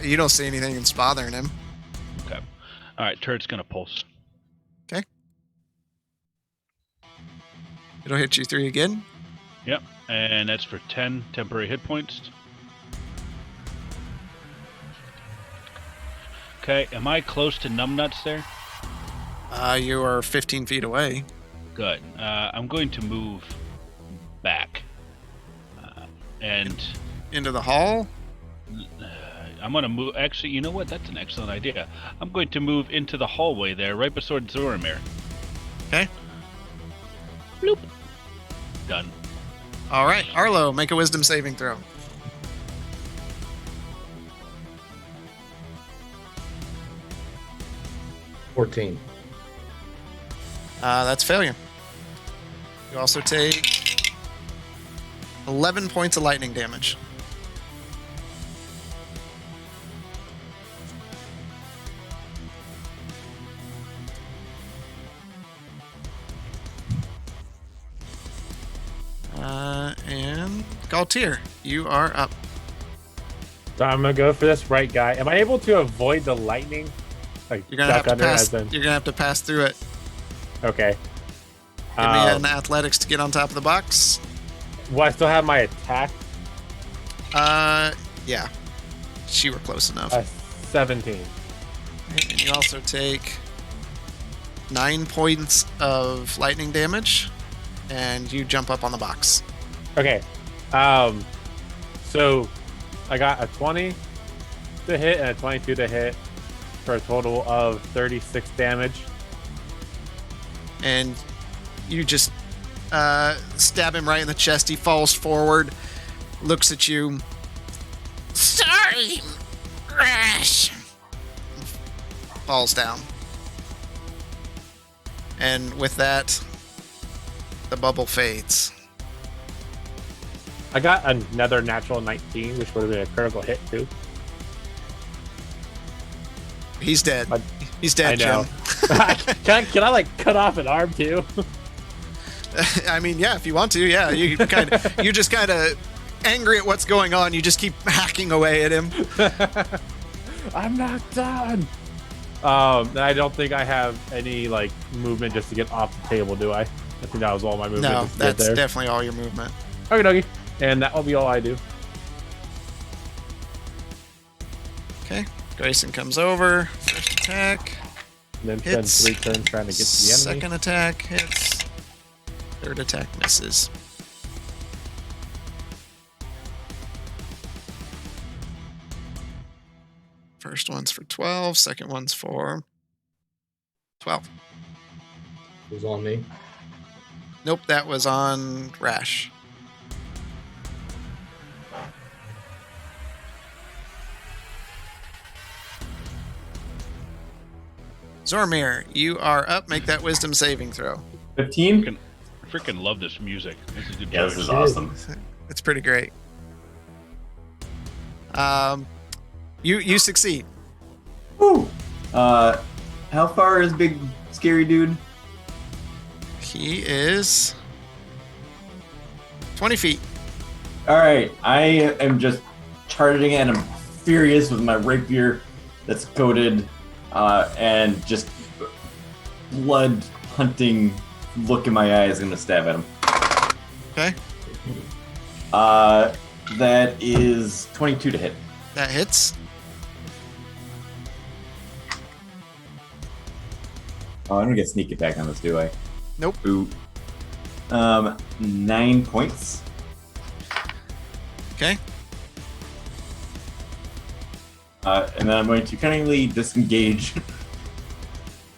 you don't see anything that's bothering him. Okay. All right. Turret's gonna pulse. Okay. It'll hit you 3 again. Yep. And that's for 10 temporary hit points. Okay. Am I close to numbnuts there? You are 15 feet away. Good. I'm going to move back. And Into the hall? I'm going to move. Actually, you know what? That's an excellent idea. I'm going to move into the hallway there, right beside Zoramir. Okay. Bloop. Done. All right, Arlo, make a wisdom saving throw. $14. That's failure. You also take 11 points of lightning damage. And Galtier, you are up. So I'm gonna go for this right guy. Am I able to avoid the lightning? Like You're gonna have to under pass. as in- You're gonna have to pass through it. Okay. Give me an athletics to get on top of the box. Will I still have my attack? Yeah. You were close enough. 17. And you also take 9 points of lightning damage, and you jump up on the box. Okay. So I got a 20 to hit and a 22 to hit for a total of 36 damage. And you just stab him right in the chest. He falls forward, looks at you. Sorry, Rash. Falls down. And with that, the bubble fades. I got another natural 19, which would have been a critical hit too. He's dead. I- He's dead, I know. Jim. Can I like cut off an arm too? I mean, yeah, if you want to, yeah. You're just kind of angry at what's going on. You just keep hacking away at him. I'm not done. I don't think I have any like movement just to get off the table, do I? I think that was all my movement. No, just to get that's there. definitely all your movement. Okay, dokie. And that will be all I do. Okay. Grayson comes over. First attack. And then spend Hits. 3 turns trying to get to the enemy. Second attack hits. Third attack misses. First one's for 12. Second one's for 12. It was on me. Nope, that was on Rash. Zormir, you are up. Make that wisdom saving throw. 15? I freaking love this music. This is a good Yeah, this choice. is awesome. It's pretty great. You succeed. Woo! How far is big scary dude? He is 20 feet. All right, I am just charging and I'm furious with my rapier that's coated and just blood hunting look in my eyes. I'm gonna stab at him. Okay. That is 22 to hit. That hits. Oh, I don't get sneak attack on this, do I? Nope. Ooh. 9 points. Okay. And then I'm going to cunningly disengage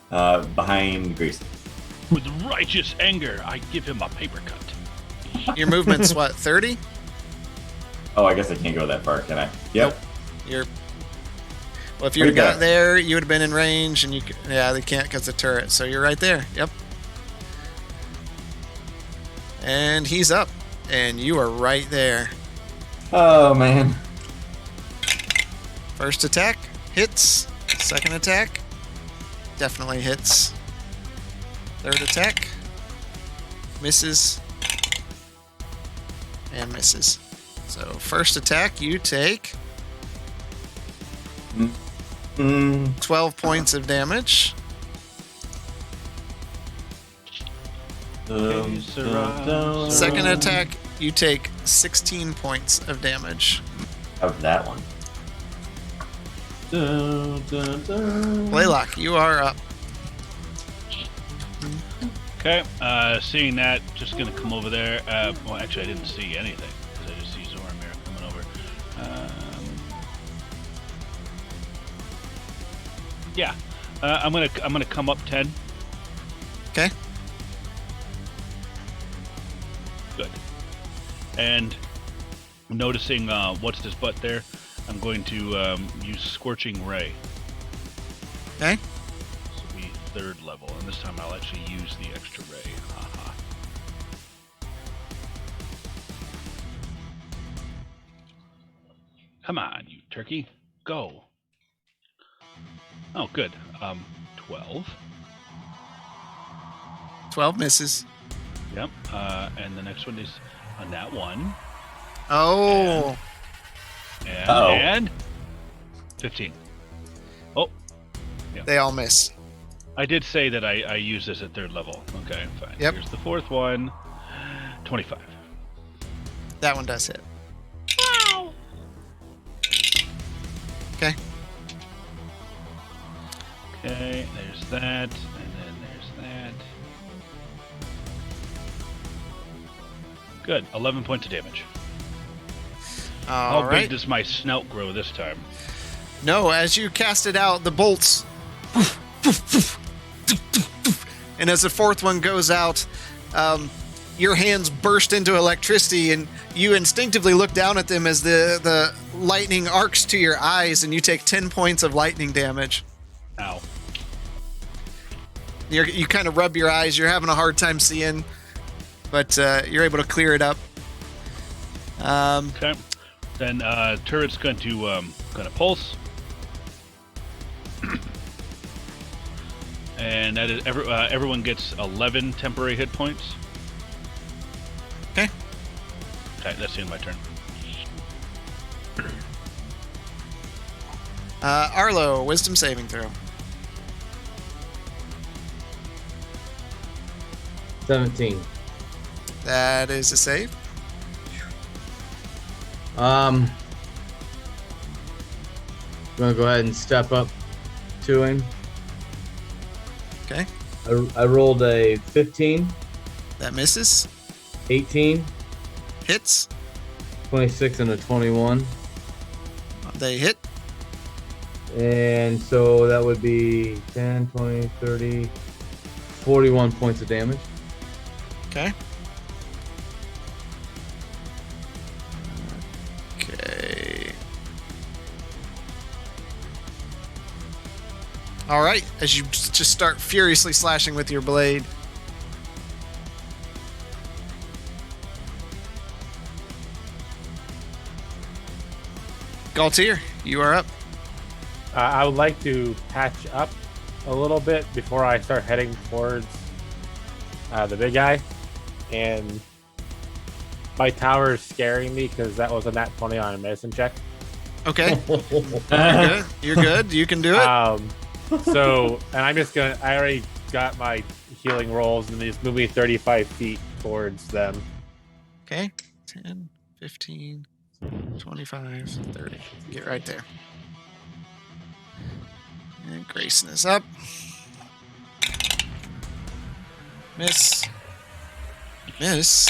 behind Grayson. With righteous anger, I give him a paper cut. Your movement's what, 30? Oh, I guess I can't go that far, can I? Yep. You're. Well, if you'd have got there, you would have been in range, and you could. Yeah, they can't because the turret. So you're right there. Yep. And he's up, and you are right there. Oh, man. First attack hits. Second attack definitely hits. Third attack misses and misses. So first attack, you take 12 points of damage. Second attack, you take 16 points of damage. Of that one. Blaylock, you are up. Okay, seeing that, just gonna come over there. Well, actually, I didn't see anything because I just see Zoramir coming over. Yeah, I'm gonna come up 10. Okay. Good. And noticing what's this butt there, I'm going to use Scorching Ray. Okay. This will be 3rd level, and this time I'll actually use the extra ray. Haha. Come on, you turkey. Go. Oh, good. 12. 12 misses. Yep. And the next one is on that one. Oh. And 15. Oh. Yeah. They all miss. I did say that I use this at 3rd level. Okay, fine. Yep. Here's the 4th one. 25. That one does hit. Okay. Okay, there's that, and then there's that. Good, 11 points of damage. How big does my snout grow this time? No, as you cast it out, the bolts. And as the 4th one goes out, your hands burst into electricity, and you instinctively look down at them as the lightning arcs to your eyes, and you take 10 points of lightning damage. Ow. You kind of rub your eyes. You're having a hard time seeing, but you're able to clear it up. Okay. Then turret's going to pulse, and that is everyone gets 11 temporary hit points. Okay. Okay, that's the end of my turn. Arlo, wisdom saving throw. 17. That is a save. I'm gonna go ahead and step up to him. Okay. I rolled a 15, That misses. 18, Hits. 26, and a 21. They hit. And so that would be 10, 20, 30, 41 points of damage. Okay. Okay. All right. As you just start furiously slashing with your blade. Galtier, you are up. I would like to patch up a little bit before I start heading towards the big guy. And my tower is scaring me because that was a nat 20 on a medicine check. Okay. You're good. You can do it. So, and I'm just gonna. I already got my healing rolls, and just move me 35 feet towards them. Okay. 10, 15, 25, 30. Get right there. And Grayson is up. Miss. Miss.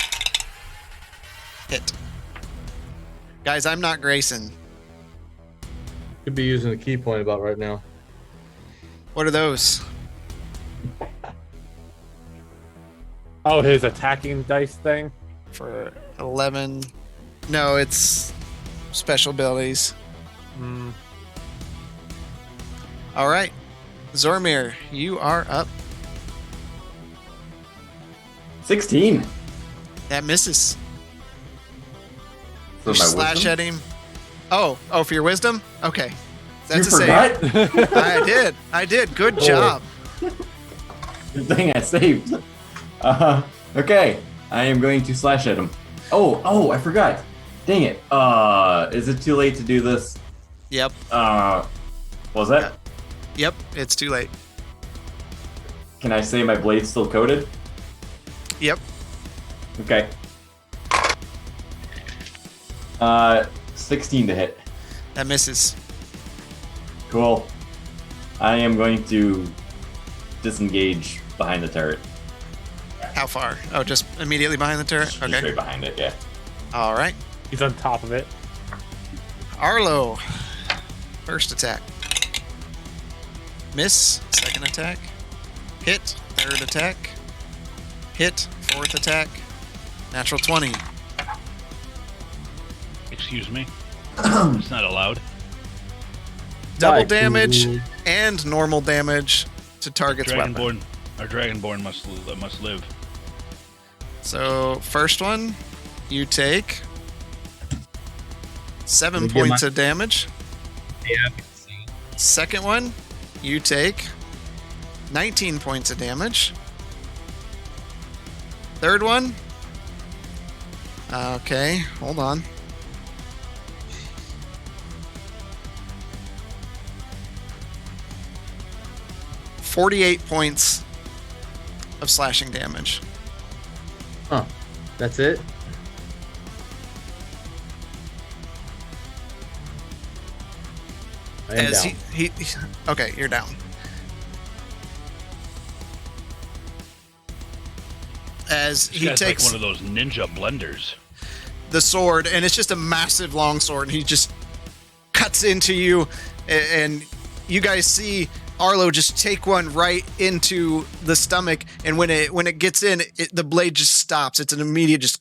Hit. Guys, I'm not Grayson. Could be using a key point about right now. What are those? Oh, his attacking dice thing? For 11. No, it's special abilities. All right. Zormir, you are up. 16. That misses. For You my slash wisdom? at him. Oh, for your wisdom? Okay. You That's a save. forgot? I did. Good job. Good thing I saved. Okay. I am going to slash at him. Oh, I forgot. Dang it. Is it too late to do this? Yep. What was that? Yep. It's too late. Can I say my blade's still coated? Yep. Okay. 16 to hit. That misses. Cool. I am going to disengage behind the turret. How far? Oh, just immediately behind the turret? Just Okay. right behind it, yeah. All right. He's on top of it. Arlo. First attack. Miss. Second attack. Hit. Third attack. Hit. Fourth attack. Natural 20. Excuse me. It's not allowed. Double damage and normal damage to target's weapon. Our Dragonborn must live. So, first one, you take 7 Let me get points my- of damage. Yeah, I can see. Second one, you take 19 points of damage. Third one, okay, hold on. $48 points of slashing damage. Huh. That's it? I am As down. he okay, you're down. As This he guy's takes like one of those ninja blenders. the sword, and it's just a massive long sword, and he just cuts into you, and you guys see Arlo just take one right into the stomach, and when it gets in, the blade just stops. It's an immediate just,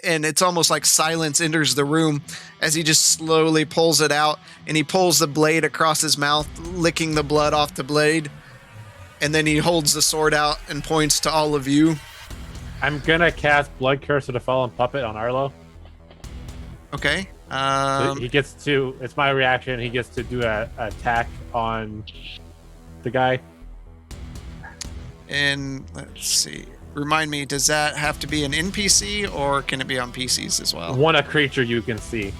and it's almost like silence enters the room as he just slowly pulls it out, and he pulls the blade across his mouth, licking the blood off the blade, and then he holds the sword out and points to all of you. I'm gonna cast Blood Curse of the Fallen Puppet on Arlo. Okay. So he gets to. It's my reaction. He gets to do a attack on the guy. And let's see. Remind me, does that have to be an NPC or can it be on PCs as well? One a creature you can see.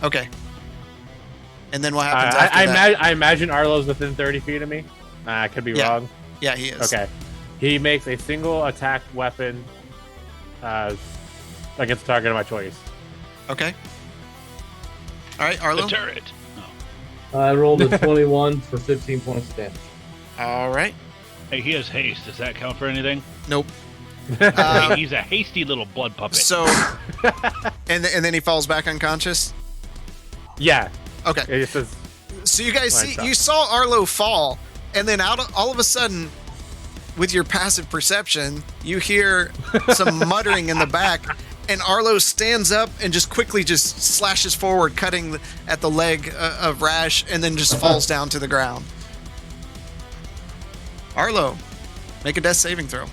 Okay. And then what happens after I that? I imagine Arlo's within 30 feet of me. I could be Yeah. wrong. Yeah, he is. Okay. He makes a single attack weapon against the target of my choice. Okay. All right, The Arlo. turret. Oh. I rolled a 21 for 15 points of damage. All right. Hey, he has haste. Does that count for anything? Nope. Hey, he's a hasty little blood puppet. So, and then he falls back unconscious. Yeah. Okay. It just says So you guys Lights see, up. you saw Arlo fall, and then all of a sudden, with your passive perception, you hear some muttering in the back, and Arlo stands up and just quickly just slashes forward, cutting at the leg of Rash, and then just falls down to the ground. Arlo, make a death saving throw.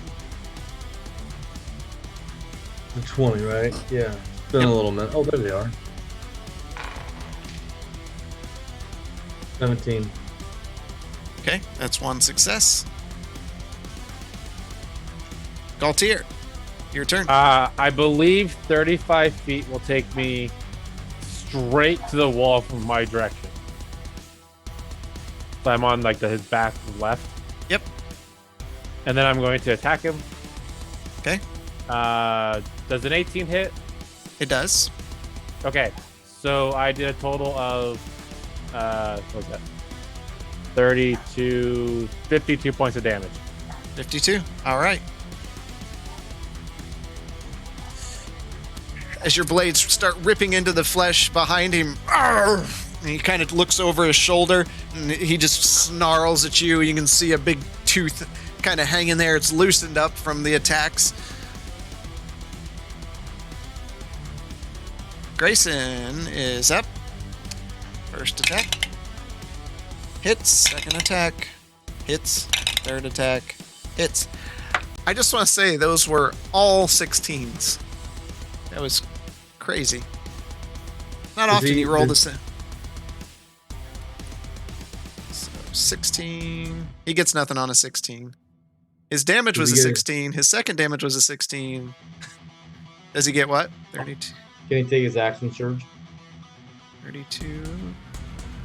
The 20, right? Yeah. It's been a little minute. Oh, there they are. 17. Okay, that's one success. Galtier, your turn. I believe 35 feet will take me straight to the wall from my direction. So I'm on like his back left. Yep. And then I'm going to attack him. Okay. Does an 18 hit? It does. Okay. So I did a total of what was that? 32, 52 points of damage. 52. All right. As your blades start ripping into the flesh behind him, and he kind of looks over his shoulder, and he just snarls at you. You can see a big tooth kind of hanging there. It's loosened up from the attacks. Grayson is up. First attack. Hits. Second attack. Hits. Third attack. Hits. I just want to say those were all 16s. That was crazy. Not often you roll the same. So 16. He gets nothing on a 16. His damage was a 16. His second damage was a 16. Does he get what? 32. Can he take his action surge? 32.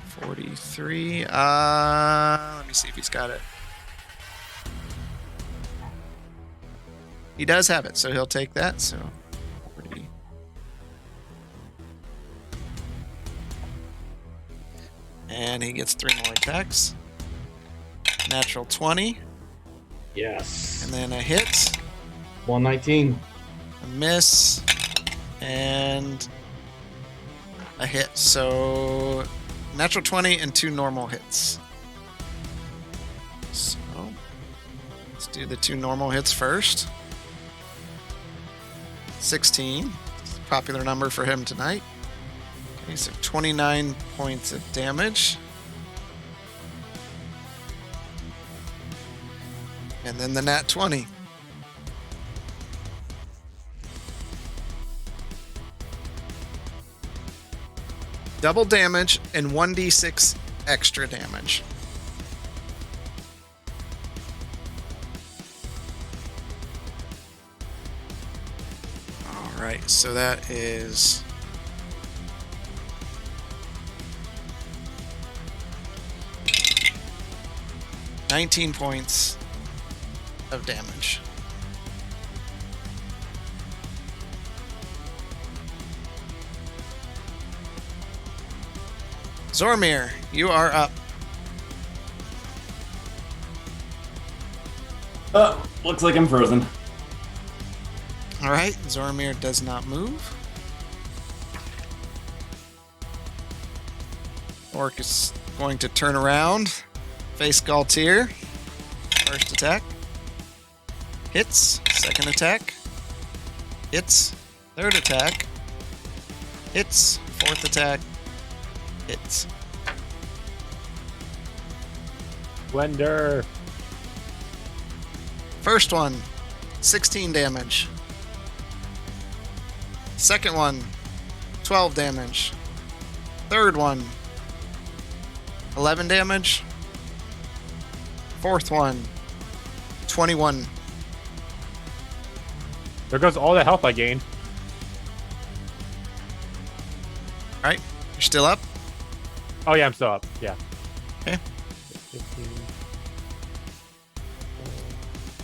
43. Let me see if he's got it. He does have it, so he'll take that. So 40. And he gets 3 more attacks. Natural 20. Yes. And then a hit. 119. A miss. And a hit. So natural 20 and 2 normal hits. So let's do the 2 normal hits first. 16. Popular number for him tonight. Okay, so 29 points of damage. And then the nat 20. Double damage and 1d6 extra damage. All right, so that is 19 points of damage. Zormir, you are up. Looks like I'm frozen. All right, Zormir does not move. Orc is going to turn around, face Galtier. First attack. Hits. Second attack. Hits. Third attack. Hits. Fourth attack. Hits. Blender. First one, 16 damage. Second one, 12 damage. Third one, 11 damage. Fourth one, 21. There goes all the health I gained. All right, you're still up? Oh yeah, I'm still up. Yeah. Okay.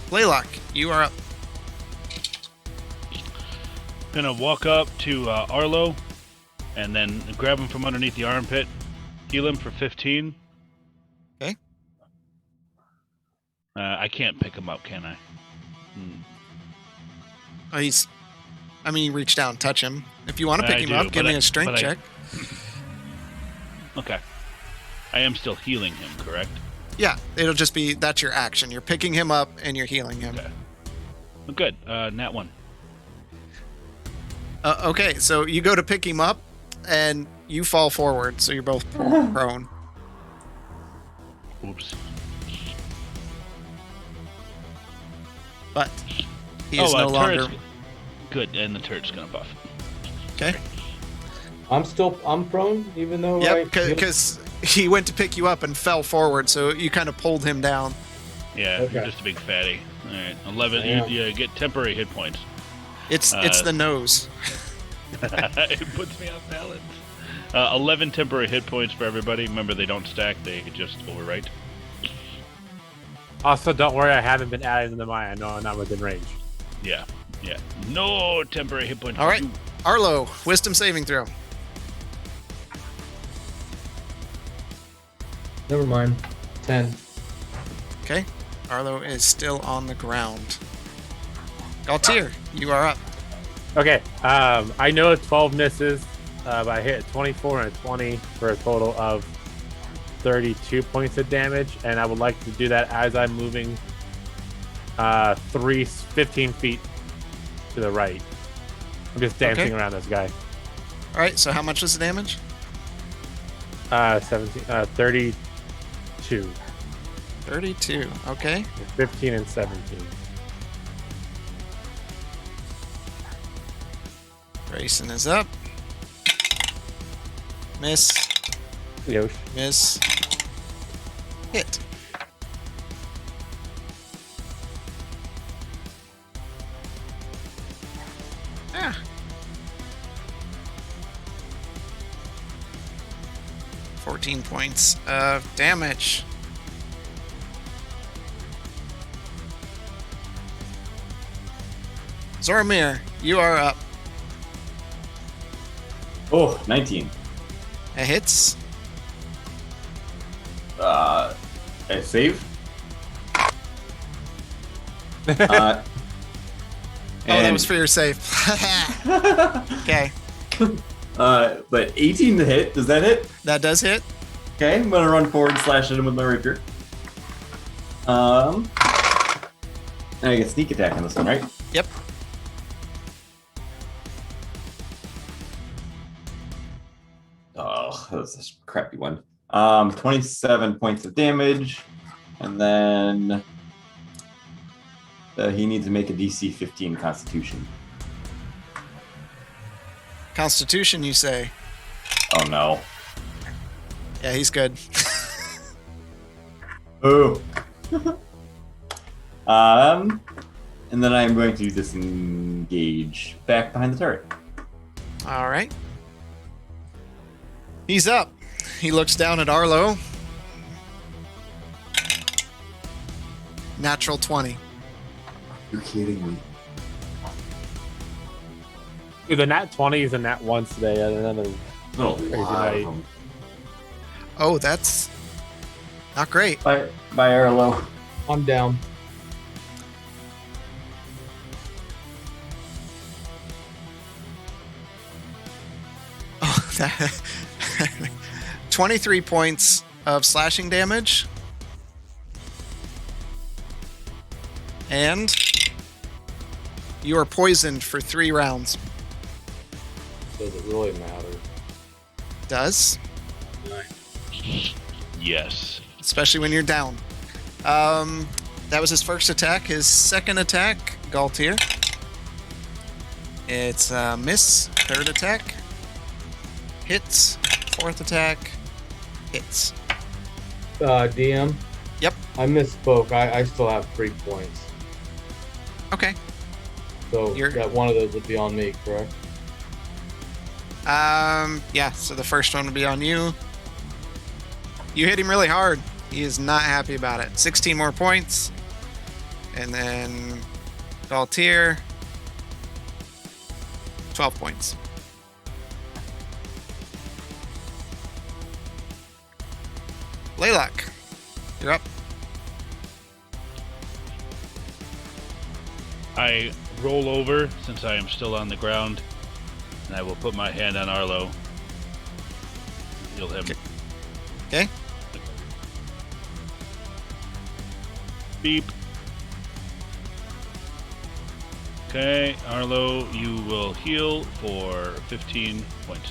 Blaylock, you are up. Gonna walk up to Arlo and then grab him from underneath the armpit, heal him for 15. Okay. I can't pick him up, can I? Oh, you reach down and touch him. If you want to pick him up, give me a strength check. Okay. I am still healing him, correct? Yeah, it'll just be, that's your action. You're picking him up and you're healing him. Okay. Well, good. Nat 1. Okay, so you go to pick him up and you fall forward, so you're both prone. Oops. But he is no longer... Good, and the turret's gonna buff. Okay. I'm prone, even though Yep, because he went to pick you up and fell forward, so you kind of pulled him down. Yeah, Okay. you're just a big fatty. All right, 11. I am. You get temporary hit points. It's the nose. It puts me off balance. 11 temporary hit points for everybody. Remember, they don't stack; they just overwrite. Also, don't worry, I haven't been adding them to mine. I know I'm not within range. Yeah. No temporary hit points. All right, Arlo, wisdom saving throw. Never mind. 10. Okay, Arlo is still on the ground. Galtier, you are up. Okay, I know 12 misses, but I hit 24 and a 20 for a total of 32 points of damage, and I would like to do that as I'm moving 15 feet to the right. I'm just dancing around this guy. All right, so how much was the damage? 32. 32, okay. 15 and 17. Grayson is up. Miss, Yosh. miss, hit. Ah. $14 points of damage. Zormir, you are up. Oh, 19. It hits. I save. Oh, that and was for your save. Okay, but 18 to hit. Does that hit? that does hit. Okay, I'm gonna run forward and slash at him with my rapier. And I get sneak attack on this one, right? Yep. Oh, that's a crappy one. 27 points of damage, and then he needs to make a DC 15 Constitution. Constitution, you say? Oh no! Yeah, he's good. Ooh. And then I am going to disengage back behind the turret. All right. He's up. He looks down at Arlo. Natural 20. You're kidding me. Dude, the nat 20s and nat 1s today. Another No, crazy lot of night. them. Oh, that's not great. Bye, Arlo. I'm down. Oh, that 23 points of slashing damage. And you are poisoned for 3 rounds. Does it really matter? Does, Yes. especially when you're down. That was his first attack. His second attack, Galtier. It's a miss. Third attack. Hits. Fourth attack. Hits. DM? Yep. I misspoke. I still have 3 points. Okay. So that one of those would be on me, correct? Yeah, so the first one would be on you. You hit him really hard. He is not happy about it. 16 more points. And then Galtier, 12 points. Laylock, you're up. I roll over since I am still on the ground, and I will put my hand on Arlo. Heal him. Okay. Beep. Okay, Arlo, you will heal for 15 points.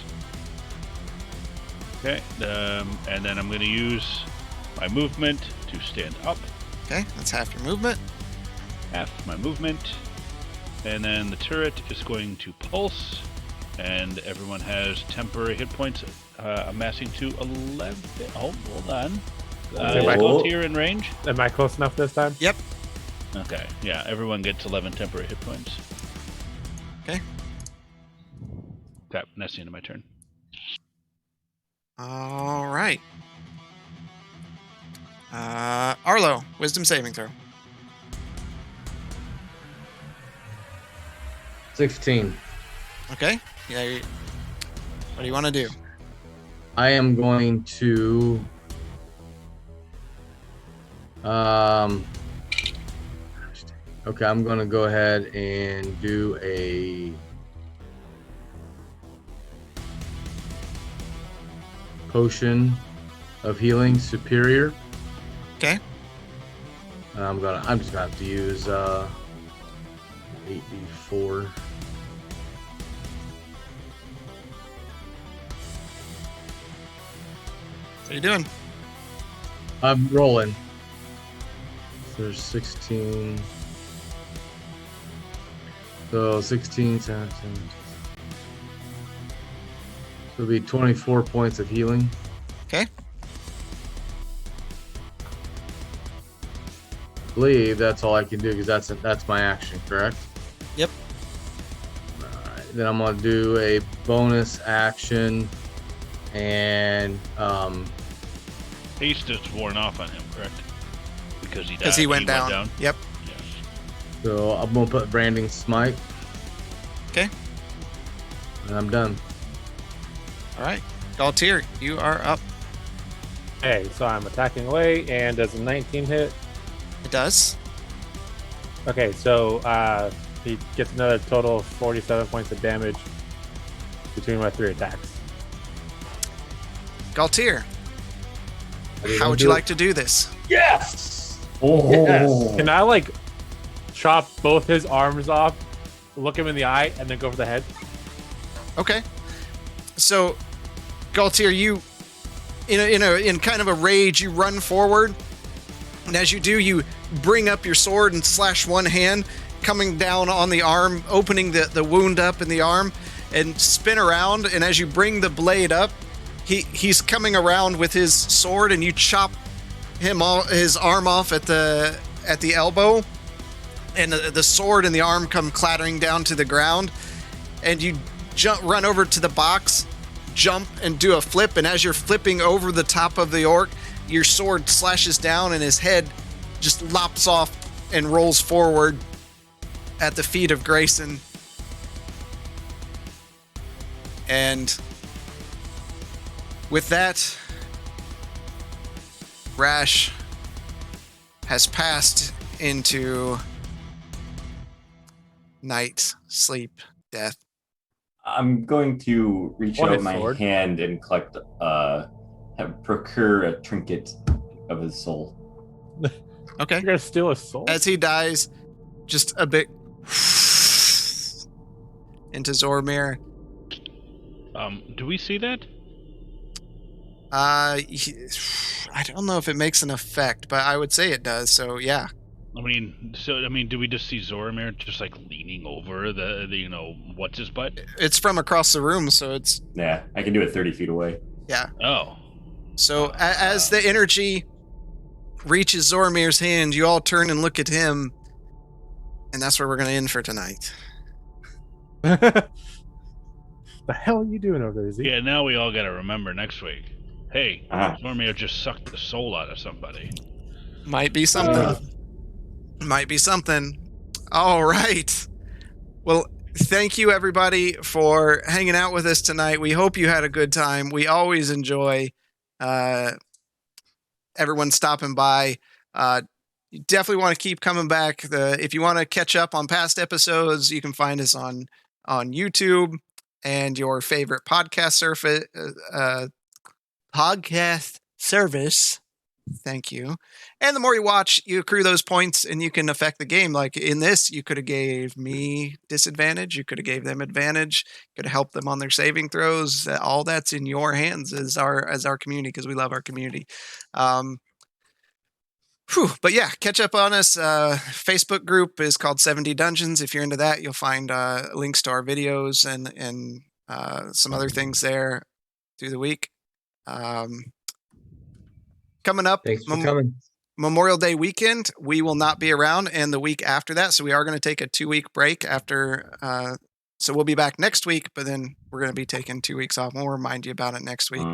Okay, and then I'm going to use my movement to stand up. Okay, that's half your movement. Half my movement. And then the turret is going to pulse And everyone has temporary hit points amassing to 11. Oh, hold on. Gaultier in range? Am I close enough this time? Yep. Okay, yeah, everyone gets 11 temporary hit points. Okay. Okay, that's the end of my turn. All right. Arlo, wisdom saving throw. 16. Okay. Yeah. What do you want to do? I am going to okay, I'm gonna go ahead and do a potion of healing superior. Okay. I'm just gonna have to use 8d4. What are you doing? I'm rolling. So there's 16. So 16, 17. So it'll be 24 points of healing. Okay. I believe that's all I can do because that's my action, correct? Yep. Alright, then I'm gonna do a bonus action and Haste is worn off on him, correct? Because he died. Because he went down. Yep. Yeah. so I'm gonna put branding smite. Okay. And I'm done. All right. Galtier, you are up. Okay, so I'm attacking away, and does a 19 hit? It does. Okay, so he gets another total of 47 points of damage between my 3 attacks. Galtier, how would you like to do this? Yes! Oh, Yes. Can I like chop both his arms off, look him in the eye, and then go for the head? Okay. So, Galtier, you, in kind of a rage, you run forward, and as you do, you bring up your sword and slash one hand, coming down on the arm, opening the wound up in the arm, and spin around. And as you bring the blade up, he's coming around with his sword, and you chop his arm off at the elbow, and the sword and the arm come clattering down to the ground, and you run over to the box, jump and do a flip, and as you're flipping over the top of the orc, your sword slashes down and his head just lops off and rolls forward at the feet of Grayson. And with that, Rash has passed into night, sleep, death. I'm going to reach Or out his my sword. hand and procure a trinket of his soul. Okay. You're gonna steal his soul? As he dies, just a bit into Zormir. Do we see that? I don't know if it makes an effect, but I would say it does. So yeah. Do we just see Zoramir just like leaning over the what's his butt? It's from across the room, so it's Yeah, I can do it 30 feet away. yeah. Oh, So as the energy reaches Zormir's hand, you all turn and look at him, and that's where we're going to end for tonight. The hell are you doing over there, Z? yeah. Now we all got to remember next week. Hey, Uh-huh. Zoramir just sucked the soul out of somebody. Might be something. Might be something. All right. Well, thank you everybody for hanging out with us tonight. We hope you had a good time. We always enjoy everyone stopping by. You definitely want to keep coming back. If you want to catch up on past episodes, you can find us on YouTube and your favorite podcast service. Thank you. And the more you watch, you accrue those points and you can affect the game. Like in this, you could have gave me disadvantage. You could have gave them advantage. Could have helped them on their saving throws. All that's in your hands as our community, because we love our community. But yeah, catch up on us. Facebook group is called 70 Dungeons. If you're into that, you'll find links to our videos and some other things there through the week. Coming up, Thanks for coming. Memorial Day weekend, we will not be around, and the week after that. So we are going to take a 2-week break after. So we'll be back next week, but then we're going to be taking 2 weeks off. We'll remind you about it next week.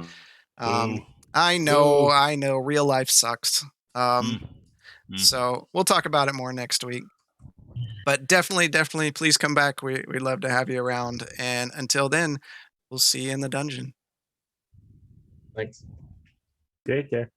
I know, real life sucks. So we'll talk about it more next week. But definitely, please come back. We'd love to have you around. And until then, we'll see you in the dungeon. Thanks. Take care.